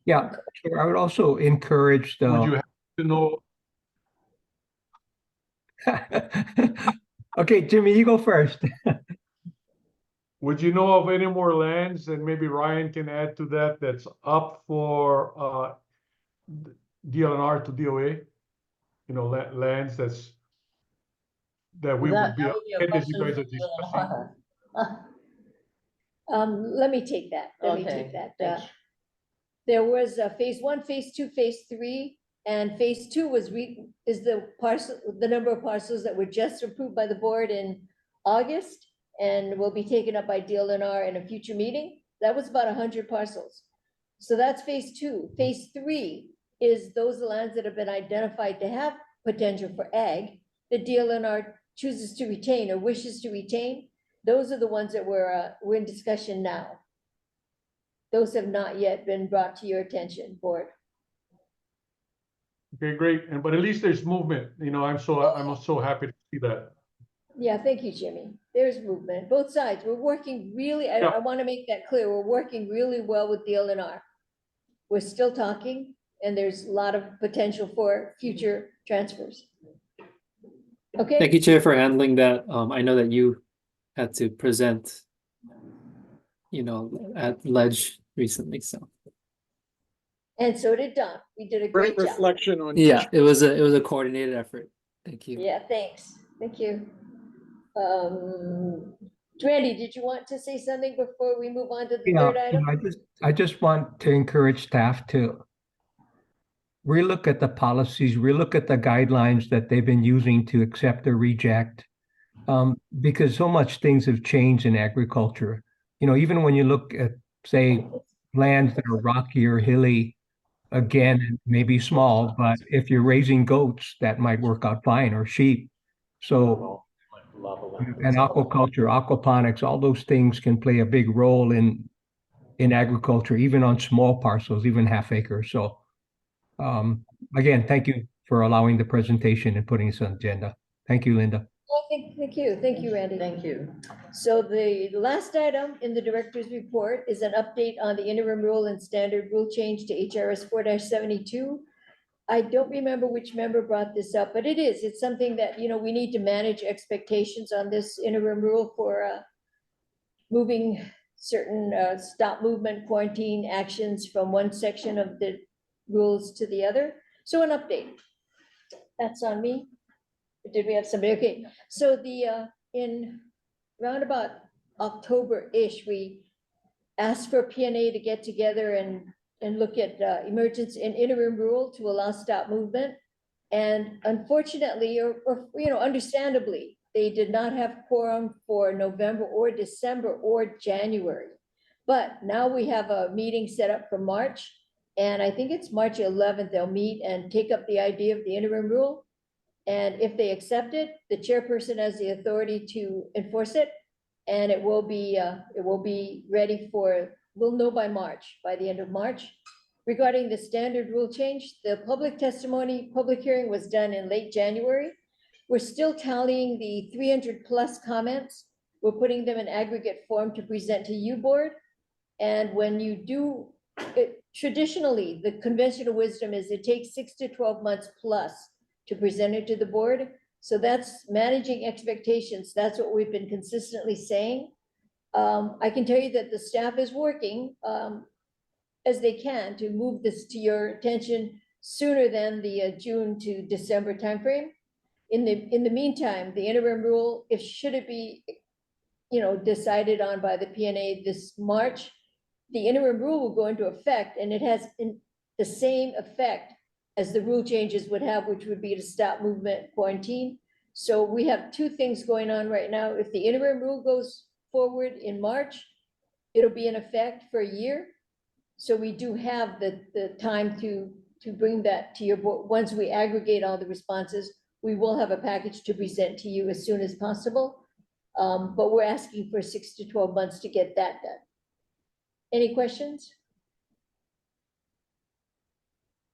yeah, Chair, I would also encourage Would you the, have to know? okay, Jimmy, you go first. Would you know of any more lands, and maybe Ryan can add to that, that's up for DLNR to DOA? Lands that we would be, That would be a as you question guys for are discussing. Let me take that. Let me take that. There was phase 1, phase 2, phase 3, and phase 2 is the number of parcels that were just approved by the board in August and will be taken up by DLNR in a future meeting. That was about 100 parcels. So that's phase 2. Phase 3 is those lands that have been identified to have potential for ag, the DLNR chooses to retain or wishes to retain. Those are the ones that we're in discussion now. Those have not yet been brought to your attention, board. Okay, great. But at least there's movement. I'm so happy to see that. Yeah, thank you, Jimmy. There's movement, both sides. We're working really, I want to make that clear. We're working really well with DLNR. We're still talking, and there's a lot of potential for future transfers. Okay. Thank you, Chair, for handling that. I know that you had to present, at Ledge recently, so. And so did Don. We did a Great great job. reflection on. Yeah, it was a coordinated effort. Thank you. Yeah, thanks. Thank you. Randy, did you want to say something before we move on to the third item? I just want to encourage staff to relook at the policies, relook at the guidelines that they've been using to accept or reject. Because so much things have changed in agriculture. Even when you look at, say, lands that are rocky or hilly, again, it may be small, but if you're raising goats, that might work out fine, or sheep. So, and aquaculture, aquaponics, all those things can play a big role in agriculture, even on small parcels, even half acres. So, again, thank you for allowing the presentation and putting this on the agenda. Thank you, Linda. Thank you, Randy. Thank you. So the last item in the director's report is an update on the interim rule and standard rule change to HRS 4-72. I don't remember which member brought this up, but it's something that, we need to manage expectations on this interim rule for moving certain stop movement quarantine actions from one section of the rules to the other. So an update. That's on me. Did we have somebody? Okay, so in roundabout October-ish, we asked for PNA to get together and look at emergency and interim rule to allow stop movement. And unfortunately, or understandably, they did not have quorum for November or December or January. But now we have a meeting set up for March, and I think it's March 11th, they'll meet and take up the idea of the interim rule. And if they accept it, the chairperson has the authority to enforce it. And it will be ready we'll know by the end of March. Regarding the standard rule change, the public hearing was done in late January. We're still tallying the 300+ comments. We're putting them in aggregate form to present to you, board. And when you do it, traditionally, the conventional wisdom is it takes 6 to 12 months plus to present it to the board. So that's managing expectations. That's what we've been consistently saying. I can tell you that the staff is working as they can to move this to your attention sooner than the June to December timeframe. In the meantime, the interim rule, if should it be, decided on by the PNA this March, the interim rule will go into effect, and it has the same effect as the rule changes would have, which would be to stop movement quarantine. So we have two things going on right now. If the interim rule goes forward in March, it'll be in effect for a year. So we do have the time to bring that to your board. Once we aggregate all the responses, we will have a package to present to you as soon as possible. But we're asking for 6 to 12 months to get that done. Any questions?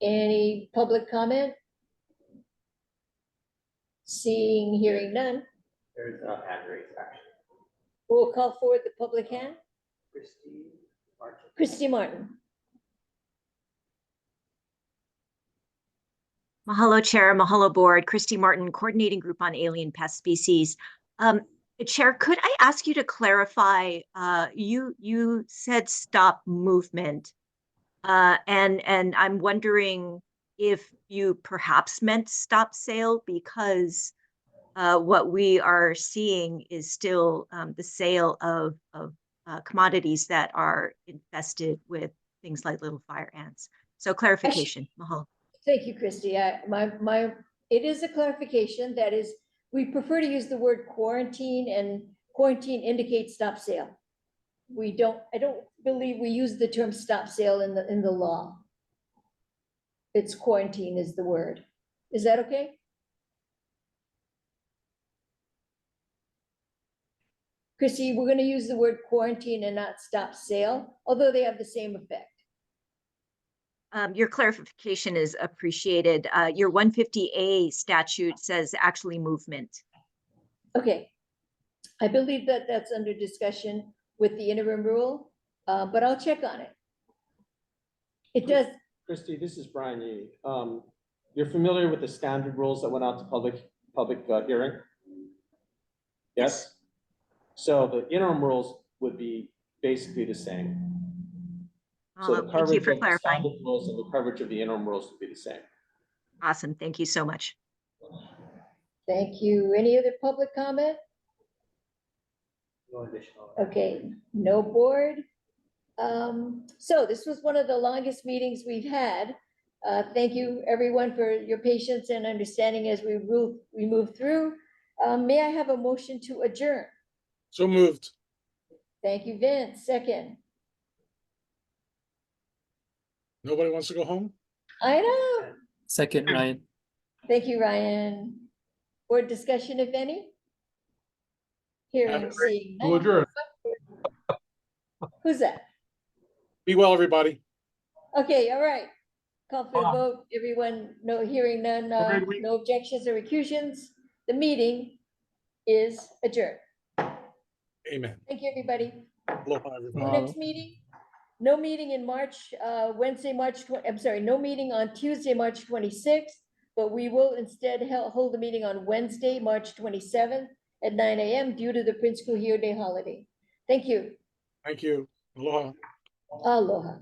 Any public comment? Seeing, hearing none. There's a hand raised actually. We'll call forward the public hand. Christy Martin. Christy Martin. Mahalo, Chair. Mahalo, Board. Christy Martin, Coordinating Group on Alien Pest Species. Chair, could I ask you to clarify? You said stop movement, and I'm wondering if you perhaps meant stop sale, because what we are seeing is still the sale of commodities that are infested with things like little fire ants. So clarification, Mahalo. Thank you, Christy. It is a clarification. That is, we prefer to use the word quarantine, and quarantine indicates stop sale. I don't believe we use the term stop sale in the law. It's quarantine is the word. Is that okay? Christy, we're going to use the word quarantine and not stop sale, although they have the same effect. Your clarification is appreciated. Your 150A statute says actually movement. Okay. I believe that that's under discussion with the interim rule, but I'll check on it. It does. Christy, this is Brian Yee. You're familiar with the standard rules that went out to public hearing? Yes? So the interim rules would be basically the same. So the Thank you coverage for of the clarifying. standard rules and the coverage of the interim rules would be the same. Awesome. Thank you so much. Thank you. Any other public comment? No additional. Okay, no board. So this was one of the longest meetings we've had. Thank you, everyone, for your patience and understanding as we move through. May I have a motion to adjourn? So moved. Thank you, Vince. Second. Nobody wants to go home? I know. Second, Ryan. Thank you, Ryan. Board discussion, if any? Hearing, seeing. To adjourn. Who's that? Be well, everybody. Okay, all right. Call for the vote. Everyone, no, hearing none, no objections or recusals. The meeting is adjourned. Amen. Thank you, everybody. Aloha, everybody. Next meeting, no meeting in March, no meeting on Tuesday, March 26th, but we will instead hold a meeting on Wednesday, March 27th at 9 a.m. due to the Prince Kuhio Day holiday. Thank you. Thank you. Aloha. Aloha.